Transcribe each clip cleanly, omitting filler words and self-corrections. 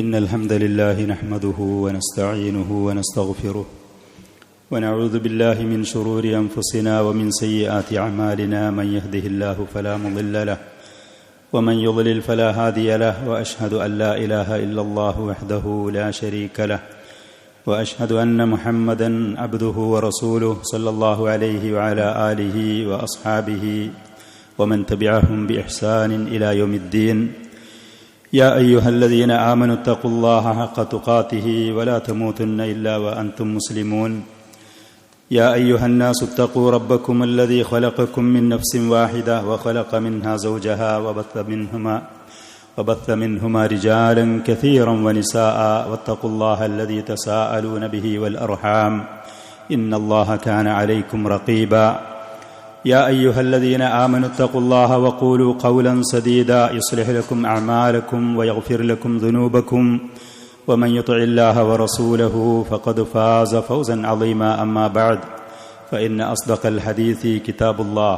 إن الحمد لله نحمده ونستعينه ونستغفره ونعوذ بالله من شرور أنفسنا ومن سيئات أعمالنا من يهده الله فلا مضل له ومن يضلل فلا هادي له وأشهد أن لا إله إلا الله وحده لا شريك له وأشهد أن محمدا عبده ورسوله صلى الله عليه وعلى آله وأصحابه ومن تبعهم بإحسان إلى يوم الدين يا أيها الذين آمنوا اتقوا الله حق تقاته ولا تموتن إلا وأنتم مسلمون يا أيها الناس اتقوا ربكم الذي خلقكم من نفس واحدة وخلق منها زوجها وبث منهما رجالا كثيرا ونساء واتقوا الله الذي تساءلون به والأرحام إن الله كان عليكم رقيبا يا أيها الذين آمنوا اتقوا الله وقولوا قولا سديدا يصلح لكم أعمالكم ويغفر لكم ذنوبكم ومن يطع الله ورسوله فقد فاز فوزا عظيما أما بعد فإن أصدق الحديث كتاب الله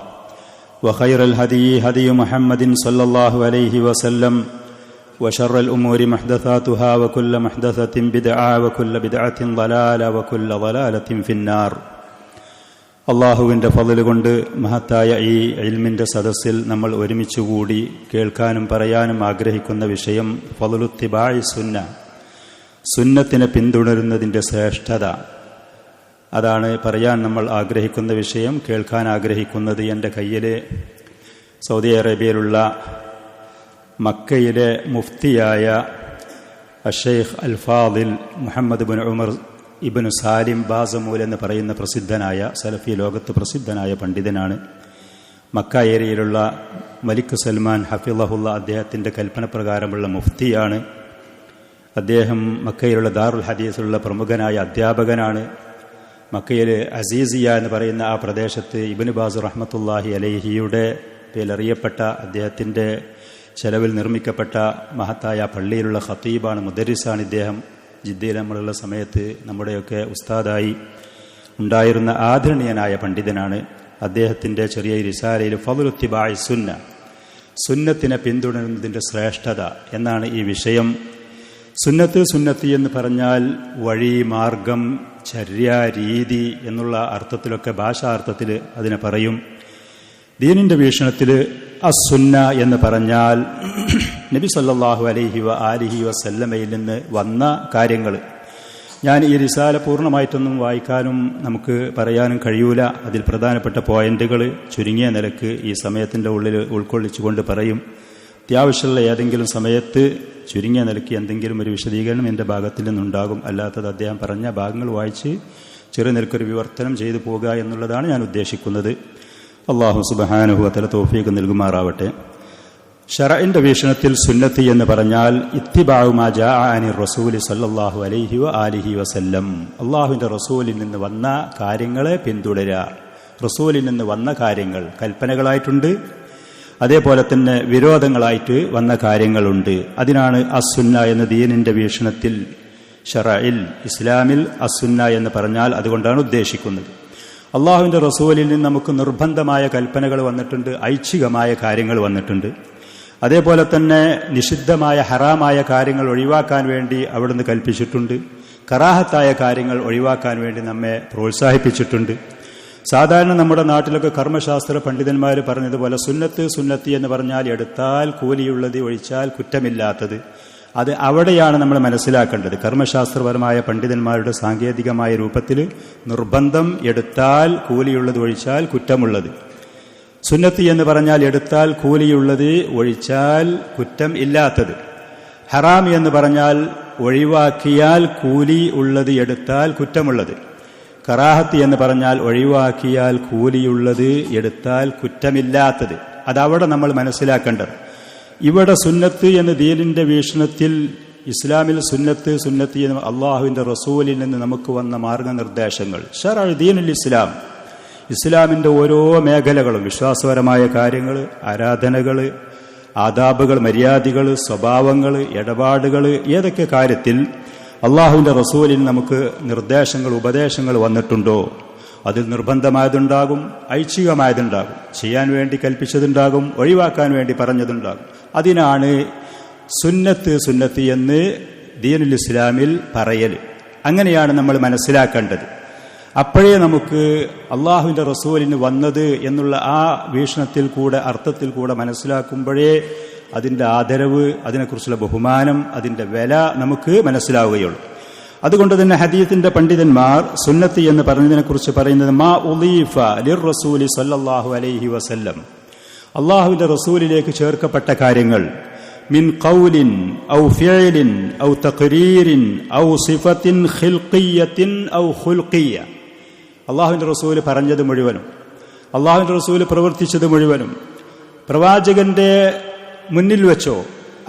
وخير الهدي هدي محمد صلى الله عليه وسلم وشر الأمور محدثاتها وكل محدثة بدعة وكل بدعة ضلالة وكل ضلالة في النار. അള്ളാഹുവിൻ്റെ ഫള് കൊണ്ട് മഹത്തായ ഈ ഇൽമിൻ്റെ സദസ്സിൽ നമ്മൾ ഒരുമിച്ചുകൂടി കേൾക്കാനും പറയാനും ആഗ്രഹിക്കുന്ന വിഷയം ഫളുത്തിബാഇ സുന്ന, സുന്നത്തിനെ പിന്തുടരുന്നതിൻ്റെ ശ്രേഷ്ഠത. അതാണ് പറയാൻ നമ്മൾ ആഗ്രഹിക്കുന്ന വിഷയം. കേൾക്കാൻ ആഗ്രഹിക്കുന്നത് എൻ്റെ കയ്യിലെ സൗദി അറേബ്യയിലുള്ള മക്കയിലെ മുഫ്തിയായ അഷെയ്ഖ് അൽ ഫാദിൽ മുഹമ്മദ് ബിൻ ഉമർ ഇബ്നു സാലിം ബാസമൂൽ എന്ന് പറയുന്ന പ്രസിദ്ധനായ സലഫി ലോകത്ത് പ്രസിദ്ധനായ പണ്ഡിതനാണ്. മക്ക ഏരിയയിലുള്ള മലിക് സൽമാൻ ഹഫിളഹുല്ല അദ്ദേഹത്തിൻ്റെ കൽപ്പനപ്രകാരമുള്ള മുഫ്തിയാണ്. അദ്ദേഹം മക്കയിലുള്ള ദാറുൽ ഹദീസിലുള്ള പ്രമുഖനായ അധ്യാപകനാണ്. മക്കയിൽ അസീസിയ എന്ന് പറയുന്ന ആ പ്രദേശത്ത് ഇബ്നു ബാസ് റഹ്മത്തുള്ളാഹി അലൈഹിയുടെ പേരിലറിയപ്പെട്ട അദ്ദേഹത്തിൻ്റെ ചെലവിൽ നിർമ്മിക്കപ്പെട്ട മഹത്തായ പള്ളിയിലുള്ള ഖത്തീബാണ്, മുദരിസാണ് ഇദ്ദേഹം. ജിദ്ദയിൽ നമ്മളുള്ള സമയത്ത് നമ്മുടെയൊക്കെ ഉസ്താദായി ഉണ്ടായിരുന്ന ആദരണീയനായ പണ്ഡിതനാണ്. അദ്ദേഹത്തിൻ്റെ ചെറിയ റിസാലയിൽ ഫളുത്തിബാഇ സുന്ന, സുന്നത്തിനെ പിന്തുടരുന്നതിൻ്റെ ശ്രേഷ്ഠത എന്നാണ് ഈ വിഷയം. സുന്നത്തി എന്ന് പറഞ്ഞാൽ വഴി, മാർഗം, ചര്യ, രീതി എന്നുള്ള അർത്ഥത്തിലൊക്കെ ഭാഷാർത്ഥത്തിൽ അതിനെ പറയും. ദീനിൻ്റെ വീക്ഷണത്തിൽ അസുന്ന എന്ന് പറഞ്ഞാൽ നബി സല്ലല്ലാഹു അലൈഹി ആലിഹി വസല്ലമയിൽ നിന്ന് വന്ന കാര്യങ്ങൾ. ഞാൻ ഈ റിസാല പൂർണ്ണമായിട്ടൊന്നും വായിക്കാനും നമുക്ക് പറയാനും കഴിയൂല. അതിൽ പ്രധാനപ്പെട്ട പോയിന്റുകൾ ചുരുങ്ങിയ നിലക്ക് ഈ സമയത്തിൻ്റെ ഉള്ളിൽ ഉൾക്കൊള്ളിച്ചുകൊണ്ട് പറയും. അത്യാവശ്യമുള്ള ഏതെങ്കിലും സമയത്ത് ചുരുങ്ങിയ നിലയ്ക്ക് എന്തെങ്കിലും ഒരു വിശദീകരണം എൻ്റെ ഭാഗത്തിൽ നിന്നുണ്ടാകും. അല്ലാത്തത് അദ്ദേഹം പറഞ്ഞ ഭാഗങ്ങൾ വായിച്ച് ചെറു നിലക്കൊരു വിവർത്തനം ചെയ്തു പോകുക എന്നുള്ളതാണ് ഞാൻ ഉദ്ദേശിക്കുന്നത്. അല്ലാഹു സുബ്ഹാനഹു വ തആല തൗഫീഖ് നൽകുമാറാവട്ടെ. ശറഇന്റെ വീക്ഷണത്തിൽ സുന്നത്തി എന്ന് പറഞ്ഞാൽ ഇത്തിബാഉ മാ ജാഅ അനി റസൂലി സല്ലല്ലാഹു അലൈഹി വ ആലിഹി വസല്ലം, അല്ലാഹുവിൻ്റെ റസൂലിൽ നിന്ന് വന്ന കാര്യങ്ങളെ പിന്തുടരുക. റസൂലിൽ നിന്ന് വന്ന കാര്യങ്ങൾ കൽപ്പനകളായിട്ടുണ്ട്, അതേപോലെ തന്നെ വിരോധങ്ങളായിട്ട് വന്ന കാര്യങ്ങളുണ്ട്. അതിനാണ് അസുന്ന എന്ന ദീനിൻ്റെ വീക്ഷണത്തിൽ ശറഇൽ ഇസ്ലാമിൽ അസുന്ന എന്ന് പറഞ്ഞാൽ അതുകൊണ്ടാണ് ഉദ്ദേശിക്കുന്നത്. അള്ളാഹുവിൻ്റെ റസൂലിൽ നിന്ന് നമുക്ക് നിർബന്ധമായ കൽപ്പനകൾ വന്നിട്ടുണ്ട്, ഐച്ഛികമായ കാര്യങ്ങൾ വന്നിട്ടുണ്ട്. അതേപോലെ തന്നെ നിഷിദ്ധമായ ഹറാമായ കാര്യങ്ങൾ ഒഴിവാക്കാൻ വേണ്ടി അവിടുന്ന് കൽപ്പിച്ചിട്ടുണ്ട്. കറാഹത്തായ കാര്യങ്ങൾ ഒഴിവാക്കാൻ വേണ്ടി നമ്മെ പ്രോത്സാഹിപ്പിച്ചിട്ടുണ്ട്. സാധാരണ നമ്മുടെ നാട്ടിലൊക്കെ കർമ്മശാസ്ത്ര പണ്ഡിതന്മാർ പറഞ്ഞതുപോലെ സുന്നത്തി എന്ന് പറഞ്ഞാൽ എടുത്താൽ കൂലിയുള്ളത്, ഒഴിച്ചാൽ കുറ്റമില്ലാത്തത്. അത് അവിടെയാണ് നമ്മൾ മനസ്സിലാക്കേണ്ടത്. കർമ്മശാസ്ത്രപരമായ പണ്ഡിതന്മാരുടെ സാങ്കേതികമായ രൂപത്തിൽ നിർബന്ധം എടുത്താൽ കൂലിയുള്ളത്, ഒഴിച്ചാൽ കുറ്റമുള്ളത്. സുന്നത്തി എന്ന് പറഞ്ഞാൽ എടുത്താൽ കൂലിയുള്ളത്, ഒഴിച്ചാൽ കുറ്റം ഇല്ലാത്തത്. ഹറാം എന്ന് പറഞ്ഞാൽ ഒഴിവാക്കിയാൽ കൂലി ഉള്ളത്, എടുത്താൽ കുറ്റമുള്ളത്. കറാഹത്ത് എന്ന് പറഞ്ഞാൽ ഒഴിവാക്കിയാൽ കൂലിയുള്ളത്, എടുത്താൽ കുറ്റമില്ലാത്തത്. അതവിടെ നമ്മൾ മനസ്സിലാക്കേണ്ടത്. ഇവിടെ സുന്നത്ത് എന്ന ദീനിൻ്റെ വീക്ഷണത്തിൽ ഇസ്ലാമിൽ സുന്നത്തി എന്ന് അള്ളാഹുവിൻ്റെ റസൂലിൽ നിന്ന് നമുക്ക് വന്ന മാർഗനിർദ്ദേശങ്ങൾ. ശറഅ് ദീനുൽ ഇസ്ലാം, ഇസ്ലാമിൻ്റെ ഓരോ മേഖലകളും, വിശ്വാസപരമായ കാര്യങ്ങൾ, ആരാധനകൾ, ആദാബുകൾ, മര്യാദകൾ, സ്വഭാവങ്ങൾ, ഇടപാടുകൾ, ഏതൊക്കെ കാര്യത്തിൽ അള്ളാഹുവിൻ്റെ റസൂലിൽ നമുക്ക് നിർദ്ദേശങ്ങൾ, ഉപദേശങ്ങൾ വന്നിട്ടുണ്ടോ അതിൽ നിർബന്ധമായതുണ്ടാകും, ഐച്ഛികമായതുണ്ടാകും, ചെയ്യാൻ വേണ്ടി കൽപ്പിച്ചതുണ്ടാകും, ഒഴിവാക്കാൻ വേണ്ടി പറഞ്ഞതുണ്ടാകും. അതിനാണ് സുന്നത്ത് എന്ന് ദീനുൽ ഇസ്ലാമിൽ പറയൽ. അങ്ങനെയാണ് നമ്മൾ മനസ്സിലാക്കേണ്ടത്. അപ്പോഴേ നമുക്ക് അള്ളാഹുവിൻ്റെ റസൂലിന് വന്നത് എന്നുള്ള ആ വീക്ഷണത്തിൽ കൂടെ, അർത്ഥത്തിൽ കൂടെ മനസ്സിലാക്കുമ്പോഴേ അതിൻ്റെ ആദരവ്, അതിനെക്കുറിച്ചുള്ള ബഹുമാനം, അതിൻ്റെ വില നമുക്ക് മനസ്സിലാവുകയുള്ളൂ. അതുകൊണ്ട് തന്നെ ഹദീസിന്റെ പണ്ഡിതന്മാർ സുന്നത്തി എന്ന് പറഞ്ഞതിനെക്കുറിച്ച് പറയുന്നത് മാ ഉളീഫ ലിർ റസൂലി സല്ലല്ലാഹു അലൈഹി വസല്ലം, അള്ളാഹുവിന്റെ റസൂലിലേക്ക് ചേർക്കപ്പെട്ട കാര്യങ്ങൾ, മിൻ ഖൗലിൻ ഔ ഫിഅലിൻ ഔ തഖ്രീരിൻ ഔ സിഫത്തിൻ ഖിൽഖിയ്യത്തിൻ ഔ ഖുൽഖിയ്യ, അള്ളാഹുവിന്റെ റസൂല് പറഞ്ഞത് മുഴുവനും, അള്ളാഹുവിന്റെ റസൂല് പ്രവർത്തിച്ചത് മുഴുവനും പ്രവാചകന്റെ മുന്നിൽ വെച്ചോ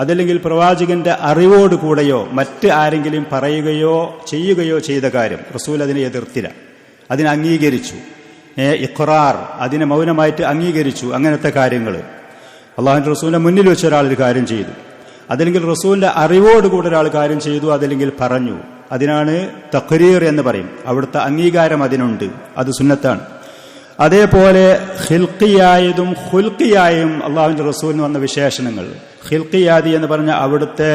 അതല്ലെങ്കിൽ പ്രവാചകന്റെ അറിവോടുകൂടെയോ മറ്റ് ആരെങ്കിലും പറയുകയോ ചെയ്യുകയോ ചെയ്ത കാര്യം റസൂൽ അതിനെ എതിർത്തില്ല, അതിനെ അംഗീകരിച്ചു. ഇഖ്റാർ, അതിനെ മൗനമായിട്ട് അംഗീകരിച്ചു. അങ്ങനത്തെ കാര്യങ്ങൾ അള്ളാഹുവിന്റെ റസൂലിന്റെ മുന്നിൽ വെച്ച് ഒരാൾ ഒരു കാര്യം ചെയ്തു, അതല്ലെങ്കിൽ റസൂലിന്റെ അറിവോടുകൂടെ ഒരാൾ കാര്യം ചെയ്തു, അതല്ലെങ്കിൽ പറഞ്ഞു, അതിനാണ് തഖ്രീർ എന്ന് പറയും. അവിടുത്തെ അംഗീകാരം അതിനുണ്ട്, അത് സുന്നത്താണ്. അതേപോലെ ഖിൽഖിയായതും ഖുൽഖിയായും അള്ളാഹുവിന്റെ റസൂലിന് വന്ന വിശേഷണങ്ങൾ, ഖിൽഖിയാദി എന്ന് പറഞ്ഞ അവിടുത്തെ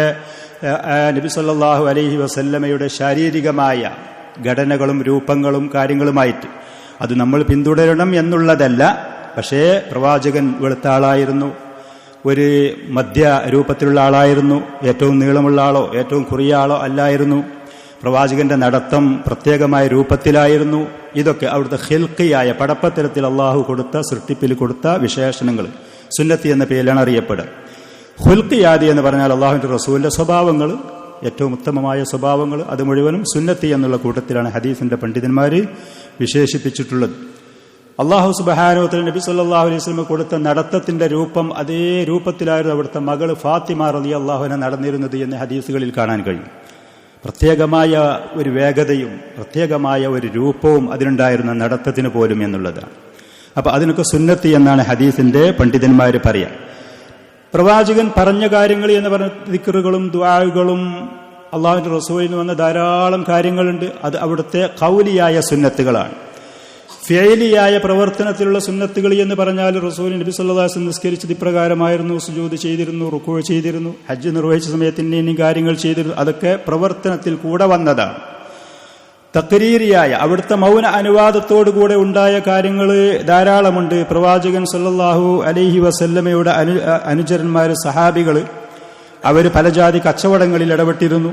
നബി സല്ലല്ലാഹു അലൈഹി വസല്ലമയുടെ ശാരീരികമായ ഘടനകളും രൂപങ്ങളും കാര്യങ്ങളുമായിട്ട് അത് നമ്മൾ പിന്തുടരണം എന്നുള്ളതല്ല. പക്ഷേ പ്രവാചകൻ വെളുത്ത ആളായിരുന്നു, ഒരു മധ്യ രൂപത്തിലുള്ള ആളായിരുന്നു, ഏറ്റവും നീളമുള്ള ആളോ ഏറ്റവും കുറിയ ആളോ അല്ലായിരുന്നു. പ്രവാചകന്റെ നടത്തം പ്രത്യേകമായ രൂപത്തിലായിരുന്നു. ഇതൊക്കെ അവിടുത്തെ ഖിൽഖിയായ പടപ്പത്തരത്തിൽ അള്ളാഹു കൊടുത്ത, സൃഷ്ടിപ്പിൽ കൊടുത്ത വിശേഷണങ്ങൾ സുന്നത്തി എന്ന പേരിലാണ് അറിയപ്പെടുക. ഖുൽഖിയാദി എന്ന് പറഞ്ഞാൽ അള്ളാഹുവിന്റെ റസൂലിന്റെ സ്വഭാവങ്ങൾ, ഏറ്റവും ഉത്തമമായ സ്വഭാവങ്ങൾ, അത് മുഴുവനും സുന്നത്തി എന്നുള്ള കൂട്ടത്തിലാണ് ഹദീസിന്റെ പണ്ഡിതന്മാർ വിശേഷിപ്പിച്ചിട്ടുള്ളത്. അള്ളാഹു സുബ്ഹാനഹു വ തആല നബി സല്ലല്ലാഹു അലൈഹി വസല്ലം കൊടുത്ത നടത്തത്തിന്റെ രൂപം അതേ രൂപത്തിലായിരുന്നു അവിടുത്തെ മകൾ ഫാത്തിമ റളിയല്ലാഹു അൻഹ നടന്നിരുന്നത് എന്ന് ഹദീസുകളിൽ കാണാൻ കഴിയും. പ്രത്യേകമായ ഒരു വേഗതയും പ്രത്യേകമായ ഒരു രൂപവും അതിനുണ്ടായിരുന്ന നടത്തത്തിന് പോലും എന്നുള്ളതാണ്. അപ്പൊ അതിനൊക്കെ സുന്നത്തി എന്നാണ് ഹദീസിന്റെ പണ്ഡിതന്മാർ പറയാം. പ്രവാചകൻ പറഞ്ഞ കാര്യങ്ങൾ എന്ന് പറഞ്ഞ ദിക്റുകളും ദുആകളും അള്ളാഹുവിന്റെ റസൂലിന് വന്ന ധാരാളം കാര്യങ്ങളുണ്ട്. അത് അവിടുത്തെ ഖൗലിയായ സുന്നത്തുകളാണ്. ഫിഅലിയായ പ്രവർത്തനത്തിലുള്ള സുന്നത്തുകൾ എന്ന് പറഞ്ഞാൽ റസൂൽ നബി സല്ലല്ലാഹു അലൈഹി വസല്ലം നിസ്കരിച്ചത് ഇപ്രകാരമായിരുന്നു, സുജൂദ് ചെയ്തിരുന്നു, റുക്കൂ ചെയ്തിരുന്നു, ഹജ്ജ് നിർവഹിച്ച സമയത്ത് ഇന്ന കാര്യങ്ങൾ ചെയ്തിരുന്നു. അതൊക്കെ പ്രവർത്തനത്തിൽ കൂടെ വന്നതാണ്. തഖ്രീരിയായ അവിടുത്തെ മൗന അനുവാദത്തോടുകൂടെ ഉണ്ടായ കാര്യങ്ങൾ ധാരാളമുണ്ട്. പ്രവാചകൻ സല്ലല്ലാഹു അലൈഹി വസല്ലമയുടെ അനുചരന്മാര് സഹാബികൾ അവർ പല ജാതി കച്ചവടങ്ങളിൽ ഇടപെട്ടിരുന്നു.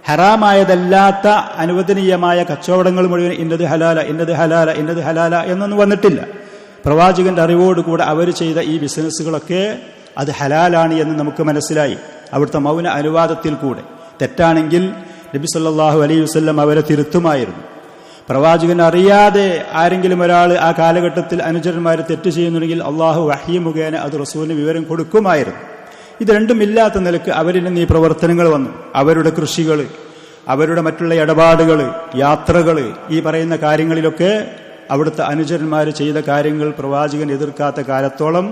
ഹറാമായതല്ലാത്ത അനുവദനീയമായ കച്ചവടങ്ങൾ മുഴുവൻ ഇന്നത് ഹലാല, ഇന്നത് ഹലാല, ഇന്നത് ഹലാല എന്നൊന്നും വന്നിട്ടില്ല. പ്രവാചകന്റെ അറിവോടുകൂടെ അവർ ചെയ്ത ഈ ബിസിനസ്സുകളൊക്കെ അത് ഹലാലാണ് എന്ന് നമുക്ക് മനസ്സിലായി അവിടുത്തെ മൗന അനുവാദത്തിൽ കൂടെ. തെറ്റാണെങ്കിൽ നബി സല്ലല്ലാഹു അലൈഹി വസല്ലം അവരെ തിരുത്തുമായിരുന്നു. പ്രവാചകൻ അറിയാതെ ആരെങ്കിലും ഒരാൾ ആ കാലഘട്ടത്തിൽ അനുചരന്മാർ തെറ്റ് ചെയ്യുന്നുണ്ടെങ്കിൽ അള്ളാഹു വഹ്യി മുഖേന അത് റസൂലിന് വിവരം കൊടുക്കുമായിരുന്നു. ഇത് രണ്ടും ഇല്ലാത്ത നിലക്ക് അവരിൽ നിന്ന് ഈ പ്രവർത്തനങ്ങൾ വന്നു. അവരുടെ കൃഷികൾ, അവരുടെ മറ്റുള്ള ഇടപാടുകൾ, യാത്രകൾ, ഈ പറയുന്ന കാര്യങ്ങളിലൊക്കെ അവിടുത്തെ അനുചരന്മാർ ചെയ്ത കാര്യങ്ങൾ പ്രവാചകൻ എതിർക്കാത്ത കാലത്തോളം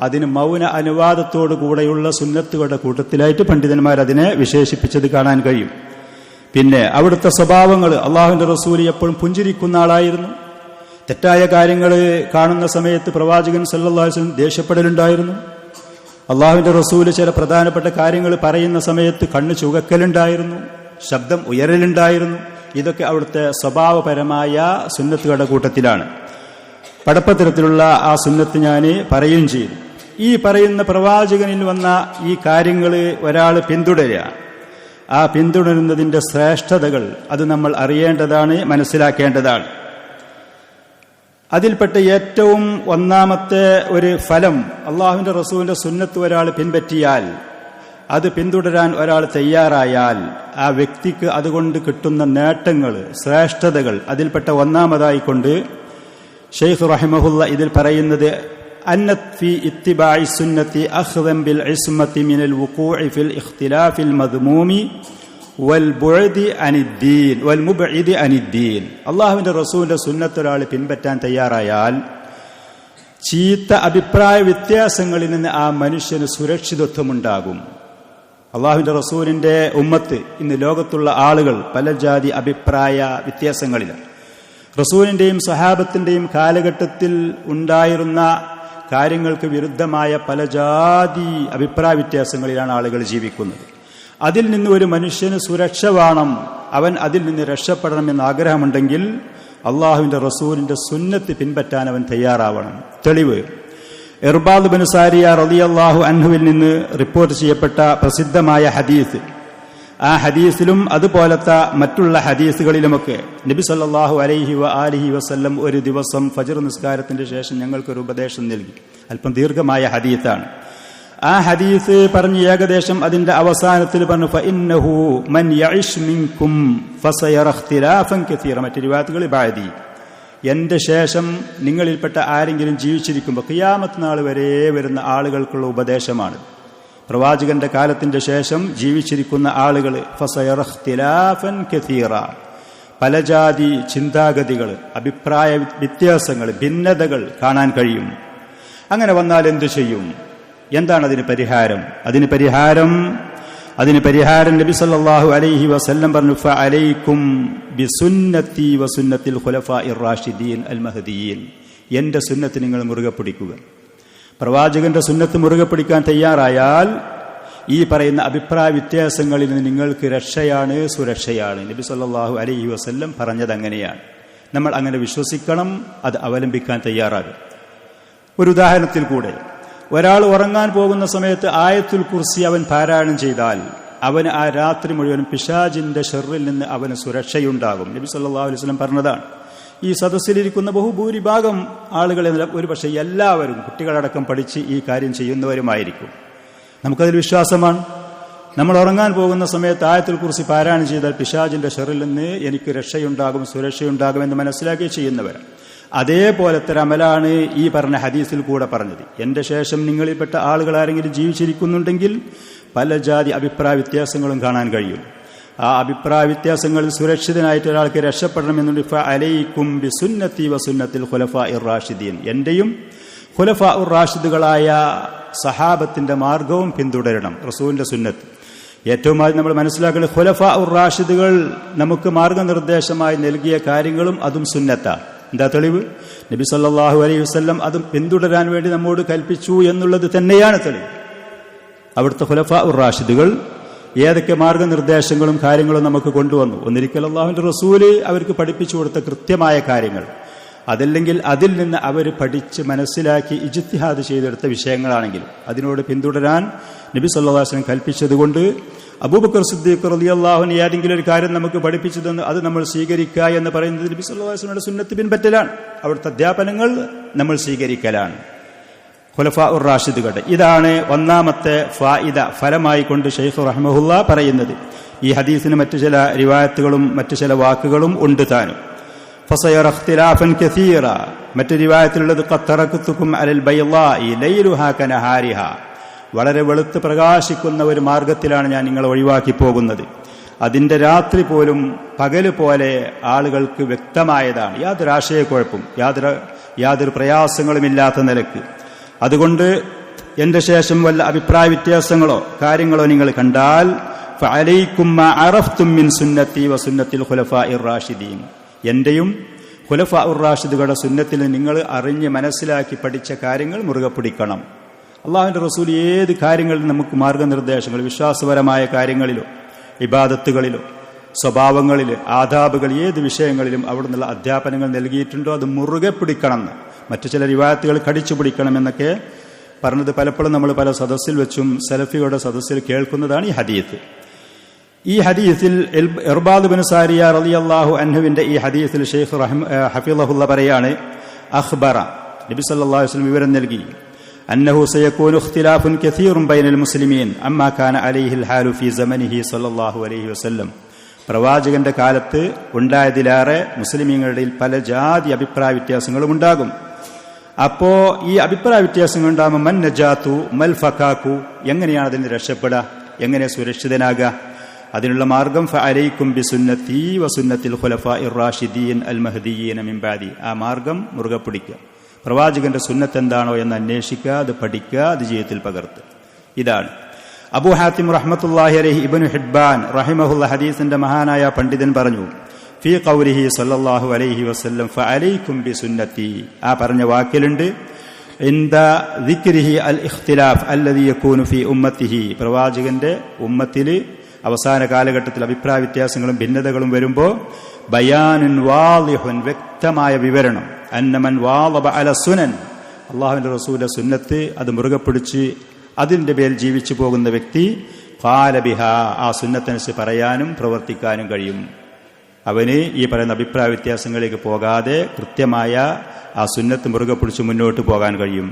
അതിന് മൗന അനുവാദത്തോടു കൂടെയുള്ള സുന്നത്തുകളുടെ കൂട്ടത്തിലായിട്ട് പണ്ഡിതന്മാർ അതിനെ വിശേഷിപ്പിച്ചത് കാണാൻ കഴിയും. പിന്നെ അവിടുത്തെ സ്വഭാവങ്ങൾ, അള്ളാഹുവിന്റെ റസൂൽ എപ്പോഴും പുഞ്ചിരിക്കുന്ന ആളായിരുന്നു. തെറ്റായ കാര്യങ്ങൾ കാണുന്ന സമയത്ത് പ്രവാചകൻ സല്ലല്ലാഹു അലൈഹി വസല്ലം ദേഷ്യപ്പെടലുണ്ടായിരുന്നു. അള്ളാഹുവിന്റെ റസൂല് ചില പ്രധാനപ്പെട്ട കാര്യങ്ങൾ പറയുന്ന സമയത്ത് കണ്ണ് ചുവക്കലുണ്ടായിരുന്നു, ശബ്ദം ഉയരലുണ്ടായിരുന്നു. ഇതൊക്കെ അവിടുത്തെ സ്വഭാവപരമായ സുന്നത്തുകളുടെ കൂട്ടത്തിലാണ്. പടപ്പത്തരത്തിലുള്ള ആ സുന്നത്ത് ഞാൻ പറയുകയും ചെയ്തു. ഈ പറയുന്ന പ്രവാചകനിൽ വന്ന ഈ കാര്യങ്ങൾ ഒരാൾ പിന്തുടരുക, ആ പിന്തുടരുന്നതിന്റെ ശ്രേഷ്ഠതകൾ അത് നമ്മൾ അറിയേണ്ടതാണ്, മനസ്സിലാക്കേണ്ടതാണ്. അതിൽപ്പെട്ട ഏറ്റവും ഒന്നാമത്തെ ഒരു ഫലം, അള്ളാഹുവിന്റെ റസൂലിന്റെ സുന്നത്ത് ഒരാൾ പിൻപറ്റിയാൽ, അത് പിന്തുടരാൻ ഒരാൾ തയ്യാറായാൽ ആ വ്യക്തിക്ക് അതുകൊണ്ട് കിട്ടുന്ന നേട്ടങ്ങൾ, ശ്രേഷ്ഠതകൾ, അതിൽപ്പെട്ട ഒന്നാമതായിക്കൊണ്ട് ഷെയ്ഖ് റഹിമഹുല്ല ഇതിൽ പറയുന്നത് അന്നത് ഫി ഇത്തിബാഇ സുന്നത്തി അഖ്ദൻ ബിൽ ഇസ്മത്തി മിനൽ വുഖൂഇ ഫിൽ ഇഖ്തിലാഫിൽ മദ്മൂമി വൽ ബുഅദി അനിദ്ദീൻ വൽ മുബ്ഇദി അനിദ്ദീൻ. അല്ലാഹുവിന്റെ റസൂലിന്റെ സുന്നത്ത് ഒരാൾ പിൻപറ്റാൻ തയ്യാറായാൽ ചീത്ത അഭിപ്രായ വ്യത്യാസങ്ങളിൽ നിന്ന് ആ മനുഷ്യന് സുരക്ഷിതത്വമുണ്ടാകും. അള്ളാഹുവിന്റെ റസൂലിന്റെ ഉമ്മത്ത്, ഇന്ന് ലോകത്തുള്ള ആളുകൾ പല ജാതി അഭിപ്രായ വ്യത്യാസങ്ങളിലാണ്. റസൂലിന്റെയും സഹാബത്തിന്റെയും കാലഘട്ടത്തിൽ ഉണ്ടായിരുന്ന കാര്യങ്ങൾക്ക് വിരുദ്ധമായ പല ജാതി അഭിപ്രായ വ്യത്യാസങ്ങളിലാണ് ആളുകൾ ജീവിക്കുന്നത്. അതിൽ നിന്ന് ഒരു മനുഷ്യന് സുരക്ഷ വേണം, അവൻ അതിൽ നിന്ന് രക്ഷപ്പെടണമെന്ന് ആഗ്രഹമുണ്ടെങ്കിൽ അള്ളാഹുവിന്റെ റസൂലിന്റെ സുന്നത്ത് പിൻപറ്റാൻ അവൻ തയ്യാറാവണം. തെളിവ് ഇർബാദ് ബിൻ സാരിയ റളിയല്ലാഹു അൻഹുവിൽ നിന്ന് റിപ്പോർട്ട് ചെയ്യപ്പെട്ട പ്രസിദ്ധമായ ഹദീസ്. ആ ഹദീസിലും അതുപോലത്തെ മറ്റുള്ള ഹദീസുകളിലുമൊക്കെ നബി സല്ലല്ലാഹു അലൈഹി വആലിഹി വസല്ലം ഒരു ദിവസം ഫജ്ർ നിസ്കാരത്തിന്റെ ശേഷം ഞങ്ങൾക്കൊരു ഉപദേശം നൽകി. അല്പം ദീർഘമായ ഹദീസാണ്. ആ ഹദീസ് പറഞ്ഞ് ഏകദേശം അതിന്റെ അവസാനത്തിൽ പറഞ്ഞു ഫഇന്നഹു മൻ യഇശ് മിൻകും ഫസയറ ഇഖ്തിലാഫൻ കസീറ. മറ്റു റിവായത്തുകളിൽ ബഅദി, എന്റെ ശേഷം നിങ്ങളിൽപ്പെട്ട ആരെങ്കിലും ജീവിച്ചിരിക്കുമ്പോൾ ഖിയാമത്ത് നാൾ വരെ വരുന്ന ആളുകൾക്കുള്ള ഉപദേശമാണ്. പ്രവാചകന്റെ കാലത്തിന്റെ ശേഷം ജീവിച്ചിരിക്കുന്ന ആളുകൾ ഫസയറ ഇഖ്തിലാഫൻ കസീറ, പല ജാതി ചിന്താഗതികൾ, അഭിപ്രായ വ്യത്യാസങ്ങൾ, ഭിന്നതകൾ കാണാൻ കഴിയും. അങ്ങനെ വന്നാൽ എന്തു ചെയ്യും? എന്താണ് അതിന് പരിഹാരം? അതിന് പരിഹാരം നബി സല്ലല്ലാഹു അലൈഹി വസല്ലം പറഞ്ഞു ഫഅലൈക്കും ബിസുന്നത്തി വസുന്നത്തിൽ ഖുലഫാഇർ റാഷിദീൻ അൽ മഹ്ദിയീൻ. എന്റെ സുന്നത്ത് നിങ്ങൾ മുറുകെ പിടിക്കുക. പ്രവാചകന്റെ സുന്നത്ത് മുറുകെ പിടിക്കാൻ തയ്യാറായാൽ ഈ പറയുന്ന അഭിപ്രായ വ്യത്യാസങ്ങളിൽ നിന്ന് നിങ്ങൾക്ക് രക്ഷയാണ്, സുരക്ഷയാണ്. നബി സല്ലല്ലാഹു അലൈഹി വസല്ലം പറഞ്ഞത് അങ്ങനെയാണ്. നമ്മൾ അങ്ങനെ വിശ്വസിക്കണം, അത് അവലംബിക്കാൻ തയ്യാറാകും. ഒരു ഉദാഹരണത്തിൽ കൂടെ, ഒരാൾ ഉറങ്ങാൻ പോകുന്ന സമയത്ത് ആയത്തുൽ കുർസി അവൻ പാരായണം ചെയ്താൽ അവന് ആ രാത്രി മുഴുവൻ പിശാചിന്റെ ഷർറിൽ നിന്ന് അവന് സുരക്ഷയുണ്ടാകും. നബി സല്ലല്ലാഹു അലൈഹി വസല്ലം പറഞ്ഞതാണ്. ഈ സദസ്സിലിരിക്കുന്ന ബഹുഭൂരിഭാഗം ആളുകളെ ഒരു പക്ഷേ എല്ലാവരും കുട്ടികളടക്കം പഠിച്ച് ഈ കാര്യം ചെയ്യുന്നവരുമായിരിക്കും. നമുക്കതിൽ വിശ്വാസമാണ്. നമ്മൾ ഉറങ്ങാൻ പോകുന്ന സമയത്ത് ആയത്തുൽ കുർസി പാരായണം ചെയ്താൽ പിശാചിന്റെ ഷർറിൽ നിന്ന് എനിക്ക് രക്ഷയുണ്ടാകും, സുരക്ഷയുണ്ടാകും എന്ന് മനസ്സിലാക്കി ചെയ്യുന്നവരാണ്. അതേപോലത്തെ അമലാണ് ഈ പറഞ്ഞ ഹദീസിൽ കൂടെ പറഞ്ഞത്. എന്റെ ശേഷം നിങ്ങളിൽപ്പെട്ട ആളുകൾ ആരെങ്കിലും ജീവിച്ചിരിക്കുന്നുണ്ടെങ്കിൽ പല ജാതി അഭിപ്രായ വ്യത്യാസങ്ങളും കാണാൻ കഴിയും. ആ അഭിപ്രായ വ്യത്യാസങ്ങളിൽ സുരക്ഷിതനായിട്ട് ഒരാൾക്ക് രക്ഷപ്പെടണമെന്നുണ്ട് ഫഅലൈക്കും ബിസുന്നത്തി വസുന്നത്തിൽ ഖുലഫാഇർ റാഷിദീൻ. എന്റെയും ഖുലഫാഉർ റാഷിദുകളായ സഹാബത്തിന്റെ മാർഗവും പിന്തുടരണം. റസൂലിന്റെ സുന്നത്ത് ഏറ്റവും ആദ്യം നമ്മൾ മനസ്സിലാക്കുന്നത് ഖുലഫാഉർ റാഷിദുകൾ നമുക്ക് മാർഗനിർദ്ദേശമായി നൽകിയ കാര്യങ്ങളും അതും സുന്നത്താണ്. എന്താ തെളിവ്? നബി സല്ലല്ലാഹു അലൈഹി വസല്ലം അതും പിന്തുടരാൻ വേണ്ടി നമ്മോട് കൽപ്പിച്ചു എന്നുള്ളത് തന്നെയാണ് തെളിവ്. അവിടുത്തെ ഖുലഫാഉർ റാഷിദുകൾ ഏതൊക്കെ മാർഗനിർദ്ദേശങ്ങളും കാര്യങ്ങളും നമുക്ക് കൊണ്ടുവന്നു. ഒന്നിരിക്കൽ അല്ലാഹുവിന്റെ റസൂല് അവർക്ക് പഠിപ്പിച്ചു കൊടുത്ത കൃത്യമായ കാര്യങ്ങൾ, അതല്ലെങ്കിൽ അതിൽ നിന്ന് അവർ പഠിച്ച് മനസ്സിലാക്കി ഇജ്തിഹാദ് ചെയ്തെടുത്ത വിഷയങ്ങളാണെങ്കിൽ അതിനോട് പിന്തുടരാൻ നബി സല്ലല്ലാഹു അലൈഹി വസല്ലം കൽപ്പിച്ചതുകൊണ്ട് അബൂബക്കർ സിദ്ദീഖ് റളിയല്ലാഹു അൻഹു ഏതെങ്കിലും ഒരു കാര്യം നമുക്ക് പഠിപ്പിച്ചു തന്നു അത് നമ്മൾ സ്വീകരിക്കുക എന്ന് പറയുന്നത് നബി സല്ലല്ലാഹു അലൈഹി വസല്ലമയുടെ സുന്നത്ത് പിൻപറ്റലാണ്. അവിടുത്തെ അധ്യാപനങ്ങൾ നമ്മൾ സ്വീകരിക്കലാണ്. ഖുലഫാഉർ റാഷിദുകളുടെ ഇതാണ് ഒന്നാമത്തെ ഫായിദ, ഫലമായി കൊണ്ട് ശൈഖ് റഹ്മഹുല്ലാ പറയുന്നത്. ഈ ഹദീസിന് മറ്റു ചില റിവായത്തുകളും മറ്റു ചില വാക്കുകളും ഉണ്ട് താനും. ഫസയറ ഇഖ്തിലാഫൻ കസീറ, മറ്റു റിവായത്തിലുള്ളത് ഖദ് തറക്തുകും അലൽ ബൈളാഇ ലൈലുഹാ കനഹാരിഹാ, വളരെ വെളുത്ത് പ്രകാശിക്കുന്ന ഒരു മാർഗത്തിലാണ് ഞാൻ നിങ്ങളെ ഒഴിവാക്കി പോകുന്നത്. അതിന്റെ രാത്രി പോലും പകല് പോലെ ആളുകൾക്ക് വ്യക്തമായതാണ്. യാതൊരു ആശയക്കുഴപ്പും യാതൊരു പ്രയാസങ്ങളുമില്ലാത്ത നിലക്ക്. അതുകൊണ്ട് എന്റെ ശേഷം വല്ല അഭിപ്രായ വ്യത്യാസങ്ങളോ കാര്യങ്ങളോ നിങ്ങൾ കണ്ടാൽ ഫഅലൈക്കും മാ അറഫ്തും മിൻ സുന്നത്തി വസുന്നത്തിൽ ഖുലഫാഇർ റാഷിദീൻ, എന്റെയും ഖുലഫാഉർ റാഷിദുകളുടെ സുന്നത്തിൽ നിങ്ങൾ അറിഞ്ഞ് മനസ്സിലാക്കി പഠിച്ച കാര്യങ്ങൾ മുറുകെ പിടിക്കണം. അള്ളാഹുവിന്റെ റസൂൽ ഏത് കാര്യങ്ങളിൽ നമുക്ക് മാർഗനിർദ്ദേശങ്ങൾ, വിശ്വാസപരമായ കാര്യങ്ങളിലോ ഇബാദത്തുകളിലോ സ്വഭാവങ്ങളിലോ ആദാബുകൾ, ഏത് വിഷയങ്ങളിലും അവിടെ നിന്നുള്ള അധ്യാപനങ്ങൾ നൽകിയിട്ടുണ്ടോ അത് മുറുകെ പിടിക്കണമെന്ന്. മറ്റു ചില റിവായത്തുകൾ കടിച്ചു പിടിക്കണമെന്നൊക്കെ പറഞ്ഞത് പലപ്പോഴും നമ്മൾ പല സദസ്സിൽ വെച്ചും സലഫിയുടെ സദസ്സിൽ കേൾക്കുന്നതാണ് ഈ ഹദീസ്. ഈ ഹദീസിൽ ഇർബാദ് ബിൻ സാരിയ റളിയല്ലാഹു അൻഹുവിന്റെ ഈ ഹദീസിൽ ശൈഖ് ഹഫിളഹുല്ലാ പറയാണ്, അഖ്ബറ, നബി സല്ലല്ലാഹു അലൈഹി വസല്ലം വിവരം നൽകി, അന്നഹു സയകൂനു ഇഖ്തിലാഫുൻ കസീറുൻ ബൈനൽ മുസ്ലിമീൻ അമ്മാ കാന അലൈഹിൽ ഹാലു ഫീ സമനിഹി സല്ലല്ലാഹു അലൈഹി വസല്ലം. പ്രവാചകന്റെ കാലത്ത് ഉണ്ടായതിലേറെ മുസ്ലിമീങ്ങളുടെ പല ജാതി അഭിപ്രായ വ്യത്യാസങ്ങളും ഉണ്ടാകും. അപ്പോ ഈ അഭിപ്രായ വ്യത്യാസങ്ങൾ ഉണ്ടാകുമ്പോൾ മൻ നജാത്തു മൽ ഫകാക്കു, എങ്ങനെയാണ് അതിന് രക്ഷപ്പെടുക, എങ്ങനെ സുരക്ഷിതനാകുക? അതിനുള്ള മാർഗം ഫഅലൈക്കും ബിസുന്നത്തി വസുന്നത്തിൽ ഖുലഫാഇർ റാഷിദീൻ അൽ മഹ്ദിയീന മിൻ ബഅദി, ആ മാർഗം മുറുകെ പിടിക്കുക. പ്രവാചകന്റെ സുന്നത്ത് എന്താണോ എന്ന് അന്വേഷിക്കുക, അത് പഠിക്കുക, അത് ജീവിതത്തിൽ പകർത്തുക. ഇതാണ് അബൂ ഹാത്തിം റഹ്മത്തുള്ളാഹി അലൈഹി ഇബ്നു ഹിബ്ബാൻ റഹിമഹുല്ലാ ഹദീസിന്റെ മഹാനായ പണ്ഡിതൻ പറഞ്ഞു, ഫീ ഖൗലിഹി സല്ലല്ലാഹു അലൈഹി വസല്ലം ഫഅലൈക്കും ബിസുന്നത്തി, ആ പറഞ്ഞ വാക്കിലുണ്ട് ഇൻദ ദിക്രിഹി അൽ ഇഖ്തിലാഫ് അല്ലദീ യകൂനു ഫീ ഉമ്മത്തിഹി, പ്രവാചകന്റെ ഉമ്മത്തിൽ അവസാന കാലഘട്ടത്തിൽ അഭിപ്രായ വ്യത്യാസങ്ങളും ഭിന്നതകളും വരുമ്പോൾ ബയാനുൻ വാളിഹുൻ, വ്യക്തമായ വിവരണം, അന്നമൻ വാളബ അല സുനൻ, അള്ളാഹുവിന്റെ റസൂലിന്റെ സുന്നത്ത് അത് മുറുകെ പിടിച്ച് അതിന്റെ പേരിൽ ജീവിച്ചു പോകുന്ന വ്യക്തി ഖാല ബിഹാ, ആ സുന്നത്തനുസരിച്ച് പറയാനും പ്രവർത്തിക്കാനും കഴിയും. അവന് ഈ പറയുന്ന അഭിപ്രായ വ്യത്യാസങ്ങളിലേക്ക് പോകാതെ കൃത്യമായ ആ സുന്നത്ത് മുറുകെ പിടിച്ച് മുന്നോട്ട് പോകാൻ കഴിയും.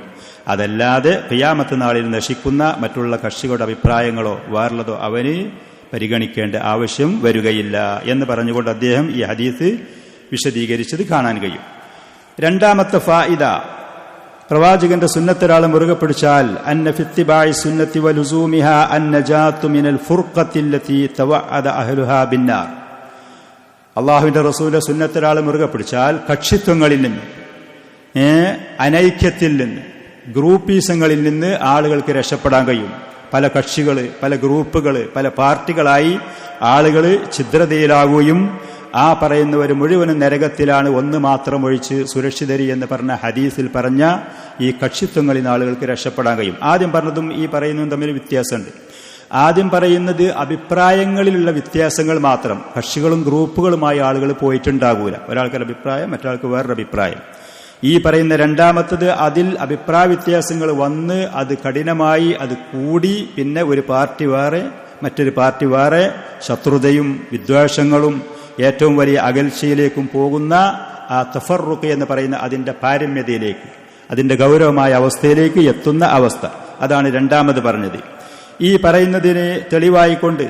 അതല്ലാതെ ഖിയാമത്ത് നാളിൽ നശിക്കുന്ന മറ്റുള്ള കക്ഷികളുടെ അഭിപ്രായങ്ങളോ വേറുള്ളതോ അവന് പരിഗണിക്കേണ്ട ആവശ്യം വരികയില്ല എന്ന് പറഞ്ഞുകൊണ്ട് അദ്ദേഹം ഈ ഹദീസ് വിശദീകരിച്ചത് കാണാൻ കഴിയും. രണ്ടാമത്തെ ഫായിദ, പ്രവാചകന്റെ സുന്നത്തൊരാൾ മുറുകെ പിടിച്ചാൽ അന്ന ഫിത്തിബാഇ സുന്നത്തി വലുസൂമിഹാ അന്നജാതു മിനൽ ഫുർഖത്തില്ലതി തവഅദ അഹ്ലുഹാ ബിന്നാർ. അള്ളാഹുവിന്റെ റസൂലിന്റെ സുന്നത്തൊരാൾ മുറുകെ പിടിച്ചാൽ കക്ഷിത്വങ്ങളിൽ നിന്ന്, അനൈക്യത്തിൽ നിന്ന്, ഗ്രൂപ്പീസങ്ങളിൽ നിന്ന് ആളുകൾക്ക് രക്ഷപ്പെടാൻ കഴിയും. പല കക്ഷികൾ, പല ഗ്രൂപ്പുകൾ, പല പാർട്ടികളായി ആളുകൾ ഛിദ്രതയിലാവുകയും ആ പറയുന്നവർ മുഴുവനും നരകത്തിലാണ്, ഒന്ന് മാത്രം ഒഴിച്ച് സുരക്ഷിതരി എന്ന് പറഞ്ഞ ഹദീസിൽ പറഞ്ഞ ഈ കക്ഷിത്വങ്ങളിൽ നിന്ന് ആളുകൾക്ക് രക്ഷപ്പെടാൻ കഴിയും. ആദ്യം പറഞ്ഞതും ഈ പറയുന്നതും തമ്മിൽ വ്യത്യാസമുണ്ട്. ആദ്യം പറയുന്നത് അഭിപ്രായങ്ങളിലുള്ള വ്യത്യാസങ്ങൾ മാത്രം, കക്ഷികളും ഗ്രൂപ്പുകളുമായി ആളുകൾ പോയിട്ടുണ്ടാകൂല. ഒരാൾക്കൊരു അഭിപ്രായം, മറ്റൊരാൾക്ക് വേറൊരു അഭിപ്രായം. ഈ പറയുന്ന രണ്ടാമത്തത്, അതിൽ അഭിപ്രായ വ്യത്യാസങ്ങൾ വന്ന് അത് കഠിനമായി അത് കൂടി, പിന്നെ ഒരു പാർട്ടി വേറെ, മറ്റൊരു പാർട്ടി വേറെ, ശത്രുതയും വിദ്വേഷങ്ങളും ഏറ്റവും വലിയ അകൽച്ചയിലേക്കും പോകുന്ന ആ തഫറുഖ് എന്ന് പറയുന്ന അതിന്റെ പാരമ്യതയിലേക്ക്, അതിന്റെ ഗൗരവമായ അവസ്ഥയിലേക്ക് എത്തുന്ന അവസ്ഥ, അതാണ് രണ്ടാമത് പറഞ്ഞത്. ഈ പറയുന്നതിനെ തെളിവായിക്കൊണ്ട്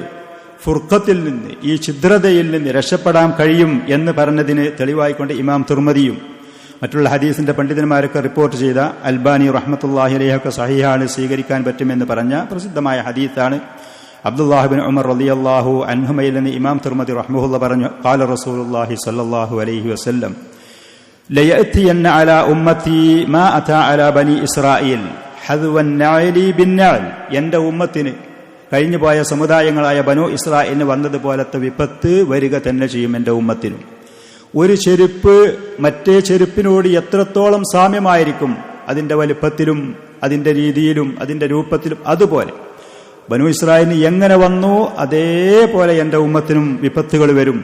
ഫുർഖത്തിൽ നിന്ന്, ഈ ഛിദ്രതയിൽ നിന്ന് രക്ഷപ്പെടാൻ കഴിയും എന്ന് പറഞ്ഞതിന് തെളിവായിക്കൊണ്ട് ഇമാം തുർമദിയും മറ്റുള്ള ഹദീസിന്റെ പണ്ഡിതന്മാരൊക്കെ റിപ്പോർട്ട് ചെയ്ത അൽബാനി റഹ്മത്തുള്ളാഹി അലൈഹിയൊക്കെ സഹീഹാണ്, സ്വീകരിക്കാൻ പറ്റുമെന്ന് പറഞ്ഞ പ്രസിദ്ധമായ ഹദീസാണ്. അബ്ദുല്ലാഹിബ്നു ഉമർ റളിയല്ലാഹു അൻഹുമയിൽ നിന്ന് ഇമാം തുർമദി റഹ്മഹുള്ള പറഞ്ഞു, ഖാല റസൂലുള്ളാഹി സ്വല്ലല്ലാഹു അലൈഹി വസല്ലം ലയഅതിയന്ന അലാ ഉമ്മത്തി മാ അതാ അലാ ബനി ഇസ്രായീൽ ഹദ്വൻ നഅലി ബിന്നഅൽ. എന്റെ ഉമ്മത്തിന് കഴിഞ്ഞുപോയ സമുദായങ്ങളായ ബനു ഇസ്രായേലിന് വന്നതുപോലത്തെ വിപത്ത് വരിക തന്നെ ചെയ്യും എന്റെ ഉമ്മത്തിനും. ഒരു ചെരുപ്പ് മറ്റേ ചെരുപ്പിനോട് എത്രത്തോളം സാമ്യമായിരിക്കും അതിന്റെ വലിപ്പത്തിലും അതിന്റെ രീതിയിലും അതിന്റെ രൂപത്തിലും, അതുപോലെ ബനു ഇസ്രായേലിന് എങ്ങനെ വന്നു അതേപോലെ എന്റെ ഉമ്മത്തിനും വിപത്തുകൾ വരും.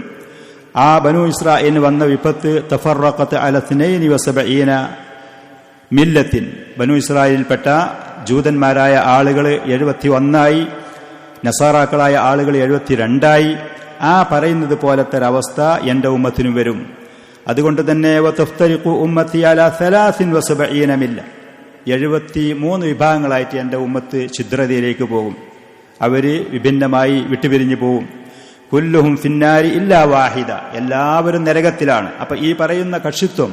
ആ ബനു ഇസ്രായേലിന് വന്ന വിപത്ത് തഫറഖത്ത് അല 72 മില്ലത്തിൻ, ബനു ഇസ്രായേലിൽപ്പെട്ട ജൂതന്മാരായ ആളുകൾ 71, നസാറാക്കളായ ആളുകൾ 72. ആ പറയുന്നത് പോലത്തെ ഒരവസ്ഥ എന്റെ ഉമ്മത്തിനും വരും. അതുകൊണ്ട് തന്നെ വതഫ്തരിഖു ഉമ്മത്തി അലാ 73 മില്ല, 73 വിഭാഗങ്ങളായിട്ട് എന്റെ ഉമ്മത്ത് ഛിദ്രതയിലേക്ക് പോകും. അവര് വിഭിന്നമായി വിട്ടുപിരിഞ്ഞു പോകും. കുല്ലുഹും ഫിന്നാരി ഇല്ലാ വാഹിദ, എല്ലാവരും നരകത്തിലാണ്. അപ്പൊ ഈ പറയുന്ന കക്ഷിത്വം,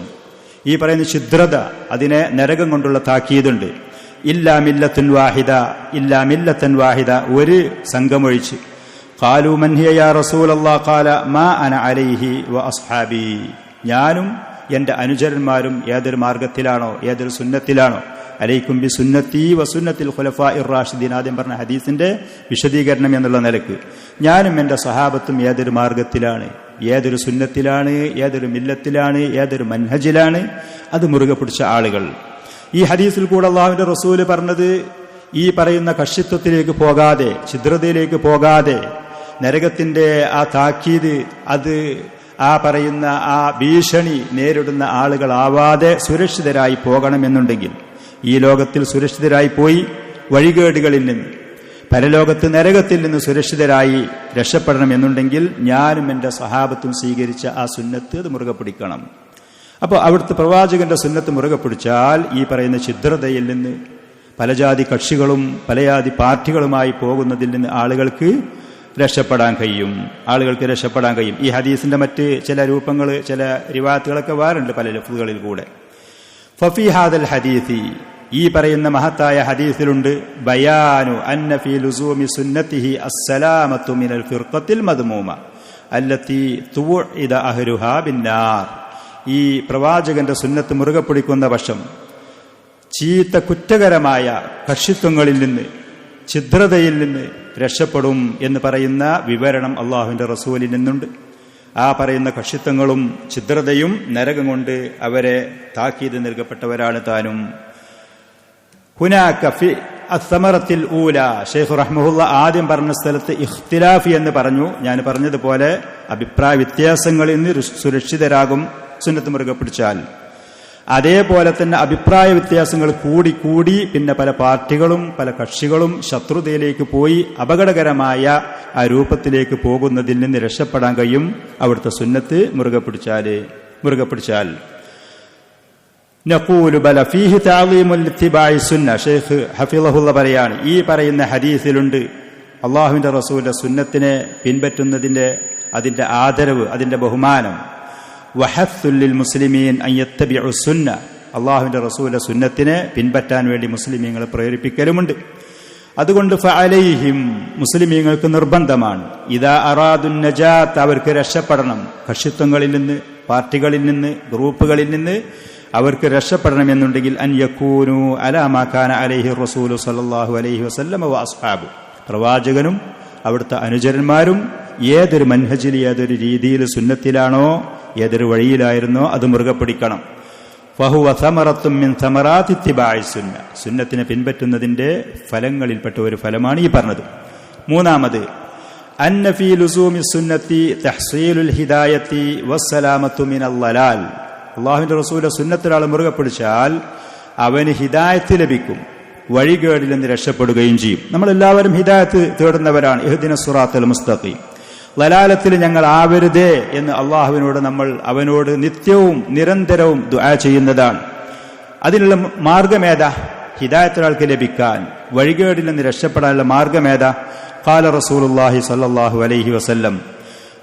ഈ പറയുന്ന ഛിദ്രത, അതിനെ നരകം കൊണ്ടുള്ള താക്കീതുണ്ട്. ഇല്ലാ മില്ലത്തുൻ വാഹിദ, ഇല്ലാ മില്ലത്തൻ വാഹിദ, ഒരു സംഘമൊഴിച്ച്. ഖാലൂ മൻ ഹിയ യാ റസൂലല്ലാഹ് ഖാല മാ അന അലൈഹി വ അസ്ഹാബി, ഞാനും എന്റെ അനുചരന്മാരും ഏതൊരു മാർഗത്തിലാണോ, ഏതൊരു സുന്നത്തിലാണോ, അലൈക്കും ബി സുന്നത്തി വ സുന്നത്തിൽ ഖുലഫാഇർ റാഷിദീൻ, ആദ്യം പറഞ്ഞ ഹദീസിന്റെ വിശദീകരണം എന്നുള്ള നിലക്ക് ഞാനും എന്റെ സഹാബത്തും ഏതൊരു മാർഗത്തിലാണ്, ഏതൊരു സുന്നത്തിലാണ്, ഏതൊരു മില്ലത്തിലാണ്, ഏതൊരു മൻഹജിലാണ്, അത് മുറുകെ പിടിച്ച ആളുകൾ. ഈ ഹദീസിൽ കൂടെ അല്ലാഹുവിന്റെ റസൂല് പറഞ്ഞത് ഈ പറയുന്ന കക്ഷിത്വത്തിലേക്ക് പോകാതെ, ഛിദ്രതയിലേക്ക് പോകാതെ, നരകത്തിന്റെ ആ താക്കീത്, അത് ആ പറയുന്ന ആ ഭീഷണി നേരിടുന്ന ആളുകളാവാതെ സുരക്ഷിതരായി പോകണമെന്നുണ്ടെങ്കിൽ, ഈ ലോകത്തിൽ സുരക്ഷിതരായി പോയി വഴികേടുകളിൽ നിന്ന്, പരലോകത്ത് നരകത്തിൽ നിന്ന് സുരക്ഷിതരായി രക്ഷപ്പെടണമെന്നുണ്ടെങ്കിൽ ഞാനും എൻ്റെ സഹാബത്തും സ്വീകരിച്ച ആ സുന്നത്ത് അത് മുറുകെ പിടിക്കണം. അപ്പോൾ അവിടുത്തെ പ്രവാചകന്റെ സുന്നത്ത് മുറുകെ പിടിച്ചാൽ ഈ പറയുന്ന ഛിദ്രതയിൽ നിന്ന്, പല ജാതി കക്ഷികളും പല ജാതി പാർട്ടികളുമായി പോകുന്നതിൽ നിന്ന് ആളുകൾക്ക് രക്ഷപ്പെടാൻ കഴിയും, ആളുകൾക്ക് രക്ഷപ്പെടാൻ കഴിയും. ഈ ഹദീസിന്റെ മറ്റ് ചില രൂപങ്ങൾ, ചില റിവായത്തുകളൊക്കെ വേറുണ്ട് പല ലഫ്ളുകളിൽ കൂടെ. ഫഫീ ഹാദൽ ഹദീസി, ഈ പറയുന്ന മഹത്തായ ഹദീസിലുണ്ട്, ബയാനു അന്ന ഫീ ലുസൂമി സുന്നത്തിഹി അസ്സലാമത്തു മിനൽ ഫിർഖത്തിൽ മദ്മൂമ അല്ലത്തി തുഉഇദ അഹ്ലുഹാ ബിന്നാർ. ഈ പ്രവാചകന്റെ സുന്നത്ത് മുറുകെ പിടിക്കുന്ന പക്ഷം ചീത്ത കുറ്റകരമായ കക്ഷിത്വങ്ങളിൽ നിന്ന്, ഛിദ്രതയിൽ നിന്ന് രക്ഷപ്പെടും എന്ന് പറയുന്ന വിവരണം അള്ളാഹുവിന്റെ റസൂലിൽ നിന്നുണ്ട്. ആ പറയുന്ന കക്ഷിത്വങ്ങളും ഛിദ്രതയും നരകം കൊണ്ട് അവരെ താക്കീത് നൽകപ്പെട്ടവരാണ് താനും. ഹുനാക ഫി അസ്സമറത്തിൽ ഊല, ഷെയ്ഖ് റഹ്മഹുള്ള ആദ്യം പറഞ്ഞ സ്ഥലത്ത് ഇഖ്തിലാഫ് എന്ന് പറഞ്ഞു. ഞാൻ പറഞ്ഞതുപോലെ അഭിപ്രായ വ്യത്യാസങ്ങളിൽ നിന്ന് സുരക്ഷിതരാകും സുന്നത്ത് മുറുകെ പിടിച്ചാൽ. അതേപോലെ തന്നെ അഭിപ്രായ വ്യത്യാസങ്ങൾ കൂടി പിന്നെ പല പാർട്ടികളും പല കക്ഷികളും ശത്രുതയിലേക്ക് പോയി അപകടകരമായ ആ രൂപത്തിലേക്ക് പോകുന്നതിൽ നിന്ന് രക്ഷപ്പെടാൻ കഴിയും അവിടുത്തെ സുന്നത്ത് മുറുകെ പിടിച്ചാൽ. നഖൂലു ബല ഫീഹി തഅളീമുൽ ഇത്തിബാഇ സുന്ന. ഷെയ്ഖ് ഹഫിളഹുള്ള പറയാണ്, ഈ പറയുന്ന ഹദീസിലുണ്ട് അള്ളാഹുവിന്റെ റസൂലിന്റെ സുന്നത്തിനെ പിൻപറ്റുന്നതിന്റെ അതിന്റെ ആദരവ്, അതിന്റെ ബഹുമാനം. വഹസ്സുൽ ലിൽ മുസ്ലിമീൻ അൻ യത്തബിഉ സുന്ന, അള്ളാഹുവിന്റെ റസൂലിന്റെ സുന്നത്തിനെ പിൻപറ്റാൻ വേണ്ടി മുസ്ലിമീങ്ങളെ പ്രേരിപ്പിക്കലുമുണ്ട്. അതുകൊണ്ട് ഫഅലൈഹിം, മുസ്ലിമീങ്ങൾക്ക് നിർബന്ധമാണ്, ഇദാ അറാദുൻ നജാത്ത്, അവർക്ക് രക്ഷപ്പെടണം, കക്ഷിത്വങ്ങളിൽ നിന്ന്, പാർട്ടികളിൽ നിന്ന്, ഗ്രൂപ്പുകളിൽ നിന്ന് അവർക്ക് രക്ഷപ്പെടണമെന്നുണ്ടെങ്കിൽ അൻ യകൂനു അലാ മാ കാന അലൈഹി റസൂലു സല്ലല്ലാഹു അലൈഹി വസല്ലം വ അസ്ഹാബു, പ്രവാചകനും അവിടുത്തെ അനുചരന്മാരും ഏതൊരു മൻഹജിൽ, ഏതൊരു രീതിയിൽ സുന്നത്തിലാണോ, ഏതൊരു വഴിയിലായിരുന്നോ അത് മുറുകെ പിടിക്കണം. ഫഹുവ സമറത്തും മിൻ സമറാത്തി ഇത്തിബാഇ സുന്ന, സുന്നത്തിനെ പിൻപറ്റുന്നതിന്റെ ഫലങ്ങളിൽപ്പെട്ട ഒരു ഫലമാണ് ഈ പറഞ്ഞത്. മൂന്നാമത് അന്ന ഫീ ലുസൂമി സുന്നത്തി തഹ്സീലുൽ ഹിദായത്തി വസ്സലാമത്തു മിനൽ ളലാൽ, അള്ളാഹുവിന്റെ റസൂലിന്റെ സുന്നത്തിലാൾ മുറുകെ പിടിച്ചാൽ അവന് ഹിദായത്ത് ലഭിക്കും, വഴികേടിൽ നിന്ന് രക്ഷപ്പെടുകയും ചെയ്യും. നമ്മളെല്ലാവരും ഹിദായത്ത് തേടുന്നവരാണ്. ഇഹ്ദിന സിറാത്തൽ മുസ്തഖീം, ലലാലത്തിൽ ഞങ്ങൾ ആവരുതേ എന്ന് അള്ളാഹുവിനോട് നമ്മൾ അവനോട് നിത്യവും നിരന്തരവും ദുആ ചെയ്യുന്നതാണ്. അതിനുള്ള മാർഗമേതാ? ഹിദായത്തൊരാൾക്ക് ലഭിക്കാൻ, വഴികേടിൽ നിന്ന് രക്ഷപ്പെടാനുള്ള മാർഗമേതാ? ഖാല റസൂലുള്ളാഹി സ്വല്ലല്ലാഹു അലൈഹി വസല്ലം,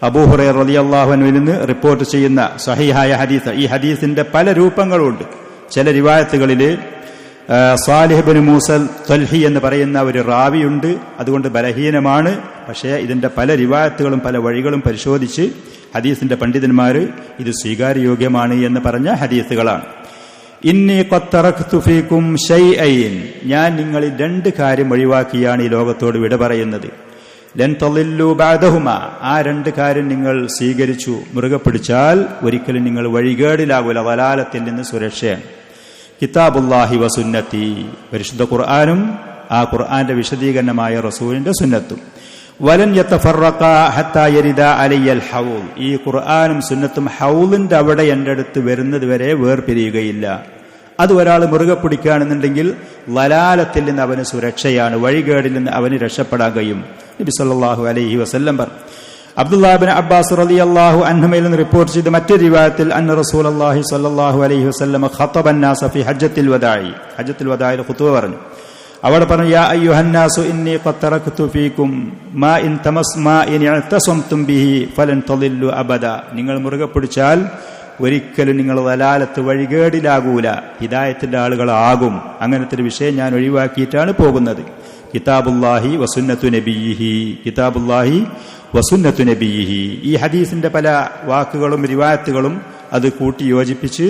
അബൂ ഹുറൈറ റളിയല്ലാഹു അൻഹുവിൽ നിന്ന് റിപ്പോർട്ട് ചെയ്യുന്ന സഹീഹായ ഹദീസ്. ഈ ഹദീസിന്റെ പല രൂപങ്ങളുണ്ട്. ചില റിവായത്തുകളിൽ സാലിഹ് ഇബ്നു മൂസൽ തൽഹി എന്ന് പറയുന്ന ഒരു റാവിയുണ്ട്, അതുകൊണ്ട് ബലഹീനമാണ്. പക്ഷേ ഇതിന്റെ പല റിവായത്തുകളും പല വഴികളും പരിശോധിച്ച് ഹദീസിന്റെ പണ്ഡിതന്മാർ ഇത് സ്വീകാര്യയോഗ്യമാണ് എന്ന് പറഞ്ഞ ഹദീസുകളാണ്. ഇന്നി ഖദ് തറക്തു ഫീകും ഷൈഅൻ, ഞാൻ നിങ്ങളിൽ രണ്ട് കാര്യം ഒഴിവാക്കിയാണ് ഈ ലോകത്തോട് വിട പറയുന്നത്. ലൻ തളില്ലു ബഅദഹുമാ, ആ രണ്ട് കാര്യം നിങ്ങൾ സ്വീകരിച്ചു മുറുകെ പിടിച്ചാൽ ഒരിക്കലും നിങ്ങൾ വഴികേടിലാകൂല, വലാലത്തിൽ നിന്ന് സുരക്ഷയാണ്. കിതാബുല്ലാഹി വസുന്നത്തി, പരിശുദ്ധ ഖുർആനും ആ ഖുർആന്റെ വിശദീകരണമായ റസൂലിന്റെ സുന്നത്തും. വലൻ യതഫറഖാ ഹത്താ യരിദ അലയ്യൽ ഹൗൽ, ഈ ഖുർആനും സുന്നത്തും ഹൗലിന്റെ അവിടെ എൻ്റെ അടുത്ത് വരുന്നത് വരെ വേർപിരിയുകയില്ല. അത് ഒരാൾ മുറുകെ പിടിക്കുകയാണെന്നുണ്ടെങ്കിൽ ലലാലത്തിൽ നിന്ന് അവന് സുരക്ഷയാണ്, വഴികേടിൽ നിന്ന് അവന് രക്ഷപ്പെടാൻ കഴിയും. നബി സല്ലല്ലാഹു അലൈഹി വസല്ലം പറഞ്ഞു. അബ്ദുല്ലാഹ് ഇബ്നു അബ്ബാസ് റളിയല്ലാഹു അൻഹുമയിൽ നിന്ന് റിപ്പോർട്ട് ചെയ്ത മറ്റൊരു റിവായത്തിൽ അന്ന റസൂലുള്ളാഹി സ്വല്ലല്ലാഹു അലൈഹി വസല്ലം ഖതബൻ നാസ ഫി ഹജ്ജത്തുൽ വദാഇ, ഹജ്ജത്തുൽ വദാഇൽ ഖുതുബ പറഞ്ഞു. അവിടെ പറഞ്ഞു, യാ അയ്യുഹന്നാസു ഇന്നി ഖദ് തറക്തു ഫീകും മാ ഇൻ തമസ്മാ ഇൻ ഇഅ്തസംതും ബിഹി ഫലൻ തളില്ലു അബദ, നിങ്ങൾ മുറുകെ പിടിച്ചാൽ ഒരിക്കലും നിങ്ങൾ വലാലത്ത് വഴികേടിലാകൂല, ഹിദായത്തിന്റെ ആളുകളാകും. അങ്ങനത്തെ ഒരു വിഷയം ഞാൻ ഒഴിവാക്കിയിട്ടാണ് പോകുന്നത്. കിതാബുല്ലാഹി വസുന്നത്തു നബിയിഹി, കിതാബുല്ലാഹി വസുന്നത്തു നബിയിഹി. ഈ ഹദീസിന്റെ പല വാക്കുകളും റിവായത്തുകളും അത് കൂട്ടി യോജിപ്പിച്ച്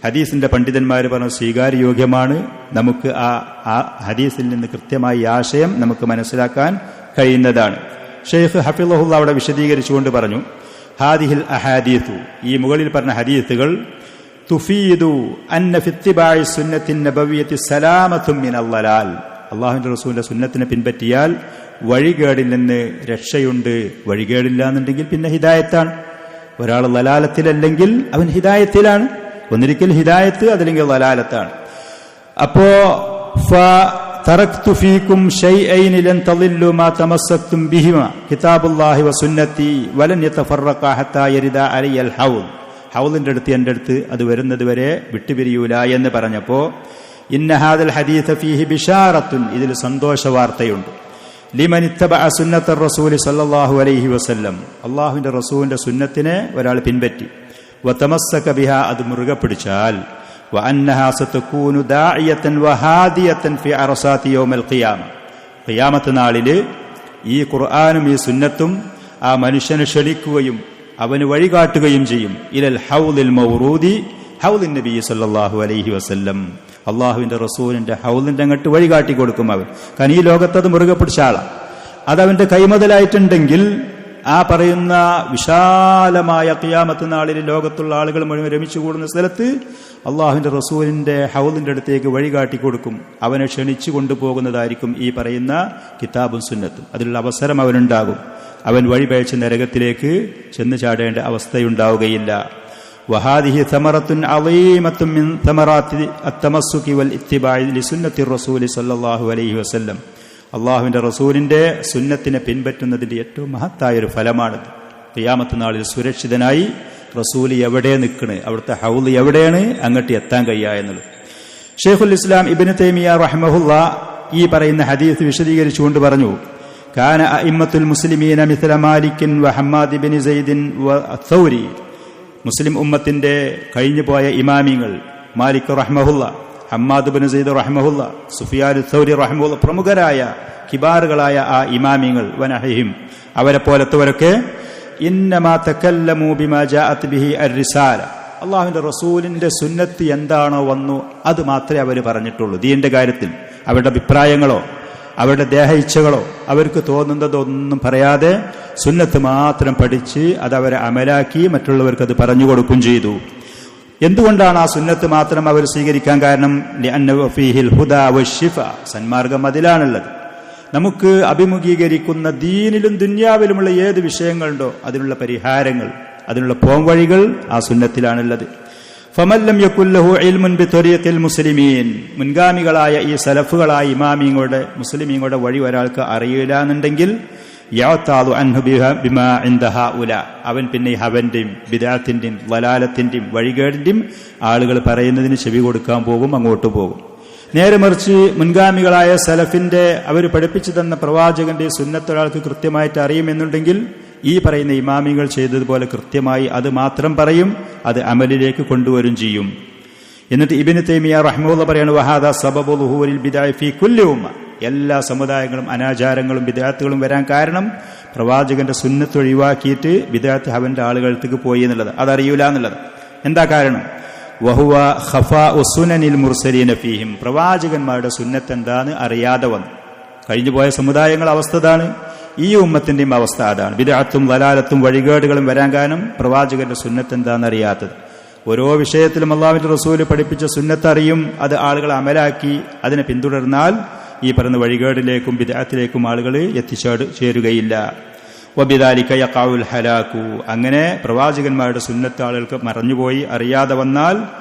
ഹദീസിന്റെ പണ്ഡിതന്മാർ പറഞ്ഞ സ്വീകാര്യയോഗ്യമാണ്. നമുക്ക് ആ ഹദീസിൽ നിന്ന് കൃത്യമായി ആശയം നമുക്ക് മനസ്സിലാക്കാൻ കഴിയുന്നതാണ്. ഷെയ്ഖ് ഹഫിളഹുള്ള അവിടെ വിശദീകരിച്ചുകൊണ്ട് പറഞ്ഞു, ഹാദിഹിൽ അഹാദീഥു, ഈ മുകളിൽ പറഞ്ഞ ഹദീസുകൾ തുഫീദു അന്ന ഫി ഇത്തിബാഇ സുന്നത്തിൻ നബവിയ്യത്തി സലാമത്തുൻ മിനൽ ളലാൽ, അല്ലാഹുവിന്റെ റസൂലിന്റെ സുന്നത്തിനെ പിൻപറ്റിയാൽ വഴികേടിൽ നിന്ന് രക്ഷയുണ്ട്. വഴികേടില്ല എന്നുണ്ടെങ്കിൽ പിന്നെ ഹിദായത്താണ്. ഒരാൾ ലലാലത്തിലല്ലെങ്കിൽ അവൻ ഹിദായത്തിലാണ്. ഒന്നിരിക്കൽ ഹിദായത്ത്, അതല്ലെങ്കിൽ ലലാലത്താണ്. അപ്പോ തറക്തു ഫീകും ഷൈഅൈൻ ലൻ തളില്ലു മാ തമസ്സക്തും ബിഹിമാ കിതാബുല്ലാഹി വസുന്നത്തി വലൻ യതഫറഖാ ഹത്താ യരിദ അലയ്യൽ ഹൗൽ, ഹൗലിന്റെ അടുത്ത് എൻ്റെ അടുത്ത് അത് വരുന്നത് വരെ വിട്ടുപിരിയൂല എന്ന് പറഞ്ഞപ്പോ ഇന്ന ഹാദൽ ഹദീസ ഫീഹി ബിശാറത്തുൻ, ഇതിൽ സന്തോഷ വാർത്തയുണ്ട്. ലിമൻ ഇത്തബഅ സുന്നത്ത റസൂലി സല്ലല്ലാഹു അലൈഹി വസല്ലം, അല്ലാഹുവിന്റെ റസൂലിന്റെ സുന്നത്തിനെ ഒരാൾ പിൻപറ്റി, വതമസ്സക ബിഹാ, അത് മുറുകെ പിടിച്ചാൽ, വഅന്നഹാ സതകൂനു ദാഇയതൻ വഹാദിയതൻ ഫി അർസാതി യൗമൽ ഖിയാമ, ഖിയാമത്ത് നാളില് ഈ ഖുർആനും ഈ സുന്നത്തും ആ മനുഷ്യനെ ക്ഷണിക്കുകയും അവന് വഴികാട്ടുകയും ചെയ്യും. ഇലൽ ഹൗലിൽ മൗറൂദി ഹൗലിൻ നബി സല്ലല്ലാഹു അലൈഹി വസല്ലം, അള്ളാഹുവിന്റെ റസൂലിന്റെ ഹൗലിന്റെ അങ്ങോട്ട് വഴികാട്ടി കൊടുക്കും അവൻ. കാരണം ഈ ലോകത്തത് മുറുകെ പിടിച്ച ആളാണ്. അതവന്റെ കൈമുതലായിട്ടുണ്ടെങ്കിൽ ആ പറയുന്ന വിശാലമായ ഖിയാമത്ത് നാളിൽ ലോകത്തുള്ള ആളുകൾ മുഴുവൻ രമിച്ചു കൂടുന്ന സ്ഥലത്ത് അള്ളാഹുവിന്റെ റസൂലിന്റെ ഹൗദിന്റെ അടുത്തേക്ക് വഴികാട്ടി കൊടുക്കും. അവനെ ക്ഷണിച്ചു കൊണ്ടുപോകുന്നതായിരിക്കും ഈ പറയുന്ന കിതാബും സുന്നത്തും. അതിലുള്ള അവസരം അവനുണ്ടാകും. അവൻ വഴിപഴച്ച് നരകത്തിലേക്ക് ചെന്ന് ചാടേണ്ട അവസ്ഥയുണ്ടാവുകയില്ല. വഹാദിഹി സമറത്തുൻ അളീമത്തുൻ മിൻ സമറാത്തി അത്തമസ്സുകി വൽ ഇത്തിബാഇ ലിസുന്നത്തി റസൂലി സല്ലല്ലാഹു അലൈഹി വസല്ലം. അള്ളാഹുവിന്റെ റസൂലിന്റെ സുന്നത്തിനെ പിൻപറ്റുന്നതിന്റെ ഏറ്റവും മഹത്തായൊരു ഫലമാണിത്. ഖിയാമത്ത് നാളിൽ സുരക്ഷിതനായി റസൂല് എവിടെ നിൽക്കണ്, അവിടുത്തെ ഹൗദ് എവിടെയാണ്, അങ്ങോട്ട് എത്താൻ കഴിയുക എന്നുള്ളത്. ഷെയ്ഖുൽ ഇസ്ലാം ഇബ്നു തൈമിയ്യ റഹിമഹുല്ലാ ഈ പറയുന്ന ഹദീസ് വിശദീകരിച്ചുകൊണ്ട് പറഞ്ഞു, കാന അഇമ്മത്തുൽ മുസ്ലിമീന മിസ്ല മാലിക്കിൻ വഹമ്മാദ് ഇബ്നു സൈദിൻ വഅത്തൗരി. മുസ്ലിം ഉമ്മത്തിന്റെ കഴിഞ്ഞുപോയ ഇമാമിങ്ങൾ മാലിക് റഹ്മഹുല്ല, ഹമ്മാദ് ഇബ്നു സൈദ് റഹ്മഹുല്ല, സുഫിയാൻ അത്തൗരി റഹ്മഹുല്ല, പ്രമുഖരായ കിബാറുകളായ ആ ഇമാമിങ്ങൾ വനഹിഹിം അവരെ പോലത്തവരൊക്കെ ഇന്നമാ തകല്ലമു ബിമാ ജാഅത് ബിഹി അർ-റിസാല. അല്ലാഹുവിന്റെ റസൂലിന്റെ സുന്നത്ത് എന്താണോ വന്നു അത് മാത്രമേ അവർ പറഞ്ഞിട്ടുള്ളൂ. ദീന്റെ കാര്യത്തിൽ അവരുടെ അഭിപ്രായങ്ങളോ അവരുടെ ദേഹ ഇച്ഛകളോ അവർക്ക് തോന്നുന്നതൊന്നും പറയാതെ സുന്നത്ത് മാത്രം പഠിച്ച് അതവരെ അമലാക്കി മറ്റുള്ളവർക്ക് അത് പറഞ്ഞു കൊടുക്കുകയും ചെയ്തു. എന്തുകൊണ്ടാണ് ആ സുന്നത്ത് മാത്രം അവർ സ്വീകരിക്കാൻ കാരണം? ലിഅന്നഹു ഫീഹിൽ ഹുദാ വശിഫ. സന്മാർഗം അതിലാണുള്ളത്. നമുക്ക് അഭിമുഖീകരിക്കുന്ന ദീനിലും ദുന്യാവിലുമുള്ള ഏത് വിഷയങ്ങളുണ്ടോ അതിനുള്ള പരിഹാരങ്ങൾ, അതിനുള്ള പോംവഴികൾ ആ സുന്നത്തിലാണുള്ളത്. ഫമല്ലം യകുല്ലഹു ഇൽമുൻ ബിത്വരീഖിൽ മുസ്ലിമീൻ. മുൻഗാമികളായ ഈ സലഫുകളായ ഇമാമിങ്ങളുടെ മുസ്ലിമീങ്ങളുടെ വഴി ഒരാൾക്ക് അറിയില്ല എന്നുണ്ടെങ്കിൽ യഅതാദു അൻഹു ബിമാ ഇൻദ ഹഉല. അവൻ പിന്നെ ഹവന്റെയും ബിദ്അത്തിന്റെയും വലാലത്തിന്റെയും വഴികേടിന്റെയും ആളുകൾ പറയുന്നതിന് ചെവി കൊടുക്കാൻ പോകും, അങ്ങോട്ട് പോകും. നേരെ മറിച്ച് മുൻഗാമികളായ സലഫിന്റെ അവർ പഠിപ്പിച്ചു തന്ന പ്രവാചകന്റെ സുന്നത്ത് ഒരാൾക്ക് കൃത്യമായിട്ട് അറിയുമെന്നുണ്ടെങ്കിൽ ഈ പറയുന്ന ഇമാമികൾ ചെയ്തതുപോലെ കൃത്യമായി അത് മാത്രം പറയും, അത് അമലിലേക്ക് കൊണ്ടുവരും ചെയ്യും. എന്നിട്ട് ഇബ്നു തൈമിയ്യ റഹിമഹുല്ലാഹ് പറയാണ്, വഹാദാ സബബു ളുഹൂരിൽ ബിദ്അ ഫീ കുല്ലി ഉമ്മ. എല്ലാ സമുദായങ്ങളും അനാചാരങ്ങളും ബിദ്അത്തുകളും വരാൻ കാരണം പ്രവാചകന്റെ സുന്നത്ത് ഒഴിവാക്കിയിട്ട് ബിദ്അത്ത് അവന്റെ ആളുകൾക്ക് പോയി എന്നുള്ളത്, അതറിയൂല എന്നുള്ളത്. എന്താ കാരണം? വഹുവ ഖഫാഉ സുനനിൽ മുർസലീന ഫീഹിം. പ്രവാചകന്മാരുടെ സുന്നത്ത് എന്താന്ന് അറിയാതെ വന്നു. കഴിഞ്ഞുപോയ സമുദായങ്ങളുടെ അവസ്ഥ അതാണ്, ഈ ഉമ്മത്തിന്റെയും അവസ്ഥ അതാണ്. ബിദ്അത്തും വലാലത്തും വഴികേടുകളും വരാൻ കാരണം പ്രവാചകന്റെ സുന്നത്ത് എന്താണെന്ന് അറിയാത്തത്. ഓരോ വിഷയത്തിലും അല്ലാഹുവിന്റെ റസൂല് പഠിപ്പിച്ച സുന്നത്ത് അറിയും, അത് ആളുകൾ അമലാക്കി അതിനെ പിന്തുടർന്നാൽ ഈ പറയുന്ന വഴികേടിലേക്കും ബിദ്അത്തിലേക്കും ആളുകൾ എത്തിച്ചേരുകയില്ല. വബിദാലിക യഖഉൽ ഹലാകു. അങ്ങനെ പ്രവാചകന്മാരുടെ സുന്നത്ത് ആളുകൾക്ക് മറഞ്ഞുപോയി അറിയാതെ വന്നാൽ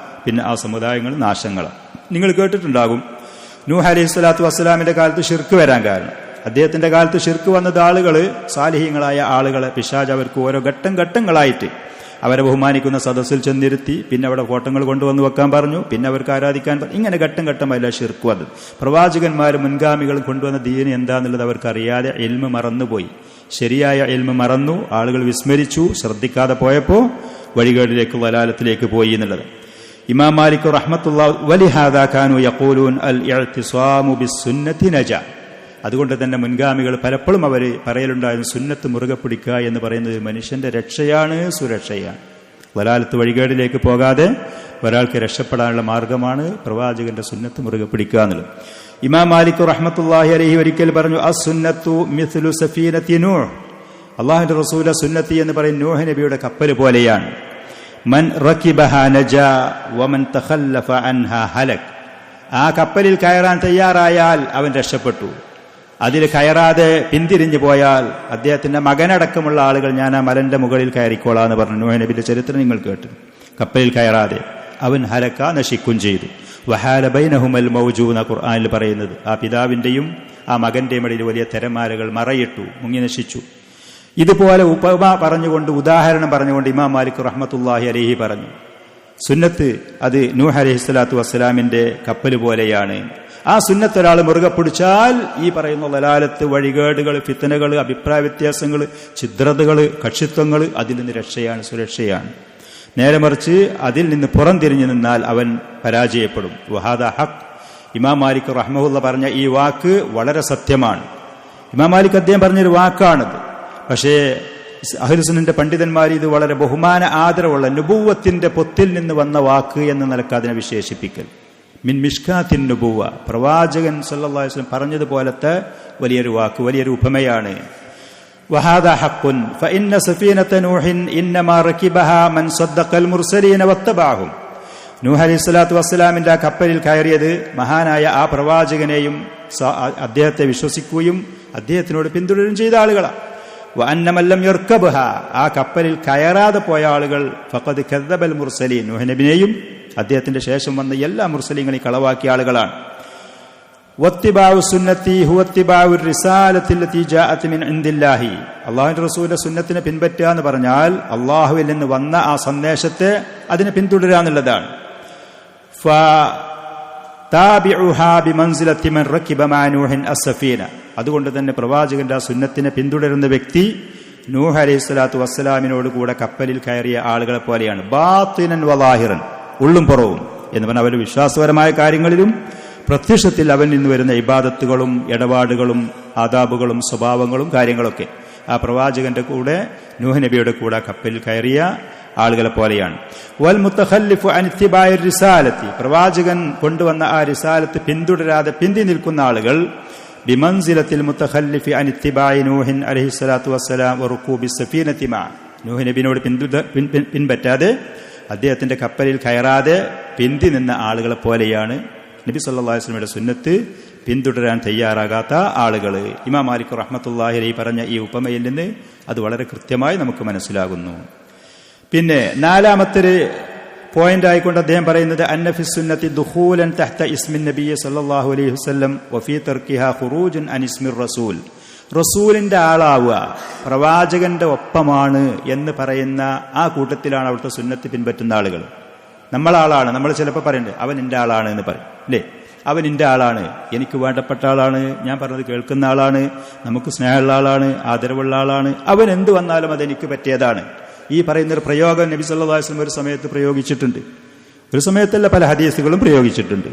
പിന്നെ ആ സമുദായങ്ങൾ നാശങ്ങളാണ്. നിങ്ങൾ കേട്ടിട്ടുണ്ടാകും, നൂഹ് അലൈഹിസ്സലാത്തു വസ്സലാമിന്റെ കാലത്ത് ശിർക്ക് വരാൻ കാരണം, അദ്ദേഹത്തിന്റെ കാലത്ത് ശിർക്ക് വന്നത് ആളുകൾ സാലിഹീങ്ങളായ ആളുകളെ പിശാച് അവർക്ക് ഓരോ ഘട്ടങ്ങളായിട്ട് അവരെ ബഹുമാനിക്കുന്ന സദസ്സിൽ ചെന്നിരുത്തി, പിന്നെ അവിടെ ഫോട്ടോകൾ കൊണ്ടുവന്ന് വെക്കാൻ പറഞ്ഞു, പിന്നെ അവർക്ക് ആരാധിക്കാൻ പറഞ്ഞു. ഇങ്ങനെ ഘട്ടമല്ല ശിർക്ക് വന്നത്. പ്രവാചകന്മാരും മുൻഗാമികളും കൊണ്ടുവന്ന ദീന് എന്താന്നുള്ളത് അവർക്ക് അറിയാതെ ഇൽമ് മറന്നുപോയി. ശരിയായ ഇൽമ് മറന്നു, ആളുകൾ വിസ്മരിച്ചു, ശ്രദ്ധിക്കാതെ പോയപ്പോൾ വഴികേടിലേക്ക് വലാലത്തിലേക്ക് പോയി എന്നുള്ളത്. ഇമാം മാലിക് റഹ്മത്തുള്ളാഹി വലിഹാദാ കാനൂ യഖൂലൂൻ അൽ ഇഅ്തിസാമു ബിസ്സുന്നത്തി നജാ. അതുകൊണ്ട് തന്നെ മുൻഗാമികൾ പലപ്പോഴും അവർ പറയലുണ്ടായിരുന്നു, സുന്നത്ത് മുറുകെ പിടിക്കുക എന്ന് പറയുന്നത് മനുഷ്യന്റെ രക്ഷയാണ്, സുരക്ഷയാണ്. വലാലത്ത് വഴികേടിലേക്ക് പോകാതെ ഒരാൾക്ക് രക്ഷപ്പെടാനുള്ള മാർഗമാണ് പ്രവാചകന്റെ സുന്നത്ത് മുറുകെ പിടിക്കുക എന്നുള്ളത്. ഇമാം മാലിക് റഹ്മത്തുള്ളാഹി അലൈഹി ഒരിക്കൽ പറഞ്ഞു, അസ്സുന്നത്തു മിസ്ലു സഫീനത്തി നൂഹ്. അല്ലാഹുവിന്റെ റസൂല സുന്നത്തി എന്ന് പറയും നൂഹ് നബിയുടെ കപ്പൽ പോലെയാണ്. മൻ റകിബഹാ നജാ വമൻ തഖല്ലഫ അൻഹാ ഹലക്. ആ കപ്പലിൽ കയറാൻ തയ്യാറായാൽ അവൻ രക്ഷപ്പെട്ടു. അതിൽ കയറാതെ പിന്തിരിഞ്ഞു പോയാൽ അദ്ദേഹത്തിന്റെ മകനടക്കമുള്ള ആളുകൾ ഞാൻ ആ മലന്റെ മുകളിൽ കയറിക്കോളാന്ന് പറഞ്ഞു. നൂഹ് നബിയുടെ ചരിത്രം നിങ്ങൾ കേട്ടു. കപ്പലിൽ കയറാതെ അവൻ ഹലക, നശിക്കും ചെയ്തു. വഹാല ബൈനഹുമൽ മൗജൂ എന്ന ഖുർആനിൽ പറയുന്നത്, ആ പിതാവിന്റെയും ആ മകന്റെയും ഇടയിൽ വലിയ തിരമാലകൾ മറയിട്ടു, മുങ്ങി നശിച്ചു. ഇതുപോലെ ഉപമ പറഞ്ഞുകൊണ്ട്, ഉദാഹരണം പറഞ്ഞുകൊണ്ട് ഇമാം മാലിക് റഹ്മത്തുള്ളാഹി അലൈഹി പറഞ്ഞു, സുന്നത്ത് അത് നൂഹ് അലൈഹിസ്സലാത്തു വസ്സലാമിന്റെ കപ്പൽ പോലെയാണ്. ആ സുന്നത്ത് ഒരാൾ മുറുകെ പിടിച്ചാൽ ഈ പറയുന്ന ദലാലത്ത്, വഴികേടുകൾ, ഫിത്നകൾ, അഭിപ്രായ വ്യത്യാസങ്ങൾ, ഛിദ്രതകൾ, കക്ഷിത്വങ്ങൾ അതിൽ നിന്ന് രക്ഷയാണ്, സുരക്ഷയാണ്. നേരെ മറിച്ച് അതിൽ നിന്ന് പുറംതിരിഞ്ഞു നിന്നാൽ അവൻ പരാജയപ്പെടും. വഹാദാ ഹഖ്. ഇമാം മാലിക് റഹ്മഹുല്ലാഹ് പറഞ്ഞ ഈ വാക്ക് വളരെ സത്യമാണ്. ഇമാം മാലിക് അദ്ദേഹം പറഞ്ഞൊരു വാക്കാണിത്. പക്ഷേ അഹ്ലുസുന്നത്തിന്റെ പണ്ഡിതന്മാർ ഇത് വളരെ ബഹുമാന ആദരവുള്ള നുബുവത്തിന്റെ പൊത്തിൽ നിന്ന് വന്ന വാക്ക് എന്ന നിലക്ക് അതിനെ വിശേഷിപ്പിക്കൽ. മിൻ മിഷ്കാത്തിൻ നുബുവ, പ്രവാചകൻ സല്ലല്ലാഹു അലൈഹി വസല്ലം പറഞ്ഞതുപോലത്തെ വലിയൊരു വാക്ക്, വലിയൊരു ഉപമയാണ്. വഹാദാ ഹഖ്ഖുൻ ഫഇന്ന സഫീനത നൂഹിൻ ഇന്നമാ റകിബഹാ മൻ സദ്ദഖൽ മുർസലീന വത്തബഅഹും. നൂഹ് അലൈഹിസ്സലാത്തു വസ്സലാമിന്റെ ആ കപ്പലിൽ കയറിയത് മഹാനായ ആ പ്രവാചകനെയും അദ്ദേഹത്തെ വിശ്വസിക്കുകയും അദ്ദേഹത്തിനോട് പിന്തുടരുകയും ചെയ്ത ആളുകളാണ്. വഅന്നമല്ലം യർക്കബ്ഹ, ആ കപ്പലിൽ കയറാതെ പോയ ആളുകൾ ഫഖദ് കദ്ദബൽ മുർസലീൻ, നൂഹ് നബിയെയും അദ്ദേഹത്തിന്റെ ശേഷം വന്ന എല്ലാ മുർസലീങ്ങളെയും കളവാക്കിയ ആളുകളാണ്. വത്തിബാഉ സുന്നത്തി ഹുവത്തിബാഉ റിസാലത്തി ലത്തി ജാഅത് മിൻ ഇൻദില്ലാഹി, അല്ലാഹുവിന്റെ റസൂലിന്റെ സുന്നത്തിനെ പിൻപറ്റുക എന്ന് പറഞ്ഞാൽ അല്ലാഹുവിൽ നിന്ന് വന്ന ആ സന്ദേശത്തെ അതിനെ പിന്തുടരുക എന്നുള്ളതാണ്. ഫതാബിഉഹാ ബിമൻസിലത്തി മൻ റകിബ മാ നൂഹിൻ അസ്സഫീന, അതുകൊണ്ട് തന്നെ പ്രവാചകന്റെ ആ സുന്നത്തിനെ പിന്തുടരുന്ന വ്യക്തി നൂഹ് അലൈഹിസ്സലാത്തു വസ്സലാമിനോട് കൂടെ കപ്പലിൽ കയറിയ ആളുകളെ പോലെയാണ്. ബാത്തിനൻ വലാഹിറൻ, ഉള്ളും പുറവും എന്ന് പറഞ്ഞാൽ അവരുടെ വിശ്വാസപരമായ കാര്യങ്ങളിലും പ്രത്യക്ഷത്തിൽ അവൻ നിന്ന് വരുന്ന ഇബാദത്തുകളും ഇടപാടുകളും ആദാബുകളും സ്വഭാവങ്ങളും കാര്യങ്ങളൊക്കെ ആ പ്രവാചകന്റെ കൂടെ നൂഹ് നബിയുടെ കൂടെ കപ്പലിൽ കയറിയ ആളുകളെ പോലെയാണ്. വൽ മുത്തഖല്ലിഫു അൻ ഇത്തിബാഇ റിസാലത്തി, പ്രവാചകൻ കൊണ്ടുവന്ന ആ റിസാലത്ത് പിന്തുടരാതെ പിന്തി നിൽക്കുന്ന ആളുകൾ ബിമൻസിലത്തിൽ മുത്തഖല്ലിഫി അൻ ഇത്തിബാഇ നൂഹിൻ അലൈഹിസ്സലാത്തു വസ്സലാം വറുകൂബി സഫീനത്തി മാ, നൂഹ് നബിയോട് പിൻപറ്റാതെ അദ്ദേഹത്തിന്റെ കപ്പലിൽ കയറാതെ പിന്തി നിന്ന ആളുകളെ പോലെയാണ് നബി സല്ലല്ലാഹു അലൈഹി വസല്ലമയുടെ സുന്നത്ത് പിന്തുടരാൻ തയ്യാറാകാത്ത ആളുകൾ. ഇമാം മാലിക് റഹ്മത്തുള്ളാഹി അലൈഹി പറഞ്ഞ ഈ ഉപമയിൽ നിന്ന് അത് വളരെ കൃത്യമായി നമുക്ക് മനസ്സിലാകുന്നു. പിന്നെ നാലാമത്തെ പോയിന്റ് ആയിക്കൊണ്ട് അദ്ദേഹം പറയുന്നത് അന്നഫി സുന്നത്തി ദുഖൂലൻ തഹ്ത ഇസ്മിൻ നബി സല്ലല്ലാഹു അലൈഹി വസല്ലം വഫീ തർക്കിഹാ ഖുറൂജൻ അൻ ഇസ്മിർ റസൂൽ, റസൂലിന്റെ ആളാവുക, പ്രവാചകന്റെ ഒപ്പമാണ് എന്ന് പറയുന്ന ആ കൂട്ടത്തിലാണ് അവിടുത്തെ സുന്നത്ത് പിൻപറ്റുന്ന ആളുകൾ. നമ്മളാളാണ്, നമ്മൾ ചിലപ്പോൾ പറയണ്ടേ അവൻ എൻ്റെ ആളാണ് എന്ന് പറയും അല്ലേ, അവൻ എൻ്റെ ആളാണ്, എനിക്ക് വേണ്ടപ്പെട്ട ആളാണ്, ഞാൻ പറഞ്ഞത് കേൾക്കുന്ന ആളാണ്, നമുക്ക് സ്നേഹമുള്ള ആളാണ്, ആദരവുള്ള ആളാണ്, അവൻ എന്ത് വന്നാലും അതെനിക്ക് പറ്റിയതാണ്. ഈ പറയുന്നൊരു പ്രയോഗം നബി സല്ലല്ലാഹു അലൈഹി വസല്ലം ഒരു സമയത്ത് പ്രയോഗിച്ചിട്ടുണ്ട്. ഒരു സമയത്തല്ല, പല ഹദീസുകളും പ്രയോഗിച്ചിട്ടുണ്ട്.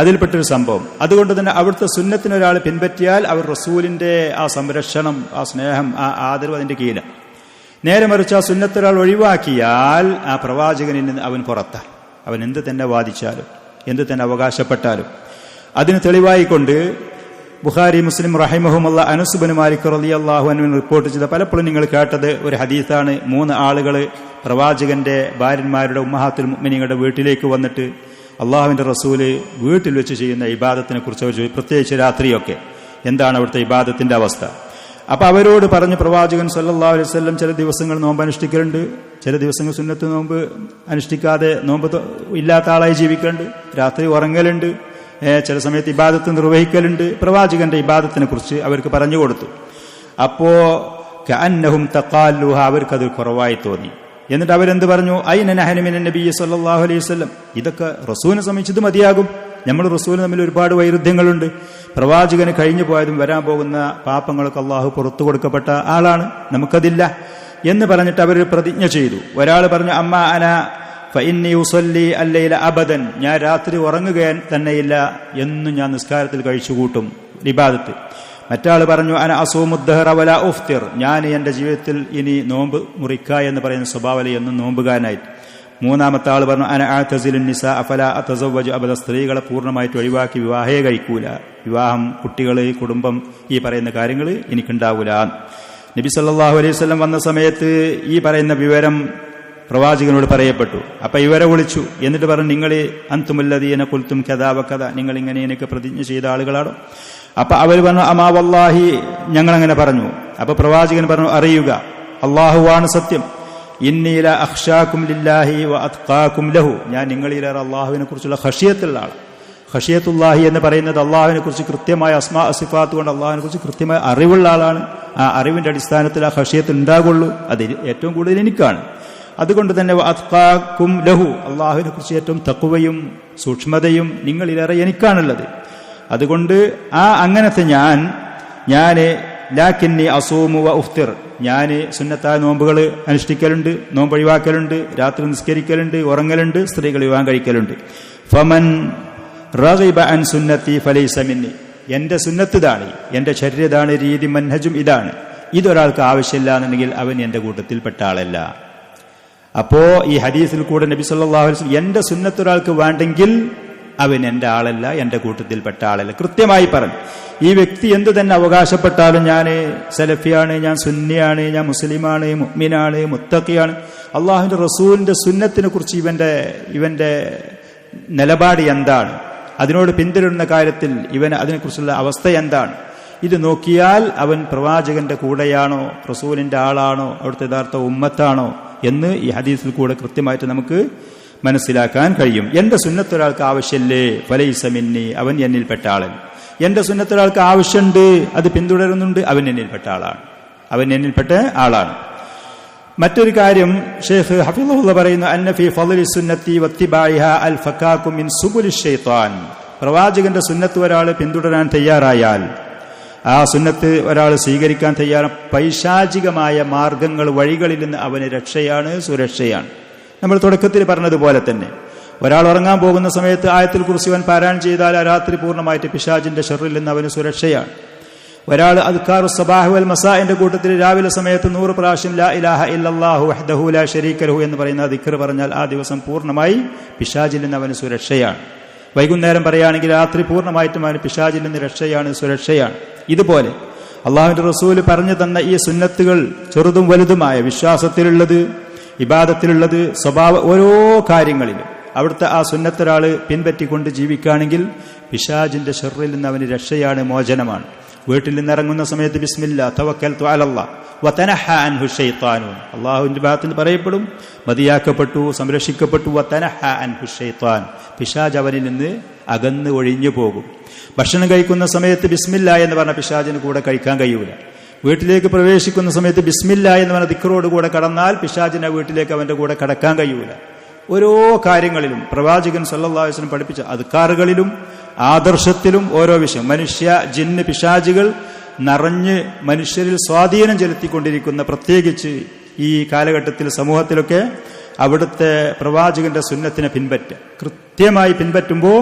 അതിൽപ്പെട്ടൊരു സംഭവം. അതുകൊണ്ട് തന്നെ അവിടുത്തെ സുന്നത്തിന് ഒരാൾ പിൻപറ്റിയാൽ അവർ റസൂലിന്റെ ആ സംരക്ഷണം, ആ സ്നേഹം, ആ ആദരവ് അതിന്റെ കീഴിൽ. നേരെ മറിച്ച് ആ സുന്നത്തൊരാൾ ഒഴിവാക്കിയാൽ ആ പ്രവാചകനിൽ നിന്ന് അവൻ പുറത്താണ്. അവൻ എന്ത് തന്നെ വാദിച്ചാലും എന്ത് തന്നെ അവകാശപ്പെട്ടാലും. അതിന് തെളിവായിക്കൊണ്ട് ബുഖാരി മുസ്ലിം റഹിമഹുമുള്ള അനസ് ബിൻ മാലിക് റളിയല്ലാഹു അൻഹു റിപ്പോർട്ട് ചെയ്ത, പലപ്പോഴും നിങ്ങൾ കേട്ടത് ഒരു ഹദീസാണ്. 3 ആളുകൾ പ്രവാചകന്റെ ഭാര്യന്മാരുടെ ഉമ്മഹാത്തുൽ മുഅ്മിനീങ്ങളുടെ വീട്ടിലേക്ക് വന്നിട്ട് അള്ളാഹുവിന്റെ റസൂല് വീട്ടിൽ വെച്ച് ചെയ്യുന്ന ഇബാദത്തിനെ കുറിച്ച് അവർ ചോദിച്ചു, പ്രത്യേകിച്ച് രാത്രിയൊക്കെ എന്താണ് അവിടുത്തെ ഇബാദത്തിന്റെ അവസ്ഥ. അപ്പൊ അവരോട് പറഞ്ഞു പ്രവാചകൻ സല്ലല്ലാഹു അലൈഹി വസല്ലം ചില ദിവസങ്ങൾ നോമ്പ് അനുഷ്ഠിക്കലുണ്ട്, ചില ദിവസങ്ങൾ സുന്നത്ത് നോമ്പ് അനുഷ്ഠിക്കാതെ നോമ്പ് ഇല്ലാത്ത ആളായി ജീവിക്കലുണ്ട്, രാത്രി ഉറങ്ങലുണ്ട്, ചില സമയത്ത് ഇബാദത്ത് നിർവഹിക്കലുണ്ട്. പ്രവാചകന്റെ ഇബാദത്തിനെ കുറിച്ച് അവർക്ക് പറഞ്ഞു കൊടുത്തു. അപ്പോ കഅന്നഹും തഖാലുഹ, അവർക്കത് കുറവായി തോന്നി. എന്നിട്ട് അവരെന്ത് പറഞ്ഞു, ഐന നഹ്നു മിനൻ നബി സല്ലല്ലാഹു അലൈഹി വസല്ലം, ഇതൊക്കെ റസൂലിനെ സംബന്ധിച്ചത് മതിയാകും, നമ്മൾ റസൂലിന് തമ്മിൽ ഒരുപാട് വൈരുദ്ധ്യങ്ങളുണ്ട്. പ്രവാചകന് കഴിഞ്ഞു പോയതും വരാൻ പോകുന്ന പാപങ്ങളൊക്കെ അള്ളാഹു പുറത്തു കൊടുക്കപ്പെട്ട ആളാണ്, നമുക്കതില്ല എന്ന് പറഞ്ഞിട്ട് അവർ പ്രതിജ്ഞ ചെയ്തു. ഒരാൾ പറഞ്ഞു, അമ്മ അന ഫഇന്നി ഉസല്ലി അല്ലൈല അബദൻ, ഞാൻ രാത്രി ഉറങ്ങുക തന്നെയില്ല, എന്നും ഞാൻ നിസ്കാരത്തിൽ കഴിച്ചുകൂട്ടും ഇബാദത്ത്. മറ്റാൾ പറഞ്ഞു, അന അസൂമുദ്ദഹറ വലാ ഉഫ്തിർ, ഞാൻ എൻ്റെ ജീവിതത്തിൽ ഇനി നോമ്പ് മുറിക്ക എന്ന് പറയുന്ന സ്വഭാവല എന്നും നോമ്പുകാരനായിട്ട്. മൂന്നാമത്തെ ആൾ പറഞ്ഞു, അന അഅ്തസിലുൻ നിസാ അഫലാ അതസവ്വജു അബദ, സ്ത്രീകളെ പൂർണ്ണമായിട്ട് ഒഴിവാക്കി വിവാഹേ കഴിക്കൂല, വിവാഹം, കുട്ടികൾ, കുടുംബം, ഈ പറയുന്ന കാര്യങ്ങൾ എനിക്കുണ്ടാവൂല. നബി സല്ലല്ലാഹു അലൈഹി വസല്ലം വന്ന സമയത്ത് ഈ പറയുന്ന വിവരം പ്രവാചകനോട് പറയപ്പെട്ടു. അപ്പൊ ഇവരെ വിളിച്ചു. എന്നിട്ട് പറഞ്ഞു, നിങ്ങൾ അൻതുമുല്ലദീന ഖുൽതും കദാ വകദാ, നിങ്ങൾ ഇങ്ങനെ എനിക്ക് പ്രതിജ്ഞ ചെയ്ത ആളുകളാണോ? അപ്പൊ അവർ പറഞ്ഞു, അമാ വല്ലാഹി, ഞങ്ങളങ്ങനെ പറഞ്ഞു. അപ്പൊ പ്രവാചകൻ പറഞ്ഞു, അറിയുക, അല്ലാഹുവാണ് സത്യം, ഇന്നി ല അഖ്ശാകും ലില്ലാഹി വ അത്ഖാകും ലഹു, ഞാൻ നിങ്ങളിലേറെ അള്ളാഹുവിനെ കുറിച്ചുള്ള ഖശിയത്തുള്ള ആൾ. ഖശിയത്തുല്ലാഹി എന്ന് പറയുന്നത് അള്ളാഹുവിനെ കുറിച്ച് കൃത്യമായ അസ്മാ സിഫാത്ത് കൊണ്ട് അള്ളാഹുവിനെ കുറിച്ച് കൃത്യമായ അറിവുള്ള ആളാണ്. ആ അറിവിന്റെ അടിസ്ഥാനത്തിൽ ആ ഖശിയത്ത് ഉണ്ടാകുള്ളൂ. അത് ഏറ്റവും കൂടുതൽ എനിക്കാണ്. അതുകൊണ്ട് തന്നെ അത്ഖാകും ലഹു, അള്ളാഹുവിനെ കുറിച്ച് ഏറ്റവും തഖ്വയും സൂക്ഷ്മതയും നിങ്ങളിലേറെ എനിക്കാണുള്ളത്. അതുകൊണ്ട് ആ അങ്ങനത്തെ ഞാൻ ലാക്കിന്നി അസൂമു വ ഉഫ്തിർ, ഞാൻ സുന്നത്തായ നോമ്പുകൾ അനുഷ്ഠിക്കലുണ്ട്, നോമ്പ് ഒഴിവാക്കലുണ്ട്, രാത്രി നിസ്കരിക്കലുണ്ട്, ഉറങ്ങലുണ്ട്, സ്ത്രീകൾ വിവാഹം കഴിക്കലുണ്ട്. ഫമൻ റഗിബ അൻ സുന്നത്തി ഫലൈസ മിന്നി, എന്റെ സുന്നത്ത് ഇതാണ്, എന്റെ ശരീരതാണ്, രീതി, മൻഹജും ഇതാണ്. ഇതൊരാൾക്ക് ആവശ്യമില്ല എന്നുണ്ടെങ്കിൽ അവൻ എന്റെ കൂട്ടത്തിൽപ്പെട്ട ആളല്ല. അപ്പോ ഈ ഹദീസിൽ കൂടെ നബി സല്ലല്ലാഹു അലൈഹി വസല്ലം എന്റെ സുന്നത്ത് ഒരാൾക്ക് വേണ്ടെങ്കിൽ അവൻ എൻ്റെ ആളല്ല, എൻ്റെ കൂട്ടത്തിൽപ്പെട്ട ആളല്ല. കൃത്യമായി പറഞ്ഞു. ഈ വ്യക്തി എന്തു തന്നെ അവകാശപ്പെട്ടാലും ഞാൻ സലഫിയാണ്, ഞാൻ സുന്നിയാണ്, ഞാൻ മുസ്ലിമാണ്, മുഅ്മിനാണ്, മുത്തഖിയാണ്, അള്ളാഹുവിൻ്റെ റസൂലിൻ്റെ സുന്നത്തിനെ കുറിച്ച് ഇവന്റെ നിലപാട് എന്താണ്, അതിനോട് പിന്തുടരുന്ന കാര്യത്തിൽ ഇവൻ അതിനെക്കുറിച്ചുള്ള അവസ്ഥ എന്താണ്, ഇത് നോക്കിയാൽ അവൻ പ്രവാചകന്റെ കൂടെയാണോ, റസൂലിന്റെ ആളാണോ, അവിടുത്തെ യഥാർത്ഥ ഉമ്മത്താണോ എന്ന് ഈ ഹദീസിൽ കൂടെ കൃത്യമായിട്ട് നമുക്ക് മനസ്സിലാക്കാൻ കഴിയും. എന്റെ സുന്നത്ത് ഒരാൾക്ക് ആവശ്യമില്ലേ, ഫലൈസ മിന്നി, അവൻ എന്നിൽപ്പെട്ട ആളല്ല. എന്റെ സുന്നത്ത് ഒരാൾക്ക് ആവശ്യമുണ്ട്, അത് പിന്തുടരുന്നുണ്ട്, അവൻ എന്നിൽപ്പെട്ട ആളാണ്. മറ്റൊരു കാര്യം ഷെയ്ഖ് ഹഫിളുല്ലാഹ് പറയുന്നു, അന്ന ഫീ ഫളലി സുന്നത്തി വത്തിബാഇഹാ അൽ ഫക്കാകു മിൻ സുബുലി ശൈത്താൻ. പ്രവാചകന്റെ സുന്നത്ത് ഒരാൾ പിന്തുടരാൻ തയ്യാറായാൽ, ആ സുന്നത്ത് ഒരാൾ സ്വീകരിക്കാൻ തയ്യാറാണ്, പൈശാചികമായ മാർഗങ്ങൾ, വഴികളിൽ നിന്ന് അവന് രക്ഷയാണ്, സുരക്ഷയാണ്. നമ്മൾ തുടക്കത്തിൽ പറഞ്ഞതുപോലെ തന്നെ ഒരാൾ ഉറങ്ങാൻ പോകുന്ന സമയത്ത് ആയത്തുൽ കുർസി അവൻ പാരായണം ചെയ്താൽ ആ രാത്രി പൂർണ്ണമായിട്ട് പിശാചിന്റെ ശർറിൽ നിന്ന് അവന് സുരക്ഷയാണ്. ഒരാൾ അദ്കാറു സബാഹ് വൽ മസാഇന്റെ കൂട്ടത്തിൽ രാവിലെ സമയത്ത് 100 പ്രാവശ്യം ലാ ഇലാഹ ഇല്ലല്ലാഹു വഹ്ദഹു ലാ ശരീക ലഹു എന്ന് പറയുന്ന ദിക്ർ പറഞ്ഞാൽ ആ ദിവസം പൂർണ്ണമായി പിശാചിൽ നിന്ന് അവന് സുരക്ഷയാണ്. വൈകുന്നേരം പറയുകയാണെങ്കിൽ രാത്രി പൂർണ്ണമായിട്ടും അവന് പിശാചിൽ നിന്ന് രക്ഷയാണ്, സുരക്ഷയാണ്. ഇതുപോലെ അള്ളാഹുവിന്റെ റസൂല് പറഞ്ഞു തന്ന ഈ സുന്നത്തുകൾ ചെറുതും വലുതുമായ വിശ്വാസത്തിലുള്ളത്, ഇബാദത്തിലുള്ളത്, സ്വഭാവ ഓരോ കാര്യങ്ങളിലും അവിടുത്തെ ആ സുന്നത്തൊരാൾ പിൻപറ്റിക്കൊണ്ട് ജീവിക്കുകയാണെങ്കിൽ പിശാചിന്റെ ശർറിൽ നിന്ന് അവന് രക്ഷയാണ്, മോചനമാണ്. വീട്ടിൽ നിന്നിറങ്ങുന്ന സമയത്ത് ബിസ്മില്ലാ തവക്കൽതു അലല്ലാഹ് വതനഹ അൻഹു ശൈത്താനു, അള്ളാഹുവിന്റെ ഭാഗത്ത് പറയപ്പെടും, മതിയാക്കപ്പെട്ടു, സംരക്ഷിക്കപ്പെട്ടു. വതനഹ അൻഹു ശൈത്താൻ, പിശാച് അവനിൽ നിന്ന് അകന്ന് ഒഴിഞ്ഞു പോകും. ഭക്ഷണം കഴിക്കുന്ന സമയത്ത് ബിസ്മില്ലാ എന്ന് പറഞ്ഞ പിശാചിന് കൂടെ കഴിക്കാൻ കഴിയൂല. വീട്ടിലേക്ക് പ്രവേശിക്കുന്ന സമയത്ത് ബിസ്മില്ലാ എന്ന് പറഞ്ഞ ദിക്റോട് കൂടെ കടന്നാൽ പിശാചിനെ വീട്ടിലേക്ക് അവന്റെ കൂടെ കടക്കാൻ കഴിയൂല. ഓരോ കാര്യങ്ങളിലും പ്രവാചകൻ സല്ലല്ലാഹു അലൈഹി വസല്ലം പഠിപ്പിച്ച അദ്കാറുകളിലും ആദർശത്തിലും ഓരോ വിഷയം, മനുഷ്യ ജിന്ന് പിശാചുകൾ നിറഞ്ഞ് മനുഷ്യരിൽ സ്വാധീനം ചെലുത്തിക്കൊണ്ടിരിക്കുന്ന, പ്രത്യേകിച്ച് ഈ കാലഘട്ടത്തിൽ സമൂഹത്തിലൊക്കെ അവിടുത്തെ പ്രവാചകന്റെ സുന്നത്തിനെ കൃത്യമായി പിൻപറ്റുമ്പോൾ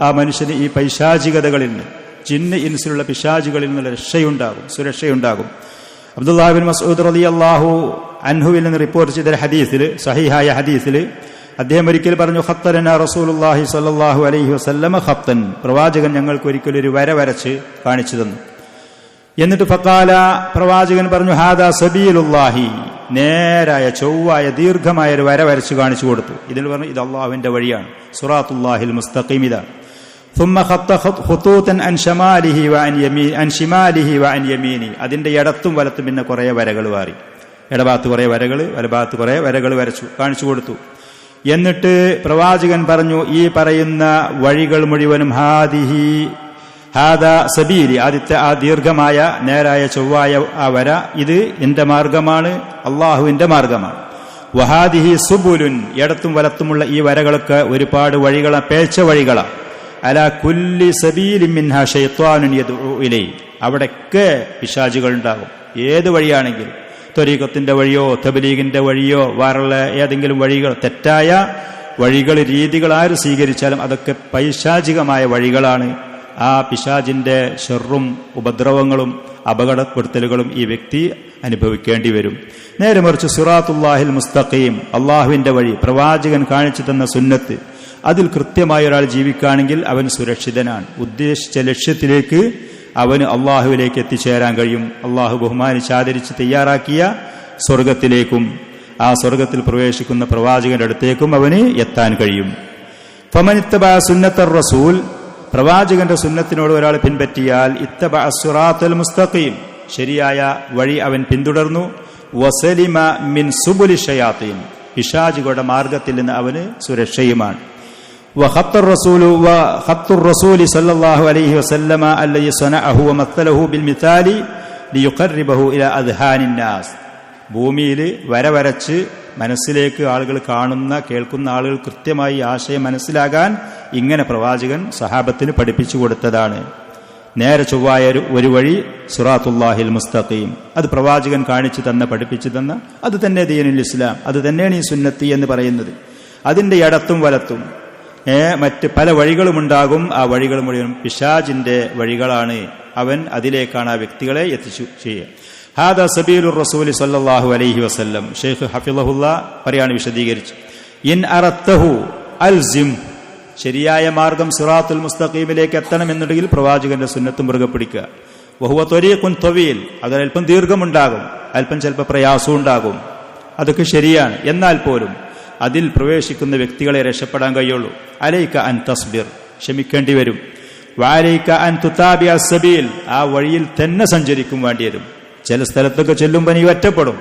ആ മനുഷ്യന് ഈ പൈശാചികതകളിൽ നിന്ന്, ജിന്ന് ഇൻസിലുള്ള പിശാചുകളിൽ നിന്നുള്ള രക്ഷയുണ്ടാകും, സുരക്ഷയുണ്ടാകും. അബ്ദുല്ലാഹ് ബിൻ മസ്ഊദ് റളിയല്ലാഹു അൻഹുവിൽ നിന്ന് റിപ്പോർട്ട് ചെയ്ത ഹദീസിൽ, സഹീഹായ ഹദീസിൽ അദ്ദേഹം ഒരിക്കൽ പറഞ്ഞു, ഖത്തറനാ റസൂലുള്ളാഹി സ്വല്ലല്ലാഹു അലൈഹി വസല്ലമ ഖത്തൻ, പ്രവാചകൻ ഞങ്ങൾക്ക് ഒരിക്കൽ ഒരു വര വരച്ച് കാണിച്ചു തന്നു. എന്നിട്ട് ഫഖാല, പ്രവാചകൻ പറഞ്ഞു, ഹാദാ സബീലുല്ലാഹി, നേരായ ചൊവ്വായ ദീർഘമായ ഒരു വര വരച്ച് കാണിച്ചു കൊടുത്തു. ഇതിൽ പറഞ്ഞു ഇത് അള്ളാഹുവിന്റെ വഴിയാണ്, സിറാത്തുല്ലാഹിൽ മുസ്തഖീം. ഇതാണ്. ثم خط خطوطا عن شماله وعن يمينه, അതിന്റെ ഇടത്തും വലത്തും പിന്നെ കുറെ വരകൾ വാരി, ഇടഭാഗത്ത് കുറെ വരകൾ, വലഭാഗത്ത് കുറെ വരകൾ വരച്ചു കാണിച്ചു കൊടുത്തു. എന്നിട്ട് പ്രവാചകൻ പറഞ്ഞു, ഈ പറയുന്ന വഴികൾ മുഴുവനും ഹാദാ സബീലി, ആദ്യത്തെ ആ ദീർഘമായ നേരായ ചൊവ്വായ ആ വര, ഇത് എന്റെ മാർഗമാണ്, അള്ളാഹുവിന്റെ മാർഗമാണ്. വഹാദിഹി സുബുലുൻ, ഇടത്തും വലത്തുമുള്ള ഈ വരകളൊക്കെ ഒരുപാട് വഴികളാണ്, പേച്ച വഴികളാണ്. അലാ കുല്ലി സബീലിൻ മിൻഹാ ശൈത്വാനുൻ യദ്ഉ ഇലൈഹി, അവിടെയൊക്കെ പിശാചുകൾ ഉണ്ടാകും. ഏത് വഴിയാണെങ്കിലും, ത്വരീഖത്തിന്റെ വഴിയോ തബ്ലീഗിന്റെ വഴിയോ വേറുള്ള ഏതെങ്കിലും വഴികൾ, തെറ്റായ വഴികൾ, രീതികൾ ആര് സ്വീകരിച്ചാലും അതൊക്കെ പൈശാചികമായ വഴികളാണ്. ആ പിശാചിന്റെ ഷർറും ഉപദ്രവങ്ങളും അപകടപ്പെടുത്തലുകളും ഈ വ്യക്തി അനുഭവിക്കേണ്ടി വരും. നേരെ മറിച്ച് സിറാത്തുല്ലാഹിൽ മുസ്തഖീം, അള്ളാഹുവിന്റെ വഴി, പ്രവാചകൻ കാണിച്ചു തന്ന സുന്നത്ത്, അതിൽ കൃത്യമായി ഒരാൾ ജീവിക്കുകയാണെങ്കിൽ അവൻ സുരക്ഷിതനാണ്. ഉദ്ദേശിച്ച ലക്ഷ്യത്തിലേക്ക് അവന് അള്ളാഹുവിലേക്ക് എത്തിച്ചേരാൻ കഴിയും. അള്ളാഹു ബഹുമാനിച്ച് ആദരിച്ച് തയ്യാറാക്കിയ സ്വർഗത്തിലേക്കും ആ സ്വർഗത്തിൽ പ്രവേശിക്കുന്ന പ്രവാചകന്റെ അടുത്തേക്കും അവന് എത്താൻ കഴിയും. ഫമനിത്തബഅ സുന്നത്തർ റസൂൽ, പ്രവാചകന്റെ സുന്നത്തിനോട് ഒരാൾ പിൻപറ്റിയാൽ, ഇത്തബഅ സിറാത്തൽ മുസ്തഖീം, ശരിയായ വഴി അവൻ പിന്തുടർന്നു. വസലിമ മിൻ സുബുലി ശയാത്തീൻ, പിശാചുകളുടെ മാർഗത്തിൽ നിന്ന് അവന് സുരക്ഷയുമാണ്. وخط الرسول صلى الله عليه وسلم الذي صنعه ومثله بالمثال ليقربه إلى أذهان الناس, ഭൂമിയിൽ വരച്ച് മനസ്സിലേക്ക് ആളുകൾ കാണുന്ന, കേൾക്കുന്ന ആളുകൾ കൃത്യമായി ആശയം മനസ്സിലാകാൻ ഇങ്ങനെ പ്രവാചകൻ സഹാബത്തിന് പഠിപ്പിച്ചു കൊടുത്തതാണ്. നേരെ ചൊവ്വായ ഒരു വഴി സിറാത്തുല്ലാഹിൽ മുസ്തഖീം, അത് പ്രവാചകൻ കാണിച്ചു തന്ന, പഠിപ്പിച്ചു തന്ന, അത് തന്നെ ദീനുൽ ഇസ്ലാം, അത് തന്നെയാണ് ഈ സുന്നത്തി എന്ന് പറയുന്നത്. അതിന്റെ ഇടത്തും വലത്തും മറ്റ് പല വഴികളുമുണ്ടാകും. ആ വഴികൾ മുഴുവൻ പിശാചിന്റെ വഴികളാണ്. അവൻ അതിലേക്കാണ് ആ വ്യക്തികളെ എത്തിച്ചു ചെയ്യുക. ഹാദാ സബീലുർ റസൂലി സല്ലല്ലാഹു അലൈഹി വസല്ലം, ഷെയ്ഖ് ഹഫിളഹുല്ലാ പറയാണ് വിശദീകരിച്ച്, ഇൻ അറത്തഹു അൽസിം, ശരിയായ മാർഗം സിറാത്തുൽ മുസ്തഖീമിലേക്ക് എത്തണമെന്നുണ്ടെങ്കിൽ പ്രവാചകന്റെ സുന്നത്ത് മുറുകെ പിടിക്കുക. വഹുവ ത്വരീഖുൻ ത്വവീൽ, അതിലൽപ്പം ദീർഘമുണ്ടാകും, അല്പം ചിലപ്പോൾ പ്രയാസവും ഉണ്ടാകും, അതൊക്കെ ശരിയാണ്. എന്നാൽ പോലും അതിൽ പ്രവേശിക്കുന്ന വ്യക്തികളെ രക്ഷപ്പെടാൻ കഴിയുള്ളൂ. അലൈക അൻ തസ്ബിർ, ക്ഷമിക്കേണ്ടി വരും. വഅലൈക അൻ തുതാബിഅ സബീൽ, ആ വഴിയിൽ തന്നെ സഞ്ചരിക്കും വേണ്ടി വരും. ചില സ്ഥലത്തൊക്കെ ചെല്ലുമ്പോൾ നീ ഒറ്റപ്പെടും,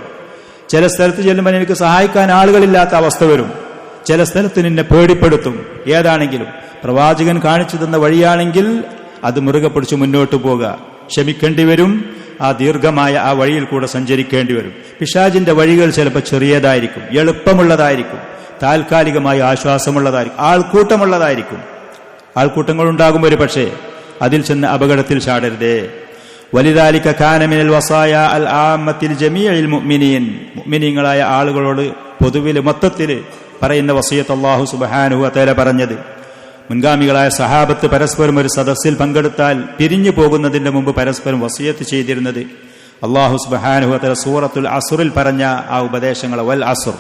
ചില സ്ഥലത്ത് ചെല്ലുമ്പോൾ എനിക്ക് സഹായിക്കാൻ ആളുകളില്ലാത്ത അവസ്ഥ വരും, ചില സ്ഥലത്ത് നിന്നെ പേടിപ്പെടുത്തും. ഏതാണെങ്കിലും പ്രവാചകൻ കാണിച്ചു തന്ന വഴിയാണെങ്കിൽ അത് മുറുകെ പിടിച്ച് മുന്നോട്ട് പോകുക. ക്ഷമിക്കേണ്ടി വരും, ആ ദീർഘമായ ആ വഴിയിൽ കൂടെ സഞ്ചരിക്കേണ്ടി വരും. പിശാചിന്റെ വഴികൾ ചിലപ്പോൾ ചെറിയതായിരിക്കും, എളുപ്പമുള്ളതായിരിക്കും, താൽക്കാലികമായ ആശ്വാസമുള്ളതായിരിക്കും, ആൾക്കൂട്ടമുള്ളതായിരിക്കും. ആൾക്കൂട്ടങ്ങളുണ്ടാകും ഒരു പക്ഷേ, അതിൽ ചെന്ന് അപകടത്തിൽ ചാടരുതേ. വലിദാലിക കാന മിനൽ വസായ അൽ ആമ്മത്തിൽ ജമീഇൽ മുഅ്മിനീൻ, മുഅ്മിനീങ്ങളായ ആളുകളോട് പൊതുവിൽ മൊത്തത്തിൽ പറയുന്ന വസിയത്ത് അല്ലാഹു സുബ്ഹാനഹു വ തആല പറഞ്ഞത്. മുൻഗാമികളായ സഹാബത്ത് പരസ്പരം ഒരു സദസ്സിൽ പങ്കെടുത്താൽ പിരിഞ്ഞു പോകുന്നതിന്റെ മുമ്പ് പരസ്പരം വസിയത്ത് ചെയ്തിരുന്നത് അല്ലാഹു സുബ്ഹാനഹു വ തആല സൂറത്തുൽ അസ്റിൽ പറഞ്ഞ ആ ഉപദേശങ്ങൾ. വൽ അസ്ർ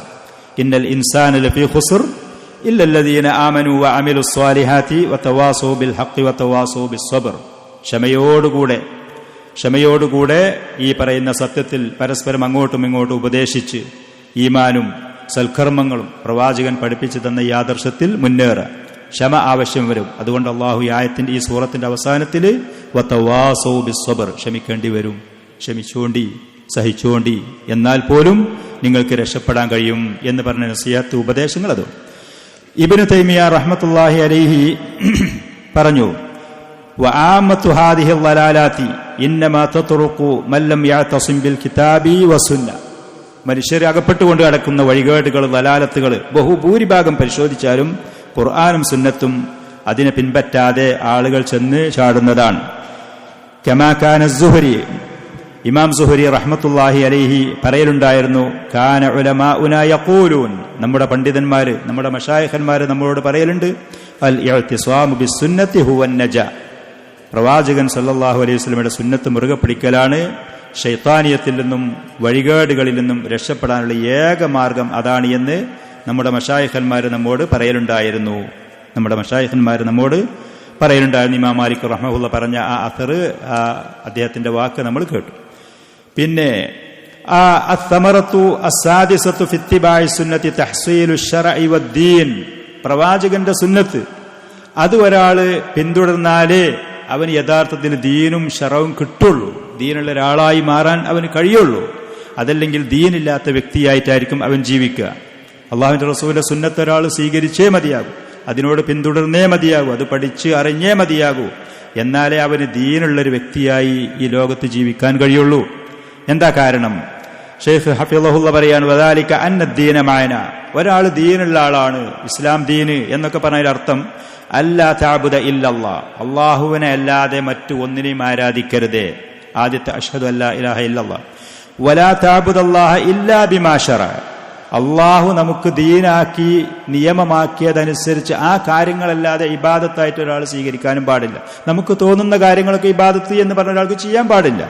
ഇന്നൽ ഇൻസാന ലഫീ ഖുസ്ർ ഇല്ലല്ലദീന ആമനൂ വ അമിലുസ് സ്വാലിഹാത്തി വതവാസൗ ബിൽ ഹഖ് വതവാസൗ ബിസ് സബ്ർ. ക്ഷമയോടുകൂടെ ഈ പറയുന്ന സത്യത്തിൽ പരസ്പരം അങ്ങോട്ടും ഇങ്ങോട്ടും ഉപദേശിച്ച് ഈമാനും സൽക്കർമ്മങ്ങളും പ്രവാചകൻ പഠിപ്പിച്ചു തന്ന ഈ ആദർശത്തിൽ മുന്നേറുക. ക്ഷമ ആവശ്യം വരും. അതുകൊണ്ട് അള്ളാഹു ഈ ആയത്തിന്റെ ഈ സൂറത്തിന്റെ അവസാനത്തിൽ വതവാസൗ ബിസ് സബ്ർ, ക്ഷമിക്കേണ്ടി വരും, ക്ഷമിച്ചുകൊണ്ടി സഹിച്ചുകൊണ്ടി, എന്നാൽ പോലും നിങ്ങൾക്ക് രക്ഷപ്പെടാൻ കഴിയും എന്ന് പറഞ്ഞ നസിഹത്ത് ഉപദേശങ്ങൾ. അത് ഇബ്നു തൈമിയ റഹ്മത്തുള്ളാഹി അലൈഹി പറഞ്ഞു, വആമത്തു ഹാദിഹി ളലാലാത്തി ഇന്നമാ തത്റുഖു മൻ ലം യഅതസിം ബിൽ കിതാബി വസുന്ന. മനുഷ്യരെ അകപ്പെട്ടുകൊണ്ട് കിടക്കുന്ന വഴികേടുകൾ, ദലാലത്തുകൾ ബഹുഭൂരിഭാഗം പരിശോധിച്ചാലും ഖുർആനും സുന്നത്തും അതിനെ പിൻപറ്റാതെ ആളുകൾ ചെന്ന് ചാടുന്നതാണ്. കമാ കാന സുഹരി, ഇമാം സുഹരി റഹ്മത്തുള്ളാഹി അലൈഹി പറയലുണ്ടായിരുന്നു, കാന ഉലമാഉനാ യഖൂലൂൻ, നമ്മുടെ പണ്ഡിതന്മാര്, നമ്മുടെ മശായിഖന്മാര് നമ്മളോട് പറയലുണ്ട്, അൽ ഇഅ്തിസാമു ബിസ്സുന്നത്തി ഹുവൻ നജാ, പ്രവാചകൻ സല്ലല്ലാഹു അലൈഹി വസല്ലമയുടെ സുന്നത്ത് മുറുകെ പിടിക്കലാണ് ശൈത്താനിയത്തിൽ നിന്നും വഴികേടുകളിൽ നിന്നും രക്ഷപ്പെടാനുള്ള ഏക മാർഗം അതാണ് എന്ന് നമ്മുടെ മശായിഖന്മാർ നമ്മോട് പറയലുണ്ടായിരുന്നു. ഇമാം മാലിക് റഹ്മഹുള്ള പറഞ്ഞ ആ അഥർ, ആ അദ്ദേഹത്തിന്റെ വാക്ക് നമ്മൾ കേട്ടു. പിന്നെ പ്രവാചകന്റെ സുന്നത്ത് അത് ഒരാള് പിന്തുടർന്നാലേ അവന് യഥാർത്ഥത്തിൽ ദീനും ശറവും കിട്ടുള്ളൂ, ദീനുള്ള ഒരാളായി മാറാൻ അവന് കഴിയുള്ളൂ. അതല്ലെങ്കിൽ ദീനില്ലാത്ത വ്യക്തിയായിട്ടായിരിക്കും അവൻ ജീവിക്കുക. അള്ളാഹുവിന്റെ റസൂലിന്റെ സുന്നത്ത് ഒരാൾ സ്വീകരിച്ചേ മതിയാകൂ, അതിനോട് പിന്തുടർന്നേ മതിയാകൂ, അത് പഠിച്ച് അറിഞ്ഞേ മതിയാകൂ. എന്നാലേ അവന് ദീനുള്ളൊരു വ്യക്തിയായി ഈ ലോകത്ത് ജീവിക്കാൻ കഴിയുള്ളൂ. എന്താ കാരണം? ഷെയ്ഖ് ഹഫിളഹുള്ള പറയാണ്, വദാലിക അന്നദ്ദീന മഅന, ഒരാൾ ദീനുള്ള ആളാണ്, ഇസ്ലാം ദീന് എന്നൊക്കെ പറഞ്ഞതിൽ അർത്ഥം അല്ലാ തഅബുദ ഇല്ലല്ലാഹ്, അല്ലാഹുവിനെ അല്ലാതെ മറ്റു ഒന്നിനെയും ആരാധിക്കരുതേ. ആദ്യത്തെ അഷ്ഹദു അല്ലാ ഇലാഹ ഇല്ലല്ലാഹ്. വലാ തഅബുദല്ലാഹ ഇല്ലാ ബിമാ ശറഅ, അള്ളാഹു നമുക്ക് ദീനാക്കി നിയമമാക്കിയതനുസരിച്ച് ആ കാര്യങ്ങളല്ലാതെ ഇബാദത്തായിട്ട് ഒരാൾ സ്വീകരിക്കാനും പാടില്ല. നമുക്ക് തോന്നുന്ന കാര്യങ്ങളൊക്കെ ഇബാദത്ത് എന്ന് പറഞ്ഞ ഒരാൾക്ക് ചെയ്യാൻ പാടില്ല.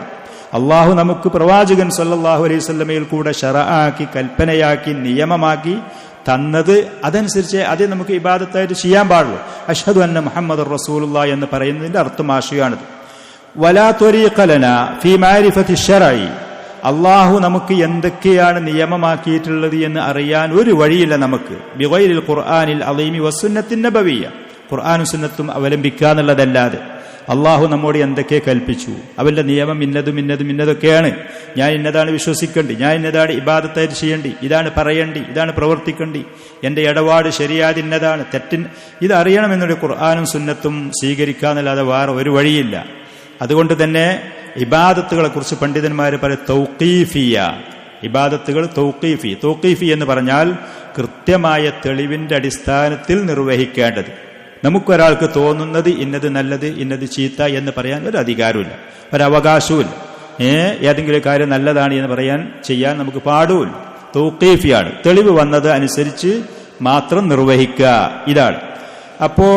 അള്ളാഹു നമുക്ക് പ്രവാചകൻ സല്ലല്ലാഹു അലൈഹി വസല്ലമയിൽ കൂടെ ശറഅാക്കി, കൽപ്പനയാക്കി, നിയമമാക്കി തന്നത് അതനുസരിച്ച് അതേ നമുക്ക് ഇബാദത്തായിട്ട് ചെയ്യാൻ പാടുള്ളൂ. അഷ്ഹദു അന്ന മുഹമ്മദുർ റസൂലുള്ളാഹി എന്ന് പറയുന്നതിന്റെ അർത്ഥം ആശയമാണിത്. വലാ ത്വരീഖ ലനാ ഫീ മഅരിഫത്തി ശർഇ, അള്ളാഹു നമുക്ക് എന്തൊക്കെയാണ് നിയമമാക്കിയിട്ടുള്ളത് എന്ന് അറിയാൻ ഒരു വഴിയില്ല നമുക്ക്. ബിഗൈരിൽ ഖുർആനിൽ അളീമി വസുന്നത്തിൻ നബവിയ്യ, ഖുർആനും സുന്നത്തും അവലംബിക്കാന്നുള്ളതല്ലാതെ അള്ളാഹു നമ്മോട് എന്തൊക്കെ കൽപ്പിച്ചു, അവന്റെ നിയമം ഇന്നതൊക്കെയാണ്. ഞാൻ ഇന്നതാണ് വിശ്വസിക്കേണ്ടി, ഞാൻ ഇന്നതാണ് ഇബാദത്തായിട്ട് ചെയ്യേണ്ടി, ഇതാണ് പറയേണ്ടി, ഇതാണ് പ്രവർത്തിക്കേണ്ടി, എന്റെ ഇടപാട് ശരിയായത് ഇന്നതാണ്, ഇതറിയണമെന്നൊരു ഖുർആനും സുന്നത്തും സ്വീകരിക്കാന്നല്ലാതെ വേറെ ഒരു വഴിയില്ല. അതുകൊണ്ട് തന്നെ ഇബാദത്തുകളെ കുറിച്ച് പണ്ഡിതന്മാർ പറയും തൗഖീഫിയ, ഇബാദത്തുകൾ തൗഖീഫി എന്ന് പറഞ്ഞാൽ കൃത്യമായ തെളിവിന്റെ അടിസ്ഥാനത്തിൽ നിർവഹിക്കേണ്ടത്. നമുക്കൊരാൾക്ക് തോന്നുന്നത് ഇന്നത് നല്ലത് ഇന്നത് ചീത്ത എന്ന് പറയാൻ ഒരു അധികാരമില്ല, ഒരവകാശവുമില്ല. ഏതെങ്കിലും കാര്യം നല്ലതാണ് എന്ന് ചെയ്യാൻ നമുക്ക് പാടുമില്ല. തൗഖീഫിയാണ്, തെളിവ് വന്നത് അനുസരിച്ച് മാത്രം നിർവഹിക്കുക, ഇതാണ്. അപ്പോ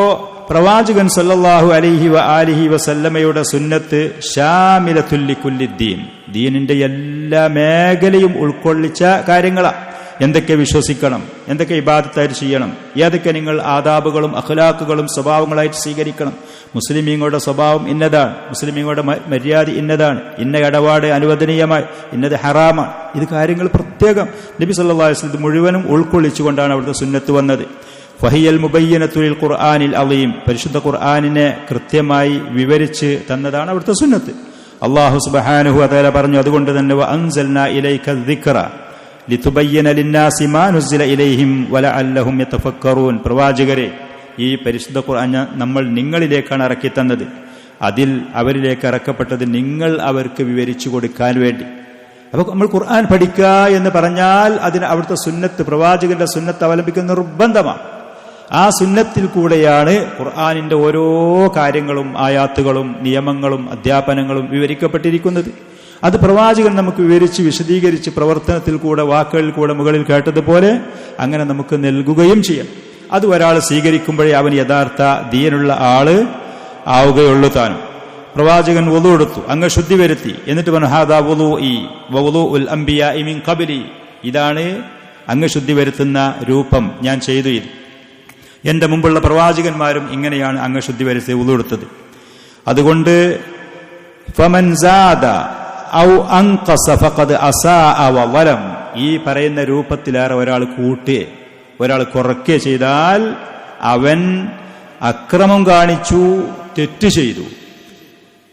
പ്രവാചകൻ സല്ലല്ലാഹു അലൈഹി വആലിഹി വസല്ലമയുടെ സുന്നത്ത് ശാമിലത്തുൽ ലികുല്ലി ദീൻ, ദീനിന്റെ എല്ലാ മേഖലയും ഉൾക്കൊള്ളിച്ച കാര്യങ്ങളാണ്. എന്തൊക്കെ വിശ്വസിക്കണം, എന്തൊക്കെ ഇബാദത്തായിട്ട് ചെയ്യണം, ഏതൊക്കെ നിങ്ങൾ ആദാബുകളും അഖ്ലാഖുകളും സ്വഭാവങ്ങളായിട്ട് സ്വീകരിക്കണം. മുസ്ലിമീങ്ങളുടെ സ്വഭാവം ഇന്നതാണ്, മുസ്ലിമീങ്ങളുടെ മര്യാദ ഇന്നതാണ്, ഇന്ന ഇടപാട് അനുവദനീയമായി, ഇന്നത് ഹറാമാണ്. ഇത് കാര്യങ്ങൾ പ്രത്യേകം നബി സല്ലല്ലാഹു അലൈഹി വസല്ലം മുഴുവനും ഉൾക്കൊള്ളിച്ചുകൊണ്ടാണ് അവിടുത്തെ സുന്നത്ത് വന്നത്. ഫഹിയൽ മുബയ്യനത്തുൽ ഖുർആനിൽ അളീം, പരിശുദ്ധ ഖുർആനിനെ കൃത്യമായി വിവരിച്ച് തന്നതാണ് അവിടുത്തെ സുന്നത്ത്. അല്ലാഹു സുബ്ഹാനഹു വ തആല പറഞ്ഞു, അതുകൊണ്ട് തന്നെ വഅൻസൽനാ ഇലൈക ദിക്റ ലിതുബയ്യന ലിന്നാസി മാ നുസില ഇലൈഹിം വലഅല്ലഹും യതഫക്കറൂൻ. പ്രവാചകരെ, ഈ പരിശുദ്ധ ഖുർആൻ നമ്മൾ നിങ്ങളിലേക്കാണ് ഇറക്കി തന്നത്, അതിൽ അവരിലേക്ക് ഇറക്കപ്പെട്ടത് നിങ്ങൾ അവർക്ക് വിവരിച്ചു കൊടുക്കാൻ വേണ്ടി. അപ്പോൾ നമ്മൾ ഖുർആൻ പഠിക്കുക എന്ന് പറഞ്ഞാൽ അതിന് അവിടുത്തെ സുന്നത്ത്, പ്രവാചകന്റെ സുന്നത്ത് അവലംബിക്കുന്ന നിർബന്ധമാണ്. ആ സുന്നത്തിൽ കൂടെയാണ് ഖുർആനിന്റെ ഓരോ കാര്യങ്ങളും ആയാത്തുകളും നിയമങ്ങളും അധ്യാപനങ്ങളും വിവരിക്കപ്പെട്ടിരിക്കുന്നത്. അത് പ്രവാചകൻ നമുക്ക് വിവരിച്ച് വിശദീകരിച്ച് പ്രവർത്തനത്തിൽ കൂടെ വാക്കുകളിൽ കൂടെ മുകളിൽ കേട്ടതുപോലെ അങ്ങനെ നമുക്ക് നൽകുകയും ചെയ്യാം. അത് ഒരാൾ സ്വീകരിക്കുമ്പോഴേ അവൻ യഥാർത്ഥ ദീനുള്ള ആള് ആവുകയുള്ളൂ. താനും പ്രവാചകൻ വുളു എടുത്തു, അങ്ങ് ശുദ്ധി വരുത്തി, എന്നിട്ട് പറഞ്ഞു ഹാദാ വുളൂഇ വവുളൂഉൽ അംബിയാഇ മിൻ ഖബ്ലി, ഇതാണ് അങ്ങ് ശുദ്ധി വരുത്തുന്ന രൂപം, ഞാൻ ചെയ്തു. ഇത് എന്റെ മുമ്പുള്ള പ്രവാചകന്മാരും ഇങ്ങനെയാണ് അങ്ങ് ശുദ്ധി വരുത്തി വുളു എടുത്തത്. അതുകൊണ്ട് ഫമൻ സാദ ഔ അൻഖസ ഫഖദ് അസാഅ വളം, ഈ പറയുന്ന രൂപത്തിലേറെ ഒരാൾ കൂട്ടുകയെ ഒരാൾ കുറയ്ക്കുകയോ ചെയ്താൽ അവൻ അക്രമം കാണിച്ചു, തെറ്റ് ചെയ്തു.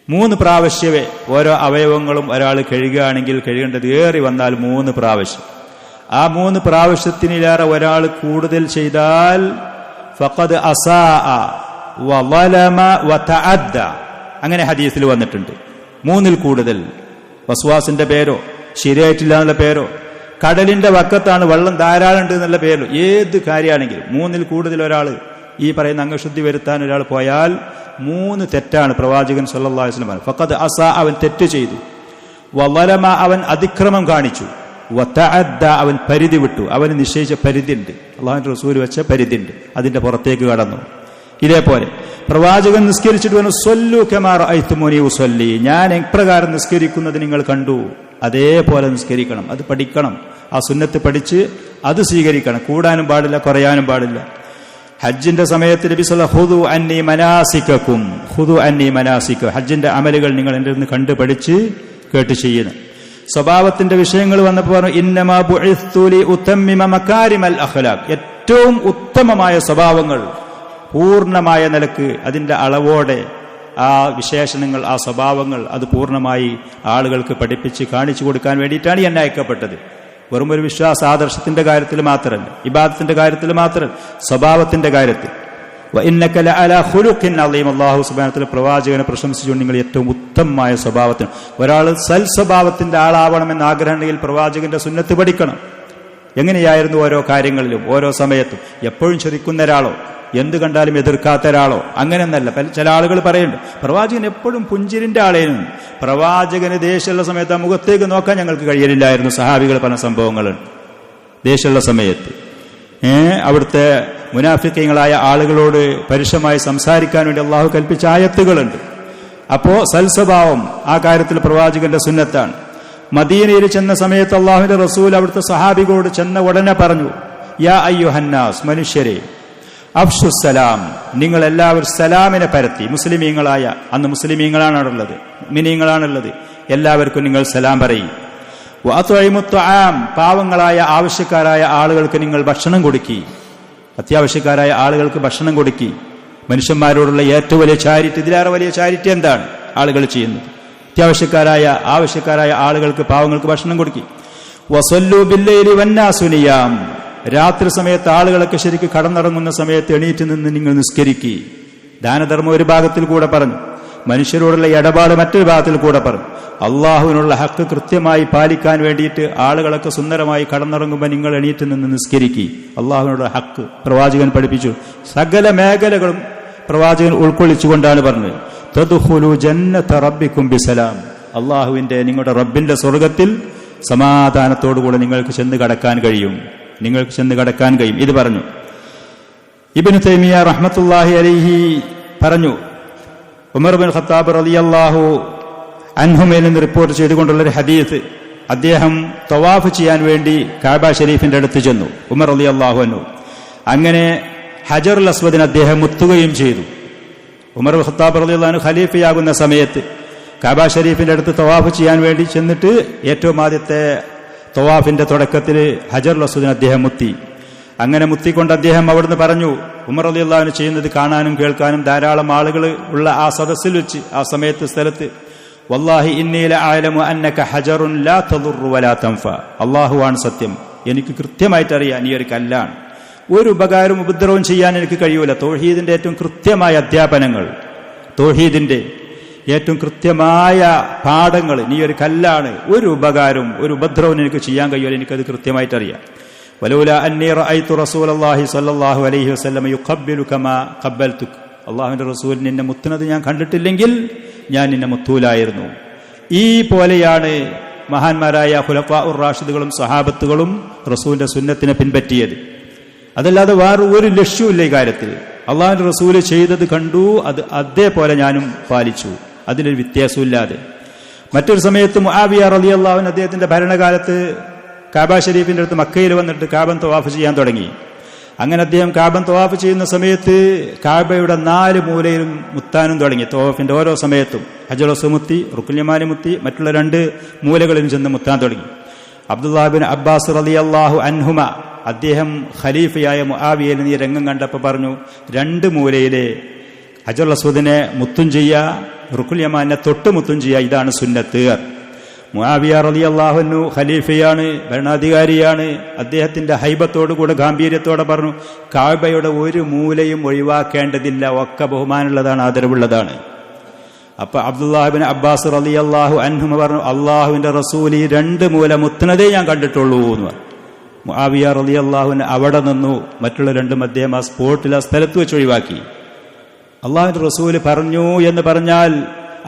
3 പ്രാവശ്യമേ ഓരോ അവയവങ്ങളും ഒരാൾ കഴുകുകയാണെങ്കിൽ കഴുകേണ്ടത് ഏറി വന്നാൽ 3 പ്രാവശ്യം. ആ 3 പ്രാവശ്യത്തിനിലേറെ ഒരാൾ കൂടുതൽ ചെയ്താൽ ഫഖദ് അസാഅ വളമ വതഅദ്ദ, അങ്ങനെ ഹദീസിൽ വന്നിട്ടുണ്ട്. 3ൽ കൂടുതൽ, വസ്വാസിന്റെ പേരോ ശരിയായിട്ടില്ല എന്നുള്ള പേരോ കടലിന്റെ വക്കത്താണ് വെള്ളം ധാരാളം ഉണ്ട് എന്നുള്ള പേരോ ഏത് കാര്യമാണെങ്കിലും 3ൽ കൂടുതൽ ഒരാൾ ഈ പറയുന്ന അംഗശുദ്ധി വരുത്താൻ ഒരാൾ പോയാൽ 3 തെറ്റാണ് പ്രവാചകൻ സല്ലല്ലാഹു അലൈഹി വസല്ലം പറഞ്ഞു. ഫഖദ് അസാ, അവൻ തെറ്റ് ചെയ്തു. വളമ, അവൻ അതിക്രമം കാണിച്ചു. വതഅദ്ദ, അവൻ പരിധി വിട്ടു. അവന് നിശ്ചയിച്ച പരിധി ഉണ്ട്, അല്ലാഹുവിന്റെ റസൂൽ വെച്ച പരിധി ഉണ്ട്, അതിന്റെ പുറത്തേക്ക് കടന്നു. ഇതേപോലെ പ്രവാചകൻ നിസ്കരിച്ചിട്ട് പറഞ്ഞു സ്വല്ലു കമാ റഅയ്തുമൂനി ഉസല്ലി, ഞാൻ എപ്രകാരം നിസ്കരിക്കുന്നത് നിങ്ങൾ കണ്ടു അതേപോലെ നിസ്കരിക്കണം. അത് പഠിക്കണം, ആ സുന്നത്ത് പഠിച്ച് അത് സ്വീകരിക്കണം. കൂടാനും പാടില്ല, കുറയാനും പാടില്ല. ഹജ്ജിന്റെ സമയത്ത് നബി സല്ലല്ലാഹു ഖുദു അന്നി മനാസികകും, ഖുദു അന്നി മനാസിക, ഹജ്ജിന്റെ അമലുകൾ നിങ്ങൾ എൻ്റെ നിന്ന് കണ്ടു പഠിച്ച് കേട്ട് ചെയ്യുന്നു. സ്വഭാവത്തിന്റെ വിഷയങ്ങൾ വന്നപ്പോൾ പറഞ്ഞു ഇന്നമാ ബുഇസ്തു ലി ഉതമ്മിമ മകാരിമൽ അഖ്ലാഖ്, ഏറ്റവും ഉത്തമമായ സ്വഭാവങ്ങൾ പൂർണ്ണമായ നിലക്ക് അതിന്റെ അളവോടെ ആ വിശേഷണങ്ങൾ, ആ സ്വഭാവങ്ങൾ അത് പൂർണ്ണമായി ആളുകൾക്ക് പഠിപ്പിച്ച് കാണിച്ചു കൊടുക്കാൻ വേണ്ടിയിട്ടാണ് എന്നെ അയക്കപ്പെട്ടത്. വെറും ഒരു വിശ്വാസ ആദർശത്തിന്റെ കാര്യത്തിൽ മാത്രമല്ല, ഇബാദത്തിന്റെ കാര്യത്തിൽ മാത്രമല്ല, സ്വഭാവത്തിന്റെ കാര്യത്തിൽ. വഇന്നക ലഅലാ ഖുലുഖിൻ അളീം, അല്ലാഹു സുബ്ഹാനഹു വ തആല പ്രവാചകനെ പ്രശംസിച്ചുകൊണ്ട് നിങ്ങൾ ഏറ്റവും ഉത്തമമായ സ്വഭാവത്തിന്, ഒരാൾ സൽ സ്വഭാവത്തിന്റെ ആളാവണമെന്ന് ആഗ്രഹമുണ്ടെങ്കിൽ പ്രവാചകന്റെ സുന്നത്ത് പഠിക്കണം. എങ്ങനെയായിരുന്നു ഓരോ കാര്യങ്ങളിലും ഓരോ സമയത്തും, എപ്പോഴും ചൊരിക്കുന്ന ഒരാളോ എന്ത് കണ്ടാലും എതിർക്കാത്ത ഒരാളോ അങ്ങനെയൊന്നല്ല. ചില ആളുകൾ പറയുന്നുണ്ട് പ്രവാചകൻ എപ്പോഴും പുഞ്ചിരിന്റെ ആളേനും, പ്രവാചകന് ദേഷ്യമുള്ള സമയത്ത് ആ മുഖത്തേക്ക് നോക്കാൻ ഞങ്ങൾക്ക് കഴിയലില്ലായിരുന്നു. സഹാബികൾ പറഞ്ഞ സംഭവങ്ങളുണ്ട്. ദേഷ്യമുള്ള സമയത്ത് അവിടുത്തെ മുനാഫിക്കീങ്ങളായ ആളുകളോട് പരുഷമായി സംസാരിക്കാൻ വേണ്ടി അള്ളാഹു കൽപ്പിച്ച ആയത്തുകളുണ്ട്. അപ്പോ സൽസ്വഭാവം ആ കാര്യത്തിൽ പ്രവാചകന്റെ സുന്നത്താണ്. മദീനയിൽ ചെന്ന സമയത്ത് അള്ളാഹുവിന്റെ റസൂൽ അവിടുത്തെ സഹാബികളോട് ചെന്ന ഉടനെ പറഞ്ഞു യാ അയ്യുഹന്നാസ്, മനുഷ്യരെ, അഫ്ഷുസ്സലാം, നിങ്ങൾ എല്ലാവരും സലാമിനെ പരത്തി. മുസ്ലിമീങ്ങളായ, അന്ന് മുസ്ലിമീങ്ങളാണുള്ളത്, മിനീങ്ങളാണുള്ളത്, എല്ലാവർക്കും നിങ്ങൾ സലാം പറയും. വഅത്ഇമുത്ത്ആം, പാവങ്ങളായ ആവശ്യക്കാരായ ആളുകൾക്ക് നിങ്ങൾ ഭക്ഷണം കൊടുക്കി. അത്യാവശ്യക്കാരായ ആളുകൾക്ക് ഭക്ഷണം കൊടുക്കി. മനുഷ്യന്മാരോടുള്ള ഏറ്റവും വലിയ ചാരിറ്റി, ഇതിലേറെ വലിയ ചാരിറ്റി എന്താണ് ആളുകൾ ചെയ്യുന്നത്? ആവശ്യക്കാരായ ആളുകൾക്ക്, പാവങ്ങൾക്ക് ഭക്ഷണം കൊടുക്കി. വസല്ലു ബില്ലൈലി വന്നാസു നിയാം, രാത്രി സമയത്ത് ആളുകളൊക്കെ ശരിക്കും കടന്നിറങ്ങുന്ന സമയത്ത് എണീറ്റ് നിന്ന് നിങ്ങൾ നിസ്കരിക്കുക. ദാനധർമ്മം ഒരു ഭാഗത്തിൽ കൂടെ പറഞ്ഞു, മനുഷ്യരോടുള്ള ഇടപാട് മറ്റൊരു ഭാഗത്തിൽ കൂടെ പറഞ്ഞു. അള്ളാഹുവിനുള്ള ഹക്ക് കൃത്യമായി പാലിക്കാൻ വേണ്ടിയിട്ട് ആളുകളൊക്കെ സുന്ദരമായി കടന്നിറങ്ങുമ്പോൾ നിങ്ങൾ എണീറ്റ് നിന്ന് നിസ്കരിക്കുക. അള്ളാഹുവിനുള്ള ഹക്ക് പ്രവാചകൻ പഠിപ്പിച്ചു. സകല മേഖലകളും പ്രവാചകൻ ഉൾക്കൊള്ളിച്ചുകൊണ്ടാണ് പറഞ്ഞത് തദ്ഖുലു ജന്നത റബ്ബിക്കും ബിസലാം, അള്ളാഹുവിന്റെ, നിങ്ങളുടെ റബ്ബിന്റെ സ്വർഗത്തിൽ സമാധാനത്തോടുകൂടെ നിങ്ങൾക്ക് ചെന്ന് കടക്കാൻ കഴിയും. ഇത് പറഞ്ഞു. ഇബ്നു തൈമിയ്യ റഹ്മത്തുള്ളാഹി അലൈഹി പറഞ്ഞു, ഉമർ ബിൻ ഖത്താബ് റളിയല്ലാഹു അൻഹുമയിൽ നിന്ന് റിപ്പോർട്ട് ചെയ്തുകൊണ്ടുള്ളൊരു ഹദീസ്, അദ്ദേഹം തവാഫ് ചെയ്യാൻ വേണ്ടി കാബ ഷരീഫിന്റെ അടുത്ത് ചെന്നു. ഉമർ റളിയല്ലാഹു അൻഹു അങ്ങനെ ഹജറുൽ അസ്വദിന് അദ്ദേഹം മുത്തുകയും ചെയ്തു. ഉമർ ഖത്താബ് റളിയല്ലാഹു അൻഹു ഖലീഫയാകുന്ന സമയത്ത് കാബ ഷരീഫിന്റെ അടുത്ത് തവാഫ് ചെയ്യാൻ വേണ്ടി ചെന്നിട്ട് ഏറ്റവും ആദ്യത്തെ തവാഫിന്റെ തുടക്കത്തിൽ ഹജറുൽ അസ്വദിന് അദ്ദേഹം മുത്തി. അങ്ങനെ മുത്തിക്കൊണ്ട് അദ്ദേഹം അവിടുന്ന് പറഞ്ഞു, ഉമർ റളിയല്ലാഹു അൻഹു ചെയ്യുന്നത് കാണാനും കേൾക്കാനും ധാരാളം ആളുകൾ ഉള്ള ആ സദസ്സിൽ വെച്ച് ആ സമയത്ത് സ്ഥലത്ത്, വല്ലാഹി ഇന്നി ലഅലമു അന്നക ഹജറുൻ ലാ തദുറു വലാ തൻഫ, അല്ലാഹുവാണ് സത്യം, എനിക്ക് കൃത്യമായിട്ട് അറിയാം നീ ഒരു കല്ലാണ്, ഒരു ഉപകാരവും ഉപദ്രവവും ചെയ്യാൻ എനിക്ക് കഴിയൂല. തൗഹീദിന്റെ ഏറ്റവും കൃത്യമായ അധ്യാപനങ്ങൾ, തൗഹീദിന്റെ ഏറ്റവും കൃത്യമായ പാഠങ്ങൾ, നീ ഒരു കല്ലാണ്, ഒരു ഉപകാരവും ഒരു ഉപദ്രവവും എനിക്ക് ചെയ്യാൻ കഴിയൂല, എനിക്കത് കൃത്യമായിട്ട് അറിയാം. വലൗലാ അന്നി റഅയ്തു റസൂലല്ലാഹി സ്വല്ലല്ലാഹു അലൈഹി വസല്ലം യുഖബ്ബിലു കമാ ഖബ്ബൽതുക, അല്ലാഹുവിന്റെ റസൂൽ നിന്നെ മുത്തുന്നത് ഞാൻ കണ്ടിട്ടില്ലെങ്കിൽ ഞാൻ നിന്നെ മുത്തൂലായിരുന്നു. ഈ പോലെയാണ് മഹാന്മാരായ ഖുലഫാഉർ റാഷിദുകളും സഹാബത്തുകളും റസൂലിന്റെ സുന്നത്തിനെ പിൻപറ്റിയത്. അതല്ലാതെ വേറെ ഒരു ലക്ഷ്യമില്ല ഈ കാര്യത്തിൽ. അള്ളാഹുവിന്റെ റസൂല് ചെയ്തത് കണ്ടു, അത് അതേപോലെ ഞാനും പാലിച്ചു, അതിലൊരു വ്യത്യാസമില്ലാതെ. മറ്റൊരു സമയത്ത് മുആവിയ റളിയല്ലാഹു അൻഹു അദ്ദേഹത്തിന്റെ ഭരണകാലത്ത് കാബ ഷരീഫിന്റെ അടുത്ത് മക്കയിൽ വന്നിട്ട് കാബൻ തവാഫ് ചെയ്യാൻ തുടങ്ങി. അങ്ങനെ അദ്ദേഹം കാബൻ തവാഫ് ചെയ്യുന്ന സമയത്ത് കാബയുടെ 4 മൂലയിലും മുത്താനും തുടങ്ങി. തവാഫിന്റെ ഓരോ സമയത്തും ഹജറുൽ അസ്വദ് മുത്തി, റുക്നുൽ യമാനി മുത്തി, മറ്റുള്ള 2 മൂലകളിലും ചെന്ന് മുത്താൻ തുടങ്ങി. അബ്ദുല്ലാഹ് ബിൻ അബ്ബാസ് റളിയല്ലാഹു അൻഹുമ അദ്ദേഹം ഖലീഫയായ മുആവിയയിൽ ഈ രംഗം കണ്ടപ്പോൾ പറഞ്ഞു, 2 മൂലയിലെ ഹജറുൽ അസ്വദിനെ മുത്തും ചെയ്യുക, റുക്നുൽ യമാനിനെ തൊട്ട് മുത്തും ചെയ്യുക, ഇതാണ് സുന്നത്ത്. മുആവിയ റളിയല്ലാഹു അൻഹു ഖലീഫയാണ്, ഭരണാധികാരിയാണ്. അദ്ദേഹത്തിന്റെ ഹൈബത്തോടുകൂടെ ഗാംഭീര്യത്തോടെ പറഞ്ഞു, കഅബയുടെ ഒരു മൂലയും ഒഴിവാക്കേണ്ടതില്ല, ഒക്കെ ബഹുമാനമുള്ളതാണ്, ആദരവുള്ളതാണ്. അപ്പൊ അബ്ദുല്ലാഹ് ബിൻ അബ്ബാസ് റളിയല്ലാഹു അൻഹു പറഞ്ഞു, അള്ളാഹുവിന്റെ റസൂൽ ഈ 2 മൂല മുത്തുന്നതേ ഞാൻ കണ്ടിട്ടുള്ളൂ എന്ന് പറഞ്ഞു. മുആവിയ റളിയല്ലാഹു അൻഹു അവിടെ നിന്നു, മറ്റുള്ള 2 അദ്ദേഹം ആ സ്പോട്ടിൽ ആ സ്ഥലത്ത് വെച്ച് ഒഴിവാക്കി. അള്ളാഹുവിന്റെ റസൂൽ പറഞ്ഞു എന്ന് പറഞ്ഞാൽ,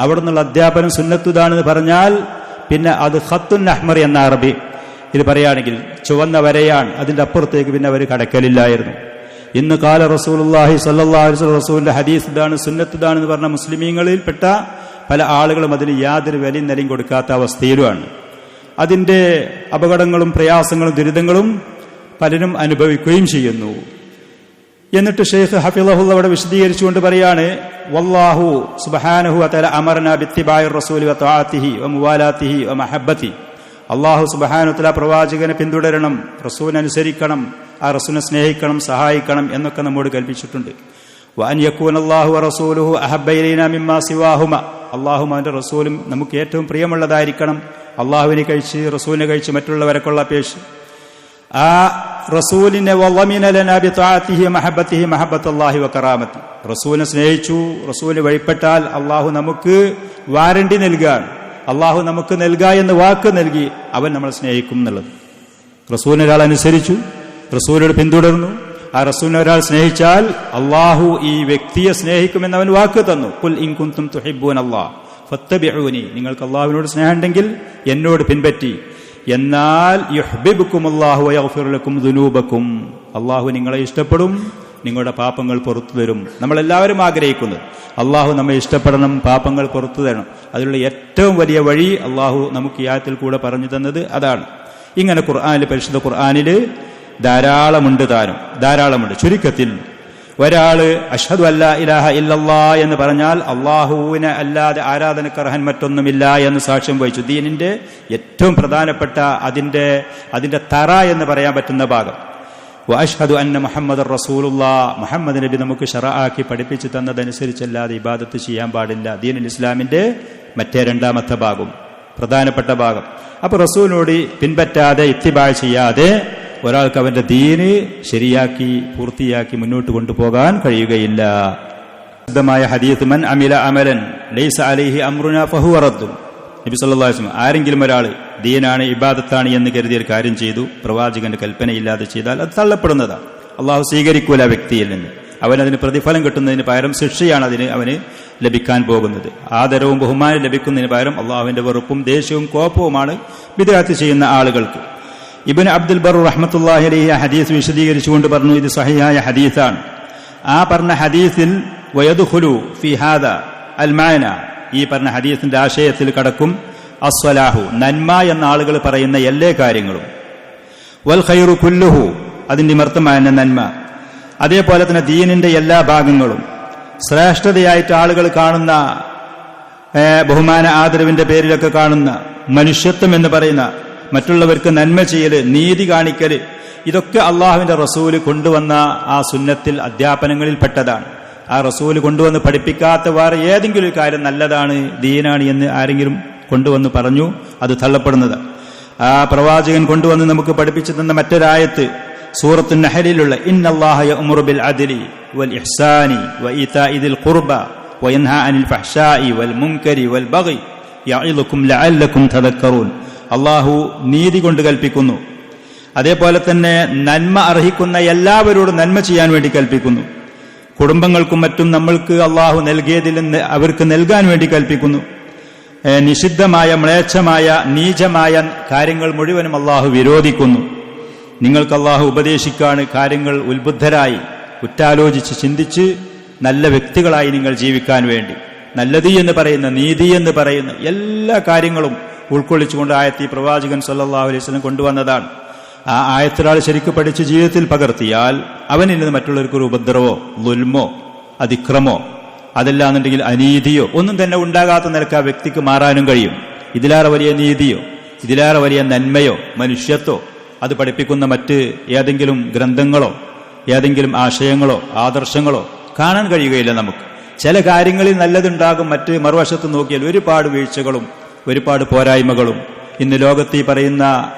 അവിടെ നിന്നുള്ള അധ്യാപനം സുന്നത്തുതാണെന്ന് പറഞ്ഞാൽ പിന്നെ അത് ഖത്തുൻ അഹ്മർ എന്ന അറബി ഇത് പറയുകയാണെങ്കിൽ ചുവന്ന വരയാണ്, അതിന്റെ അപ്പുറത്തേക്ക് പിന്നെ അവർ കടക്കലില്ലായിരുന്നു. ഇന്ന് കാല റസൂലുള്ളാഹി സ്വല്ലല്ലാഹു അലൈഹി വസല്ലം റസൂലിന്റെ ഹദീസ് ഇതാണ്, സുന്നത്ത് ഇതാണെന്ന് പറഞ്ഞ മുസ്ലിമീങ്ങളിൽപ്പെട്ട പല ആളുകളും അതിന് യാതൊരു വിലയും നിലയും കൊടുക്കാത്ത അവസ്ഥയിലുമാണ്. അതിന്റെ അപകടങ്ങളും പ്രയാസങ്ങളും ദുരിതങ്ങളും പലരും അനുഭവിക്കുകയും ചെയ്യുന്നു. എന്നിട്ട് ഷെയ്ഖ് ഹഫിളഹുല്ലാഹ് അവിടെ വിശദീകരിച്ചുകൊണ്ട് പറയാണ്, വല്ലാഹു സുബ്ഹാനഹു വതആല അമറനാ ബിത്തിബാഇർ റസൂലി വതആതിഹി വമുവാലാതിഹി വമഹബ്ബതി, അല്ലാഹു സുബ്ഹാനഹു വതആല പ്രവാചകനെ പിന്തുടരണം, റസൂലിനെ അനുസരിക്കണം, ആ റസൂലിനെ സ്നേഹിക്കണം, സഹായിക്കണം എന്നൊക്കെ നമ്മോട് കൽപ്പിച്ചിട്ടുണ്ട്. വഅൻ യകൂനല്ലാഹു വറസൂലുഹു അഹബ്ബ ഇലൈനാ മിമ്മാ സിവാഹുമ, അല്ലാഹും അവന്റെ റസൂലും നമുക്ക് ഏറ്റവും പ്രിയമുള്ളതായിരിക്കണം. അല്ലാഹുവിനെ കഴിച്ച് റസൂലിനെ കഴിച്ച് മറ്റുള്ളവരെക്കുള്ള അപേക്ഷ ആ റസൂലിനെ റസൂലിനെ സ്നേഹിച്ചു, റസൂലിനെ വഴിപ്പെട്ടാൽ അള്ളാഹു നമുക്ക് വാറണ്ടി നൽകുകയാണ്. അള്ളാഹു നമുക്ക് നൽകുക എന്ന് വാക്ക് നൽകി, അവൻ നമ്മളെ സ്നേഹിക്കും എന്നുള്ളത്. റസൂലിനെ ഒരാൾ അനുസരിച്ചു, റസൂലിനോട് പിന്തുടർന്നു, ആ റസൂലിനെ ഒരാൾ സ്നേഹിച്ചാൽ അള്ളാഹു ഈ വ്യക്തിയെ സ്നേഹിക്കുമെന്ന് അവൻ വാക്ക് തന്നു. ഖുൽ ഇൻ കുൻതും തുഹിബ്ബൂനല്ലാഹ് ഫത്തബിഊനി, നിങ്ങൾക്ക് അള്ളാഹുവിനോട് സ്നേഹമുണ്ടെങ്കിൽ എന്നോട് പിൻപറ്റി. എന്നാൽ യുഹ്ബിബുക്കുമുല്ലാഹു വയഗ്ഫിറു ലക്കും ദുനൂബക്കും, അള്ളാഹു നിങ്ങളെ ഇഷ്ടപ്പെടും, നിങ്ങളുടെ പാപങ്ങൾ പുറത്തു തരും. നമ്മളെല്ലാവരും ആഗ്രഹിക്കുന്നത് അള്ളാഹു നമ്മെ ഇഷ്ടപ്പെടണം, പാപങ്ങൾ പുറത്തു തരണം. അതിലുള്ള ഏറ്റവും വലിയ വഴി അള്ളാഹു നമുക്ക് ഈ ആയത്തിൽ കൂടെ പറഞ്ഞു തന്നത് അതാണ്. ഇങ്ങനെ ഖുർആനിൽ, പരിശുദ്ധ ഖുർആനിൽ ധാരാളമുണ്ട്. ചുരുക്കത്തിൽ ഒരാള് അഷ്ഹദു അല്ലാ ഇലാഹ ഇല്ലല്ലാഹ് എന്ന് പറഞ്ഞാൽ അള്ളാഹുവിനെ അല്ലാതെ ആരാധനക്കർഹൻ മറ്റൊന്നുമില്ല എന്ന് സാക്ഷ്യം വഹിച്ചു. ദീനിന്റെ ഏറ്റവും പ്രധാനപ്പെട്ട അതിന്റെ തറ എന്ന് പറയാൻ പറ്റുന്ന ഭാഗം. വഅഷ്ഹദു അന്ന മുഹമ്മദർ റസൂലുള്ളാഹ്, മുഹമ്മദ് നബി നമുക്ക് ശറഅാക്കി പഠിപ്പിച്ചു തന്നതനുസരിച്ചല്ലാതെ ഇബാദത്ത് ചെയ്യാൻ പാടില്ല. ദീനുൽ ഇസ്ലാമിന്റെ മറ്റേ 2ാമത്തെ ഭാഗം, പ്രധാനപ്പെട്ട ഭാഗം. അപ്പൊ റസൂലിനോട് പിൻപറ്റാതെ ഇത്തിബാ ചെയ്യാതെ ഒരാൾക്ക് അവന്റെ ദീന് ശരിയാക്കി പൂർത്തിയാക്കി മുന്നോട്ട് കൊണ്ടുപോകാൻ കഴിയുകയില്ല. ശുദ്ധമായ ഹദീസ്, മൻ അമില അമലൻ ലൈസ അലൈഹി അംറുനാ ഫഹുവ റദ്ദുൻ. നബി സല്ലല്ലാഹു അലൈഹി വസല്ലം, ആരെങ്കിലും ഒരാൾ ദീനാണ് ഇബാദത്താണ് എന്ന് കരുതിയ ഒരു കാര്യം ചെയ്തു, പ്രവാചകന്റെ കൽപ്പനയില്ലാതെ ചെയ്താൽ അത് തള്ളപ്പെടുന്നതാണ്. അള്ളാഹു സ്വീകരിക്കൂല വ്യക്തിയിൽ നിന്ന്. അവനതിന് പ്രതിഫലം കിട്ടുന്നതിന് പകരം ശിക്ഷയാണ് അവന് ലഭിക്കാൻ പോകുന്നത്. ആദരവും ബഹുമാനം ലഭിക്കുന്നതിന് പകരം അള്ളാഹുവിന്റെ വെറുപ്പും ദേഷ്യവും കോപവുമാണ് ബിദ്അത്ത് ചെയ്യുന്ന ആളുകൾക്ക്. ഇബ്നു അബ്ദുൽ ബർ റഹ്മത്തുള്ളാഹി അലൈഹി ഹദീസ് വിശദീകരിച്ചുകൊണ്ട് പറഞ്ഞു, ഇത് സഹിഹായ ഹദീസാണ്. ആ പറഞ്ഞ ഹദീസിൽ വയദ്ഖുലു ഫീ ഹാദാ അൽ മഅന, ഈ പറഞ്ഞ ഹദീസിന്റെ ആശയത്തിൽ കടക്കും അസ്വലാഹു, നന്മ എന്ന ആളുകൾ പറയുന്ന എല്ലാ കാര്യങ്ങളും, വൽ ഖൈറു കുല്ലുഹു, അതിന്റെ അർത്ഥമായ നന്മ, അതേപോലെ തന്നെ ദീനിന്റെ എല്ലാ ഭാഗങ്ങളും ശ്രേഷ്ഠതയായിട്ട് ആളുകൾ കാണുന്ന, ബഹുമാന ആദരവിന്റെ പേരിലൊക്കെ കാണുന്ന മനുഷ്യത്വം എന്ന് പറയുന്ന, മറ്റുള്ളവർക്ക് നന്മ ചെയ്യല്, നീതി കാണിക്കല്, ഇതൊക്കെ അള്ളാഹുവിന്റെ റസൂല് കൊണ്ടുവന്ന ആ സുന്നത്തിൽ അധ്യാപനങ്ങളിൽ പെട്ടതാണ്. ആ റസൂല് കൊണ്ടുവന്ന് പഠിപ്പിക്കാത്ത വേറെ ഏതെങ്കിലും ഒരു കാര്യം നല്ലതാണ്, ദീനാണ് എന്ന് ആരെങ്കിലും കൊണ്ടുവന്ന് പറഞ്ഞു, അത് തള്ളപ്പെടുന്നത്. ആ പ്രവാചകൻ കൊണ്ടുവന്ന് നമുക്ക് പഠിപ്പിച്ചു തന്ന മറ്റൊരായത്ത് സൂറത്തുൻ നഹലിലുള്ള ഇന്നല്ലാഹ യഅ്മുറു ബിൽ അദ്ലി വൽ ഇഹ്സാനി വഇതാഇ ദിൽ ഖുർബ വയൻഹാ അനിൽ ഫഹ്ശാഇ വൽ മുൻകരി വൽ ബഗി യഅഇദുകും ലഅല്ലകും തദക്കറൂൻ. അല്ലാഹു നീതി കൊണ്ട് കൽപ്പിക്കുന്നു, അതേപോലെ തന്നെ നന്മ അർഹിക്കുന്ന എല്ലാവരോടും നന്മ ചെയ്യാൻ വേണ്ടി കൽപ്പിക്കുന്നു. കുടുംബങ്ങൾക്കും മറ്റും നമ്മൾക്ക് അള്ളാഹു നൽകിയതിൽ അവർക്ക് നൽകാൻ വേണ്ടി കൽപ്പിക്കുന്നു. നിഷിദ്ധമായ, മ്ലേച്ഛമായ, നീചമായ കാര്യങ്ങൾ മുഴുവനും അള്ളാഹു വിരോധിക്കുന്നു. നിങ്ങൾക്ക് അള്ളാഹു ഉപദേശിക്കാണ് കാര്യങ്ങൾ ഉത്ബുദ്ധരായി ഉറ്റാലോചിച്ച് ചിന്തിച്ച് നല്ല വ്യക്തികളായി നിങ്ങൾ ജീവിക്കാൻ വേണ്ടി. നല്ലത് എന്ന് പറയുന്ന, നീതി എന്ന് പറയുന്ന എല്ലാ കാര്യങ്ങളും ഉൾക്കൊള്ളിച്ചുകൊണ്ട് ആയത്തി പ്രവാചകൻ സല്ലല്ലാഹു അലൈഹി വസല്ലം കൊണ്ടുവന്നതാണ്. ആ ആയത്തൊരാൾ ശരിക്കും പഠിച്ച് ജീവിതത്തിൽ പകർത്തിയാൽ അവനിൽ നിന്ന് മറ്റുള്ളവർക്കൊരു ഉപദ്രവോ ളുൽമോ അതിക്രമോ അതല്ലാന്നുണ്ടെങ്കിൽ അനീതിയോ ഒന്നും തന്നെ ഉണ്ടാകാത്ത നിലക്ക് ആ വ്യക്തിക്ക് മാറാനും കഴിയും. ഇതിലേറെ വലിയ നീതിയോ ഇതിലേറെ വലിയ നന്മയോ മനുഷ്യത്വോ അത് പഠിപ്പിക്കുന്ന മറ്റ് ഏതെങ്കിലും ഗ്രന്ഥങ്ങളോ ഏതെങ്കിലും ആശയങ്ങളോ ആദർശങ്ങളോ കാണാൻ കഴിയുകയില്ല നമുക്ക്. ചില കാര്യങ്ങളിൽ നല്ലതുണ്ടാകും, മറ്റ് മറുവശത്ത് നോക്കിയാൽ ഒരുപാട് വീഴ്ചകളും ഒരുപാട് പോരായ്മകളും. ഇന്ന് ലോകത്ത് ഈ പറയുന്ന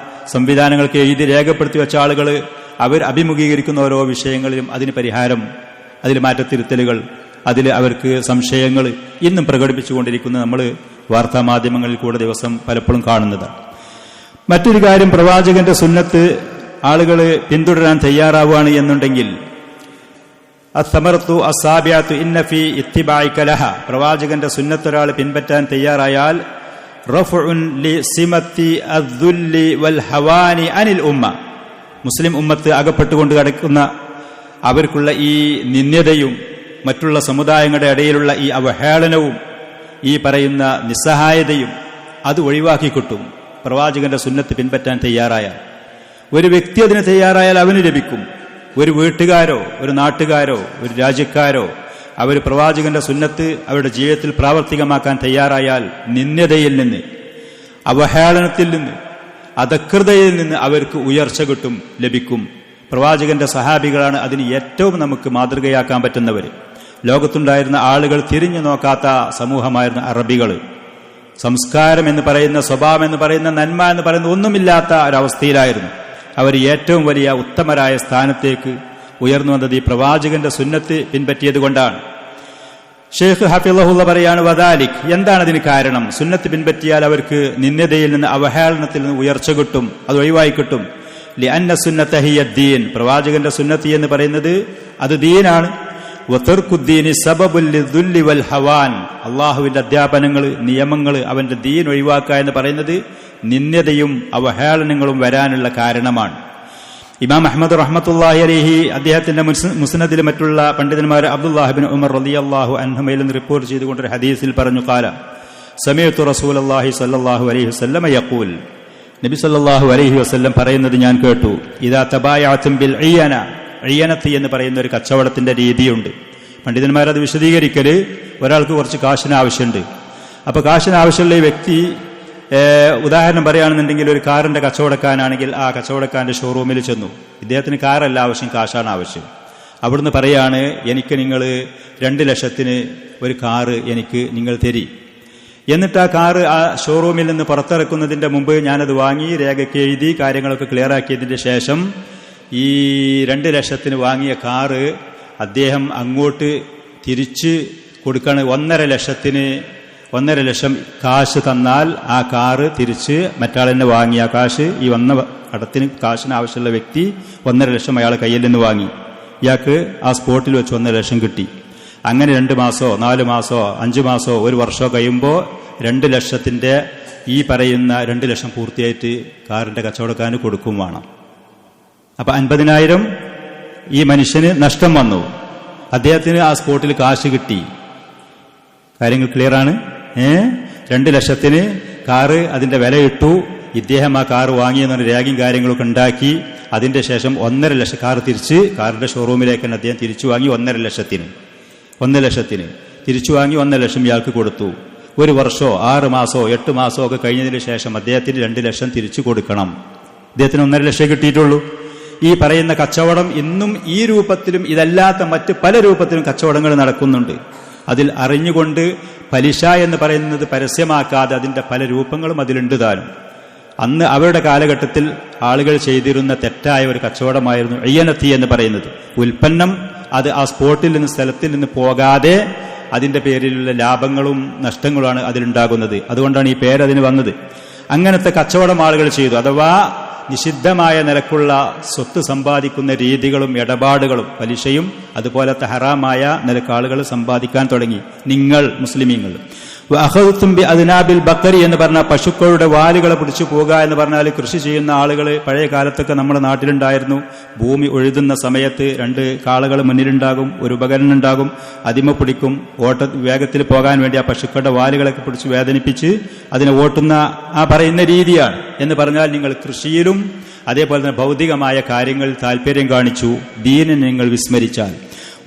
സംവിധാനങ്ങൾക്ക് എഴുതി രേഖപ്പെടുത്തി വെച്ച ആളുകൾ അവർ അഭിമുഖീകരിക്കുന്ന ഓരോ വിഷയങ്ങളിലും അതിന് പരിഹാരം, അതിൽ മാറ്റത്തിരുത്തലുകൾ, അതിൽ അവർക്ക് സംശയങ്ങൾ ഇന്നും പ്രകടിപ്പിച്ചുകൊണ്ടിരിക്കുന്ന നമ്മൾ വാർത്താമാധ്യമങ്ങളിൽ കൂടെ ദിവസം പലപ്പോഴും കാണുന്നതാണ്. മറ്റൊരു കാര്യം, പ്രവാചകന്റെ സുന്നത്ത് ആളുകൾ പിന്തുടരാൻ തയ്യാറാവുകയാണ് എന്നുണ്ടെങ്കിൽ അസ്സമറത്തു അസ്സാബിയത്തു ഇന്ന ഫീ ഇത്തിബാഇക ലഹ, പ്രവാചകന്റെ സുന്നത്ത് ഒരാൾ പിൻപറ്റാൻ തയ്യാറായാൽ റഫഉൻ ലിസിമത്തി അദ്ദുല്ലി വൽ ഹവാനി അനിൽ ഉമ്മ, മുസ്ലിം ഉമ്മത്ത് അകപ്പെട്ടുകൊണ്ട് കിടക്കുന്ന അവർക്കുള്ള ഈ നിന്ദ്യതയും മറ്റുള്ള സമുദായങ്ങളുടെ ഇടയിലുള്ള ഈ അവഹേളനവും ഈ പറയുന്ന നിസ്സഹായതയും അത് ഒഴിവാക്കി കിട്ടും പ്രവാചകന്റെ സുന്നത്ത് പിൻപറ്റാൻ തയ്യാറായാൽ. ഒരു വ്യക്തി അതിന് തയ്യാറായാൽ അവന് ലഭിക്കും. ഒരു വീട്ടുകാരോ ഒരു നാട്ടുകാരോ ഒരു രാജ്യക്കാരോ അവർ പ്രവാചകന്റെ സുന്നത്ത് അവരുടെ ജീവിതത്തിൽ പ്രാവർത്തികമാക്കാൻ തയ്യാറായാൽ നിന്ദ്യതയിൽ നിന്ന്, അവഹേളനത്തിൽ നിന്ന്, അധകൃതയിൽ നിന്ന് അവർക്ക് ഉയർച്ച കിട്ടും, ലഭിക്കും. പ്രവാചകന്റെ സഹാബികളാണ് അതിന് ഏറ്റവും നമുക്ക് മാതൃകയാക്കാൻ പറ്റുന്നവർ. ലോകത്തുണ്ടായിരുന്ന ആളുകൾ തിരിഞ്ഞു നോക്കാത്ത സമൂഹമായിരുന്ന അറബികൾ. സംസ്കാരം എന്ന് പറയുന്ന, സ്വഭാവം എന്ന് പറയുന്ന, നന്മ എന്ന് പറയുന്ന ഒന്നുമില്ലാത്ത ഒരവസ്ഥയിലായിരുന്നു. അവർ ഏറ്റവും വലിയ ഉത്തമരായ സ്ഥാനത്തേക്ക് ഉയർന്നു വന്നത് ഈ പ്രവാചകന്റെ സുന്നത്ത് പിൻപറ്റിയത് കൊണ്ടാണ്. ഷെയ്ഖ് ഹഫിളഹുള്ള പറയാണ്, വദാലിക്, എന്താണ് അതിന് കാരണം? സുന്നത്ത് പിൻപറ്റിയാൽ അവർക്ക് നിന്ദ്യതയിൽ നിന്ന്, അവഹേളനത്തിൽ നിന്ന് ഉയർച്ച കിട്ടും, അത് ഒഴിവായി കിട്ടും. ലിഅന്ന സുന്നത ഹിയ ദീൻ, പ്രവാചകന്റെ സുന്നത്ത് എന്ന് പറയുന്നത് അത് ദീനാണ്. വതർക്കുദ്ദീനി സബബുൽ ലിദ്ദുല്ലി വൽ ഹവാൻ, അള്ളാഹുവിന്റെ അധ്യാപനങ്ങൾ, നിയമങ്ങൾ, അവന്റെ ദീൻ ഒഴിവാക്കുക എന്ന് പറയുന്നത് നിന്ദ്യതയും അവഹേളനങ്ങളും വരാനുള്ള കാരണമാണ്. ഇമാം അഹ്മദ് റഹ്മത്തുള്ളാഹി അലൈഹി അദ്ദേഹത്തിന്റെ മുസ്നദിൽ മറ്റുള്ള പണ്ഡിതന്മാർ അബ്ദുല്ലാഹി ഇബ്നു ഉമർ റളിയല്ലാഹു അൻഹുമയിൽ നിന്ന് റിപ്പോർട്ട് ചെയ്തുകൊണ്ടൊരു ഹദീസിൽ പറഞ്ഞു, ഖാല സമീഅതു റസൂലുള്ളാഹി സ്വല്ലല്ലാഹു അലൈഹി വസല്ലം യഖൂൽ, നബി സല്ലല്ലാഹു അലൈഹി വസല്ലം പറയുന്നത് ഞാൻ കേട്ടു, ഇദാ തബായഅതും ബിൽ ഇയന, ഇയനത്ത് എന്ന് പറയുന്ന ഒരു കച്ചവടത്തിന്റെ രീതിയുണ്ട്. പണ്ഡിതന്മാരത് വിശദീകരിക്കല്, ഒരാൾക്ക് കുറച്ച് കാശിന് ആവശ്യമുണ്ട്. അപ്പോൾ കാശിന് ആവശ്യമുള്ള ഈ വ്യക്തി, ഉദാഹരണം പറയുകയാണെന്നുണ്ടെങ്കിൽ ഒരു കാറിന്റെ കച്ചവടക്കാരാണെങ്കിൽ ആ കച്ചവടക്കാരന്റെ ഷോറൂമിൽ ചെന്നു. ഇദ്ദേഹത്തിന് കാറല്ല ആവശ്യം, കാശാണ് ആവശ്യം. അവിടുന്ന് പറയാണ്, എനിക്ക് നിങ്ങൾ 2 ലക്ഷത്തിന് ഒരു കാറ് എനിക്ക് നിങ്ങൾ തരി. എന്നിട്ട് ആ കാറ് ആ ഷോറൂമിൽ നിന്ന് പുറത്തിറക്കുന്നതിന്റെ മുമ്പ് ഞാനത് വാങ്ങി രേഖയ്ക്ക് എഴുതി കാര്യങ്ങളൊക്കെ ക്ലിയർ ആക്കിയതിന്റെ ശേഷം ഈ 2 ലക്ഷത്തിന് വാങ്ങിയ കാറ് അദ്ദേഹം അങ്ങോട്ട് തിരിച്ച് കൊടുക്കാണ്. 1.5 ലക്ഷം കാശ് തന്നാൽ ആ കാറ് തിരിച്ച് മറ്റാളെന്നെ വാങ്ങി. ആ കാശ് ഈ വന്ന കടത്തിന് കാശിന് ആവശ്യമുള്ള വ്യക്തി 1.5 ലക്ഷം അയാളെ കയ്യിൽ നിന്ന് വാങ്ങി. ഇയാൾക്ക് ആ സ്പോട്ടിൽ വെച്ച് 1.5 ലക്ഷം കിട്ടി. അങ്ങനെ 2 മാസമോ 4 മാസമോ 5 മാസമോ 1 വർഷമോ കഴിയുമ്പോൾ 2 ലക്ഷത്തിന്റെ ഈ പറയുന്ന 2 ലക്ഷം പൂർത്തിയായിട്ട് കാറിന്റെ കച്ചവടക്കാരന് കൊടുക്കും വേണം. അപ്പൊ 50,000 ഈ മനുഷ്യന് നഷ്ടം വന്നു. അദ്ദേഹത്തിന് ആ സ്പോട്ടിൽ കാശ് കിട്ടി. കാര്യങ്ങൾ ക്ലിയർ ആണ്. 2 ലക്ഷത്തിന് കാറ് അതിന്റെ വില ഇട്ടു, ഇദ്ദേഹം ആ കാറ് വാങ്ങിയെന്ന് രേഖയും കാര്യങ്ങളൊക്കെ ഉണ്ടാക്കി. അതിന്റെ ശേഷം 1.5 ലക്ഷം കാർ തിരിച്ച് കാറിന്റെ ഷോറൂമിലേക്ക് തന്നെ അദ്ദേഹം തിരിച്ചു വാങ്ങി 1.5 ലക്ഷത്തിന് തിരിച്ചു വാങ്ങി 1.5 ലക്ഷം ഇയാൾക്ക് കൊടുത്തു. 1 വർഷമോ 6 മാസമോ 8 മാസമോ ഒക്കെ കഴിഞ്ഞതിന് ശേഷം അദ്ദേഹത്തിന് 2 ലക്ഷം തിരിച്ചു കൊടുക്കണം. അദ്ദേഹത്തിന് 1.5 ലക്ഷം കിട്ടിയിട്ടുള്ളൂ. ഈ പറയുന്ന കച്ചവടം ഇന്നും ഈ രൂപത്തിലും ഇതല്ലാത്ത മറ്റ് പല രൂപത്തിലും കച്ചവടങ്ങൾ നടക്കുന്നുണ്ട്. അതിൽ അറിഞ്ഞുകൊണ്ട് പലിശ എന്ന് പറയുന്നത് പരസ്യമാക്കാതെ അതിന്റെ പല രൂപങ്ങളും അതിലുണ്ട് താനും. അന്ന് അവരുടെ കാലഘട്ടത്തിൽ ആളുകൾ ചെയ്തിരുന്ന തെറ്റായ ഒരു കച്ചവടമായിരുന്നു അയ്യനത്തി എന്ന് പറയുന്നത്. ഉൽപ്പന്നം അത് ആ സ്പോട്ടിൽ നിന്ന് സ്ഥലത്തിൽ നിന്ന് പോകാതെ അതിന്റെ പേരിലുള്ള ലാഭങ്ങളും നഷ്ടങ്ങളുമാണ് അതിലുണ്ടാകുന്നത്. അതുകൊണ്ടാണ് ഈ പേരതിന് വന്നത്. അങ്ങനത്തെ കച്ചവടം ആളുകൾ ചെയ്തു. അഥവാ നിഷിദ്ധമായ നിലക്കുള്ള സ്വത്ത് സമ്പാദിക്കുന്ന രീതികളും ഇടപാടുകളും പലിശയും അതുപോലത്തെ ഹറാമായ നിലക്ക് ആളുകൾ സമ്പാദിക്കാൻ തുടങ്ങി. നിങ്ങൾ മുസ്ലിമീങ്ങൾ അഖദ്തും ബി അദ്നാബിൽ ബഖരി എന്ന് പറഞ്ഞ പശുക്കളുടെ വാലുകളെ പിടിച്ചു പോകുക എന്ന് പറഞ്ഞാൽ കൃഷി ചെയ്യുന്ന ആളുകൾ പഴയ കാലത്തൊക്കെ നമ്മുടെ നാട്ടിലുണ്ടായിരുന്നു. ഭൂമി ഉഴുതുന്ന സമയത്ത് 2 കാളകൾ മുന്നിലുണ്ടാകും, ഒരു ഉപകരണം ഉണ്ടാകും, അതിമ പിടിക്കും. വേഗത്തിൽ പോകാൻ വേണ്ടി ആ പശുക്കളുടെ വാലുകളൊക്കെ പിടിച്ച് വേദനിപ്പിച്ച് അതിനെ ഓട്ടുന്ന ആ പറയുന്ന രീതിയാണ്. എന്ന് പറഞ്ഞാൽ നിങ്ങൾ കൃഷിയിലും അതേപോലെ തന്നെ ഭൗതികമായ കാര്യങ്ങളിൽ താല്പര്യം കാണിച്ചു, ദീനിനെ നിങ്ങൾ വിസ്മരിച്ചാൽ.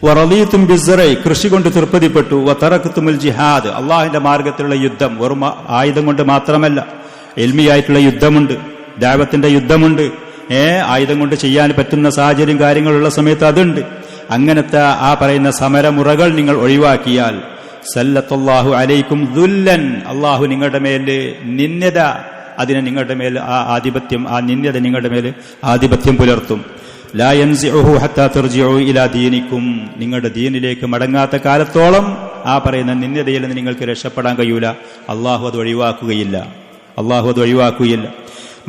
വറളീതും ബിസ്സറൈ കൃഷി കൊണ്ട് തൃപ്തിപ്പെട്ടു. വതറക്തുമുൽ ജിഹാദ് അള്ളാഹിന്റെ മാർഗത്തിലുള്ള യുദ്ധം വെറും ആയുധം കൊണ്ട് മാത്രമല്ല, ഇൽമിയായിട്ടുള്ള യുദ്ധമുണ്ട്, ദഅവത്തിന്റെ യുദ്ധമുണ്ട്. ആയുധം കൊണ്ട് ചെയ്യാൻ പറ്റുന്ന സാഹചര്യം കാര്യങ്ങളുള്ള സമയത്ത് അതുണ്ട്. അങ്ങനത്തെ ആ പറയുന്ന സമരമുറകൾ നിങ്ങൾ ഒഴിവാക്കിയാൽ സല്ലല്ലാഹു അലൈക്കും ദുല്ലൻ അള്ളാഹു നിങ്ങളുടെ മേല് നിന്യത, അതിനെ നിങ്ങളുടെ മേൽ ആ ആധിപത്യം, ആ നിന്യത നിങ്ങളുടെ മേൽ ആധിപത്യം പുലർത്തും. ലാ യൻസിഉഹു ഹത്താ തർജിഉ ഇലാ ദീനിക്കും നിങ്ങളുടെ ദീനിലേക്ക് മടങ്ങാത്ത കാലത്തോളം ആ പറയുന്ന നിന്യതയിൽ നിന്ന് നിങ്ങൾക്ക് രക്ഷപ്പെടാൻ കഴിയൂല. അള്ളാഹു അത് ഒഴിവാക്കുകയില്ല.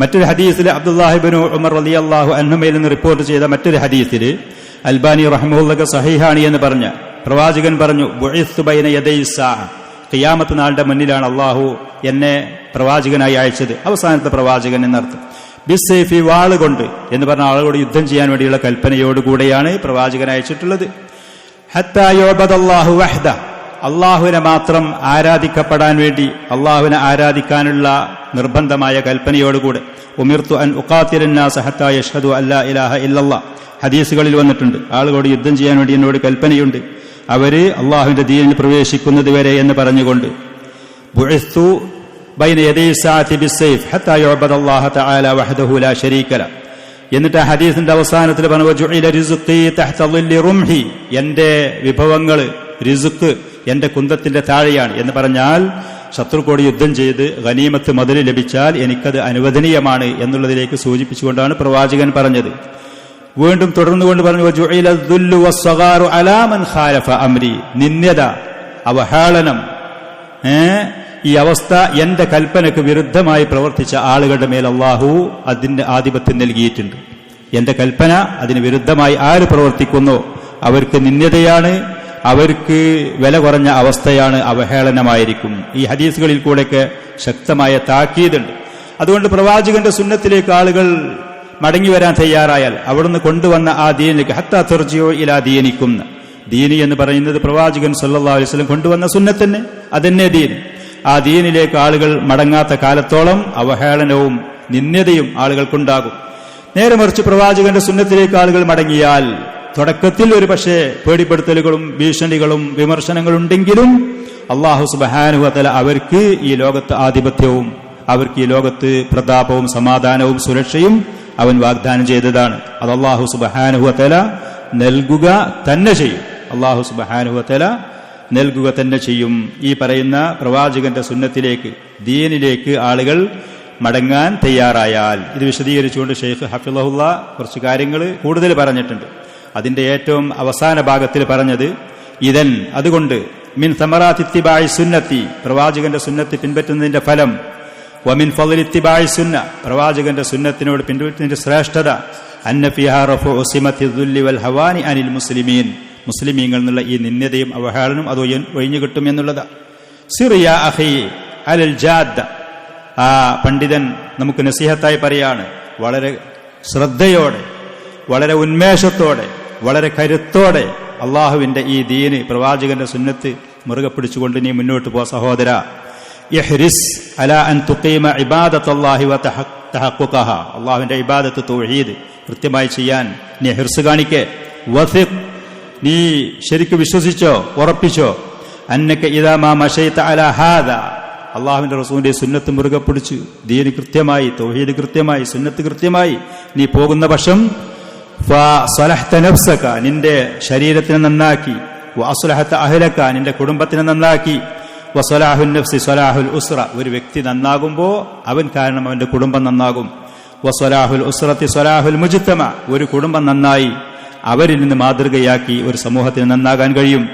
മറ്റൊരു ഹദീസിൽ അബ്ദുല്ലാഹി ഇബ്നു ഉമർ റളിയല്ലാഹു അൻഹുമയിൽ നിന്ന് റിപ്പോർട്ട് ചെയ്ത മറ്റൊരു ഹദീസിൽ അൽബാനി റഹിമഹുല്ലാഹ് സഹീഹാണ് എന്ന് പറഞ്ഞ പ്രവാചകൻ പറഞ്ഞു, ബുഇസ്തു ബൈന യദൈ സാഅ ഖിയാമത്ത് നാളിന്റെ മുന്നിലാണ് അള്ളാഹു എന്നെ പ്രവാചകനായി അയച്ചത്. അവസാനത്തെ പ്രവാചകൻ എന്നർത്ഥം. ബിസ്സൈഫി വാളുകൊണ്ട് എന്ന് പറഞ്ഞ ആളുകളോട് യുദ്ധം ചെയ്യാൻ വേണ്ടിയുള്ള കൽപ്പനയോടുകൂടെയാണ് പ്രവാചകൻ അയച്ചിട്ടുള്ളത്. ഹത്താ യുഅബദല്ലാഹു വഹ്ദ അള്ളാഹുവിനെ മാത്രം ആരാധിക്കപ്പെടാൻ വേണ്ടി അള്ളാഹുവിനെ ആരാധിക്കാനുള്ള നിർബന്ധമായ കൽപ്പനയോടുകൂടെ. ഉമിർതു അൻ ഉഖാതിലന്നാസ ഹത്താ യഷ്ഹദു അല്ലാ ഇലാഹ ഇല്ലല്ലാഹ് ഹദീസുകളിൽ വന്നിട്ടുണ്ട്. ആളുകളോട് യുദ്ധം ചെയ്യാൻ വേണ്ടി എന്നോട് കൽപ്പനയുണ്ട്, അവര് അള്ളാഹുവിന്റെ ദീനിൽ പ്രവേശിക്കുന്നത് വരെ എന്ന് പറഞ്ഞുകൊണ്ട്. ബുഇസ്തു ബൈന യദൈ സാഅതി ബിസ്സൈഫ് ഹത്താ യുഅബദല്ലാഹു തആല വഹ്ദഹു ലാ ശരീക ല. എന്നിട്ട് ആ ഹദീസിന്റെ അവസാനത്തിൽ പറഞ്ഞു, വജുഇല റിസ്ഖി തഹ്ത ളില്ലി റുംഹി എന്റെ വിഭവങ്ങൾ റിസ്ഖ് എന്റെ കുന്തത്തിന്റെ താഴെയാണ് എന്ന് പറഞ്ഞാൽ ശത്രുക്കോട് യുദ്ധം ചെയ്ത് ഗനീമത്ത് മുതൽ ലഭിച്ചാൽ എനിക്കത് അനുവദനീയമാണ് എന്നുള്ളതിലേക്ക് സൂചിപ്പിച്ചുകൊണ്ടാണ് പ്രവാചകൻ പറഞ്ഞത്. വീണ്ടും തുടർന്നുകൊണ്ട് പറഞ്ഞു, വജുഇല ദുല്ലു വസ്സഗാറു അലാ മൻ ഖാലഫ അംരി നിന്യത, അവഹേളനം, ഈ അവസ്ഥ എന്റെ കൽപ്പനക്ക് വിരുദ്ധമായി പ്രവർത്തിച്ച ആളുകളുടെ മേൽ അള്ളാഹു അതിന്റെ ആധിപത്യം നൽകിയിട്ടുണ്ട്. എന്റെ കൽപ്പന അതിന് വിരുദ്ധമായി ആര് പ്രവർത്തിക്കുന്നോ അവർക്ക് നിന്യതയാണ്, അവർക്ക് വില കുറഞ്ഞ അവസ്ഥയാണ്, അവഹേളനമായിരിക്കും. ഈ ഹദീസുകളിൽ കൂടെയൊക്കെ ശക്തമായ താക്കീതുണ്ട്. അതുകൊണ്ട് പ്രവാചകന്റെ സുന്നത്തിലേക്ക് ആളുകൾ മടങ്ങി വരാൻ തയ്യാറായാൽ അവിടുന്ന് കൊണ്ടുവന്ന ആ ദീനിലേക്ക് ഹത്താ തർജിഉ ഇലാ ദീനിക്കും. ദീനി എന്ന് പറയുന്നത് പ്രവാചകൻ സല്ലല്ലാഹു അലൈഹി വസല്ലം കൊണ്ടുവന്ന സുന്നത്ത് തന്നെ, അതന്നെ ദീൻ. ആ ദീനിലേക്ക് ആളുകൾ മടങ്ങാത്ത കാലത്തോളം അവഹേളനവും നിന്യതയും ആളുകൾക്കുണ്ടാകും. നേരെ മറിച്ച് പ്രവാചകന്റെ സുന്നത്തിലേക്ക് ആളുകൾ മടങ്ങിയാൽ തുടക്കത്തിൽ ഒരു പക്ഷേ പേടിപ്പെടുത്തലുകളും ഭീഷണികളും വിമർശനങ്ങളുണ്ടെങ്കിലും അല്ലാഹു സുബ്ഹാനഹു വ തആല അവർക്ക് ഈ ലോകത്ത് ആധിപത്യവും അവർക്ക് ഈ ലോകത്ത് പ്രതാപവും സമാധാനവും സുരക്ഷയും അവൻ വാഗ്ദാനം ചെയ്തതാണ്. അത് അല്ലാഹു സുബ്ഹാനഹു വ തആല നൽകുക തന്നെ ചെയ്യും. അല്ലാഹു സുബ്ഹാനഹു വ തആല നൽകുക തന്നെ ചെയ്യും. ഈ പറയുന്ന പ്രവാചകന്റെ സുന്നത്തിലേക്ക് ദീനിലേക്ക് ആളുകൾ മടങ്ങാൻ തയ്യാറായാൽ. ഇത് വിശദീകരിച്ചുകൊണ്ട് ഷെയ്ഖ് ഹഫിളഹുല്ലാ കുറച്ച് കാര്യങ്ങൾ കൂടുതൽ പറഞ്ഞിട്ടുണ്ട്. അതിന്റെ ഏറ്റവും അവസാന ഭാഗത്തിൽ പറഞ്ഞത് ഇതൻ അതുകൊണ്ട് മിൻ സമറാത്തി ഇത്തിബാഇ സുന്നത്തി പ്രവാചകന്റെ സുന്നത്ത് പിൻപറ്റുന്നതിന്റെ ഫലം, വമിൻ ഫളി ഇത്തിബാഇ സുന്ന പ്രവാചകന്റെ സുന്നത്തിനോട് പിൻപറ്റുന്നതിന്റെ ശ്രേഷ്ഠത, അന്ന ഫിഹാ റഫഉ സിമത്തി ദുല്ലി വൽ ഹവാനി അനിൽ മുസ്ലിമീൻ മുസ്ലിമീങ്ങൾ എന്നുള്ള ഈ നിന്യതയും അവഹേളനവും അത് ഒഴിഞ്ഞു കിട്ടും എന്നുള്ളതാ. സിറിയ അഖി അലൽ ജാദ്ദ ആ പണ്ഡിതൻ നമുക്ക് നസീഹത്തായി പറയാണ്, വളരെ ശ്രദ്ധയോടെ വളരെ ഉന്മേഷത്തോടെ വളരെ കരുത്തോടെ അള്ളാഹുവിന്റെ ഈ ദീന് പ്രവാചകന്റെ സുന്നത്ത് മുറുകെ പിടിച്ചുകൊണ്ട് നീ മുന്നോട്ട് പോ സഹോദര. ഇഹ്രിസ് അലാ അൻ തുഖീമ ഇബാദത്തല്ലാഹി വ തഹഖ്ഖുഖഹ, അല്ലാഹുവിന്റെ ഇബാദത്ത് തൗഹീദ് കൃത്യമായി ചെയ്യാൻ നീ ഹിർസ് കാണിക്കേ. വസിഖ്, നീ ശരിക്കും വിശ്വസിച്ചോ, ഉറപ്പിച്ചോ. അന്നക ഇദാ മാ മശൈത അലാ ഹാദാ, അള്ളാഹുവിന്റെ റസൂലിന്റെ സുന്നത്ത് മുറുകെ പിടിച്ച് ദീന് കൃത്യമായി, തൗഹീദ് കൃത്യമായി, സുന്നത്ത് കൃത്യമായി നീ പോകുന്ന പക്ഷം ഫസലഹ്ത നഫ്സക, നിന്റെ ശരീരത്തിനെ നന്നാക്കി, വഅസ്ലഹത അഹ്ലക, നിന്റെ കുടുംബത്തിനെ നന്നാക്കി, വസലാഹുൻ നഫ്സി സലാഹുൽ ഉസ്റ, ഒരു വ്യക്തി നന്നാകുമ്പോൾ അവൻ കാരണം അവന്റെ കുടുംബം നന്നാകും. വസലാഹുൽ ഉസ്റത്തി സലാഹുൽ മുജ്തമ, ഒരു കുടുംബം നന്നായി അവരിൽ നിന്ന് മാതൃകയാക്കി ഒരു സമൂഹത്തിന് നന്നാകാൻ കഴിയും.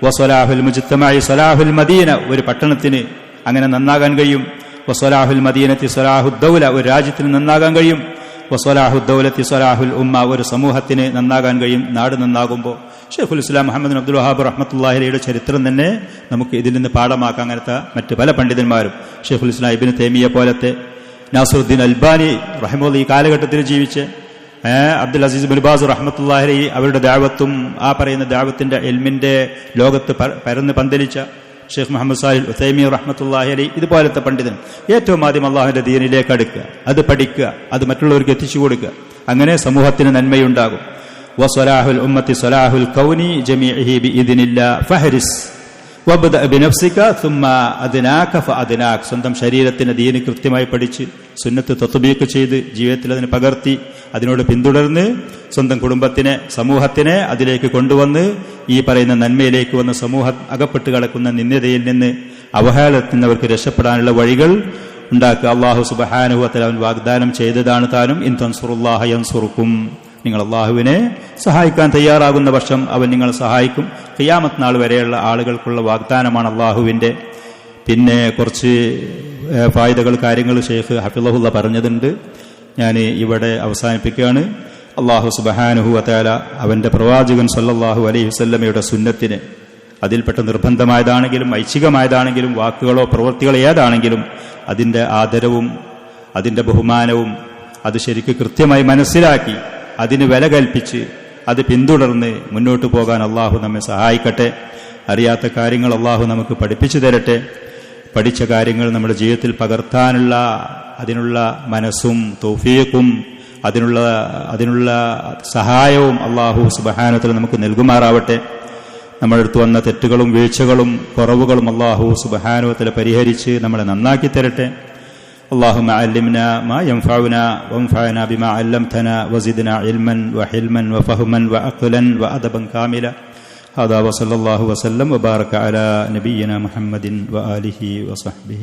വസലാഹുൽ മുജ്തമഇ സലാഹുൽ മദീന, ഒരു പട്ടണത്തിന് അങ്ങനെ നന്നാകാൻ കഴിയും. വസലാഹുൽ മദീനത്തി സലാഹുദ് ദൗല, ഒരു രാജ്യത്തിന് നന്നാകാൻ കഴിയും. വസലാഹുദ് ദൗലത്തി സലാഹുൽ ഉമ്മ, ഒരു സമൂഹത്തിന് നന്നാകാൻ കഴിയും നാട് നന്നാകുമ്പോൾ. ഷെയ്ഖുൽ ഇസ്ലാം മുഹമ്മദ് അബ്ദുൽ വഹാബ് റഹ്മത്തുള്ളാഹി അലൈഹിയുടെ ചരിത്രം തന്നെ നമുക്ക് ഇതിൽ നിന്ന് പാഠമാക്കാം. അങ്ങനത്തെ മറ്റ് പല പണ്ഡിതന്മാരും, ഷെയ്ഖുൽ ഇസ്ലാം ഇബ്നു തൈമിയ്യ പോലത്തെ, നാസിറുദ്ദീൻ അൽബാനി റഹിമഹുല്ലാഹ് ഈ കാലഘട്ടത്തിൽ ജീവിച്ച്, അബ്ദുൽ അസീസ് ബിൻ ബാസ് റഹ്മത്തുള്ളാഹി അലൈഹി അവരുടെ ദഅവത്തും ആ പറയുന്ന ദഅവത്തിന്റെ ഇൽമിന്റെ ലോകത്ത് പരന്ന് പന്തലിച്ച ഷെയ്ഖ് മുഹമ്മദ് സാലിഹ് ഉസൈമീൻ റഹ്മത്തുള്ളാഹി അലൈഹി, ഇതുപോലത്തെ പണ്ഡിതൻ ഏറ്റവും ആദ്യം അള്ളാഹുവിന്റെ ദീനിലേക്ക് അടുക്കുക, അത് പഠിക്കുക, അത് മറ്റുള്ളവർക്ക് എത്തിച്ചു കൊടുക്കുക. അങ്ങനെ സമൂഹത്തിന് നന്മയുണ്ടാകും. വസലാഹുൽ ഉമ്മത്തി സലാഹുൽ കൗനി ജമീഇഹി ബിഇദ്നില്ലാഹ് ഫഹരിസ് വബ്ദഅ ബിനഫ്സിക സുമ്മ അദ്നാക ഫഅദ്നാക, സ്വന്തം ശരീരത്തിന് ദീന് കൃത്യമായി പഠിച്ച് സുന്നത്ത് തത്ബീഖ് ചെയ്ത് ജീവിതത്തിൽ അതിനെ പകർത്തി അതിനോട് പിന്തുടർന്ന് സ്വന്തം കുടുംബത്തിനെ, സമൂഹത്തിനെ അതിലേക്ക് കൊണ്ടുവന്ന് ഈ പറയുന്ന നന്മയിലേക്ക് വന്ന് സമൂഹം അകപ്പെട്ട് കിടക്കുന്ന നിന്ദതയിൽ നിന്ന്, അവഹേളനത്തിൽ നിന്ന് അവർക്ക് രക്ഷപ്പെടാനുള്ള വഴികൾ ഉണ്ടാക്കുക. അല്ലാഹു സുബ്ഹാനഹു വ തആല അവൻ വാഗ്ദാനം ചെയ്തതാണ് താനും, ഇൻ തൻസുറുല്ലാഹ യൻസുറുക്കും, നിങ്ങൾ അള്ളാഹുവിനെ സഹായിക്കാൻ തയ്യാറാകുന്ന പക്ഷം അവൻ നിങ്ങളെ സഹായിക്കും. ഖിയാമത്ത് നാൾ വരെയുള്ള ആളുകൾക്കുള്ള വാഗ്ദാനമാണ് അള്ളാഹുവിൻ്റെ. പിന്നെ കുറച്ച് ഫായിദകൾ, കാര്യങ്ങൾ ഷെയ്ഖ് ഹഫിളഹുല്ല പറഞ്ഞതുണ്ട്, ഞാൻ ഇവിടെ അവസാനിപ്പിക്കുകയാണ്. അള്ളാഹു സുബ്ഹാനഹു വ തആല അവന്റെ പ്രവാചകൻ സല്ലല്ലാഹു അലൈഹി വസല്ലമയുടെ സുന്നത്തിനെ, അതിൽപ്പെട്ട നിർബന്ധമായതാണെങ്കിലും ഐച്ഛികമായതാണെങ്കിലും വാക്കുകളോ പ്രവൃത്തികളോ ഏതാണെങ്കിലും അതിൻ്റെ ആദരവും അതിൻ്റെ ബഹുമാനവും അത് ശരിക്കും കൃത്യമായി മനസ്സിലാക്കി അതിന് വില കൽപ്പിച്ച് അത് പിന്തുടർന്ന് മുന്നോട്ട് പോകാൻ അള്ളാഹു നമ്മെ സഹായിക്കട്ടെ. അറിയാത്ത കാര്യങ്ങൾ അള്ളാഹു നമുക്ക് പഠിപ്പിച്ചു തരട്ടെ. പഠിച്ച കാര്യങ്ങൾ നമ്മുടെ ജീവിതത്തിൽ പകർത്താനുള്ള അതിനുള്ള മനസ്സും തൗഫീഖും അതിനുള്ള സഹായവും അള്ളാഹു സുബ്ഹാനഹു വ തആല നമുക്ക് നൽകുമാറാവട്ടെ. നമ്മുടെ അടുത്ത് വന്ന തെറ്റുകളും വീഴ്ചകളും കുറവുകളും അള്ളാഹു സുബ്ഹാനഹു വ തആല പരിഹരിച്ച് നമ്മളെ നന്നാക്കി തരട്ടെ. اللهم علمنا ما ينفعنا وانفعنا بما علمتنا وزدنا علما وحلما وفهما وعقلا وأدبا كاملا. هذا وصلى الله وسلم وبارك على نبينا محمد وآله وصحبه.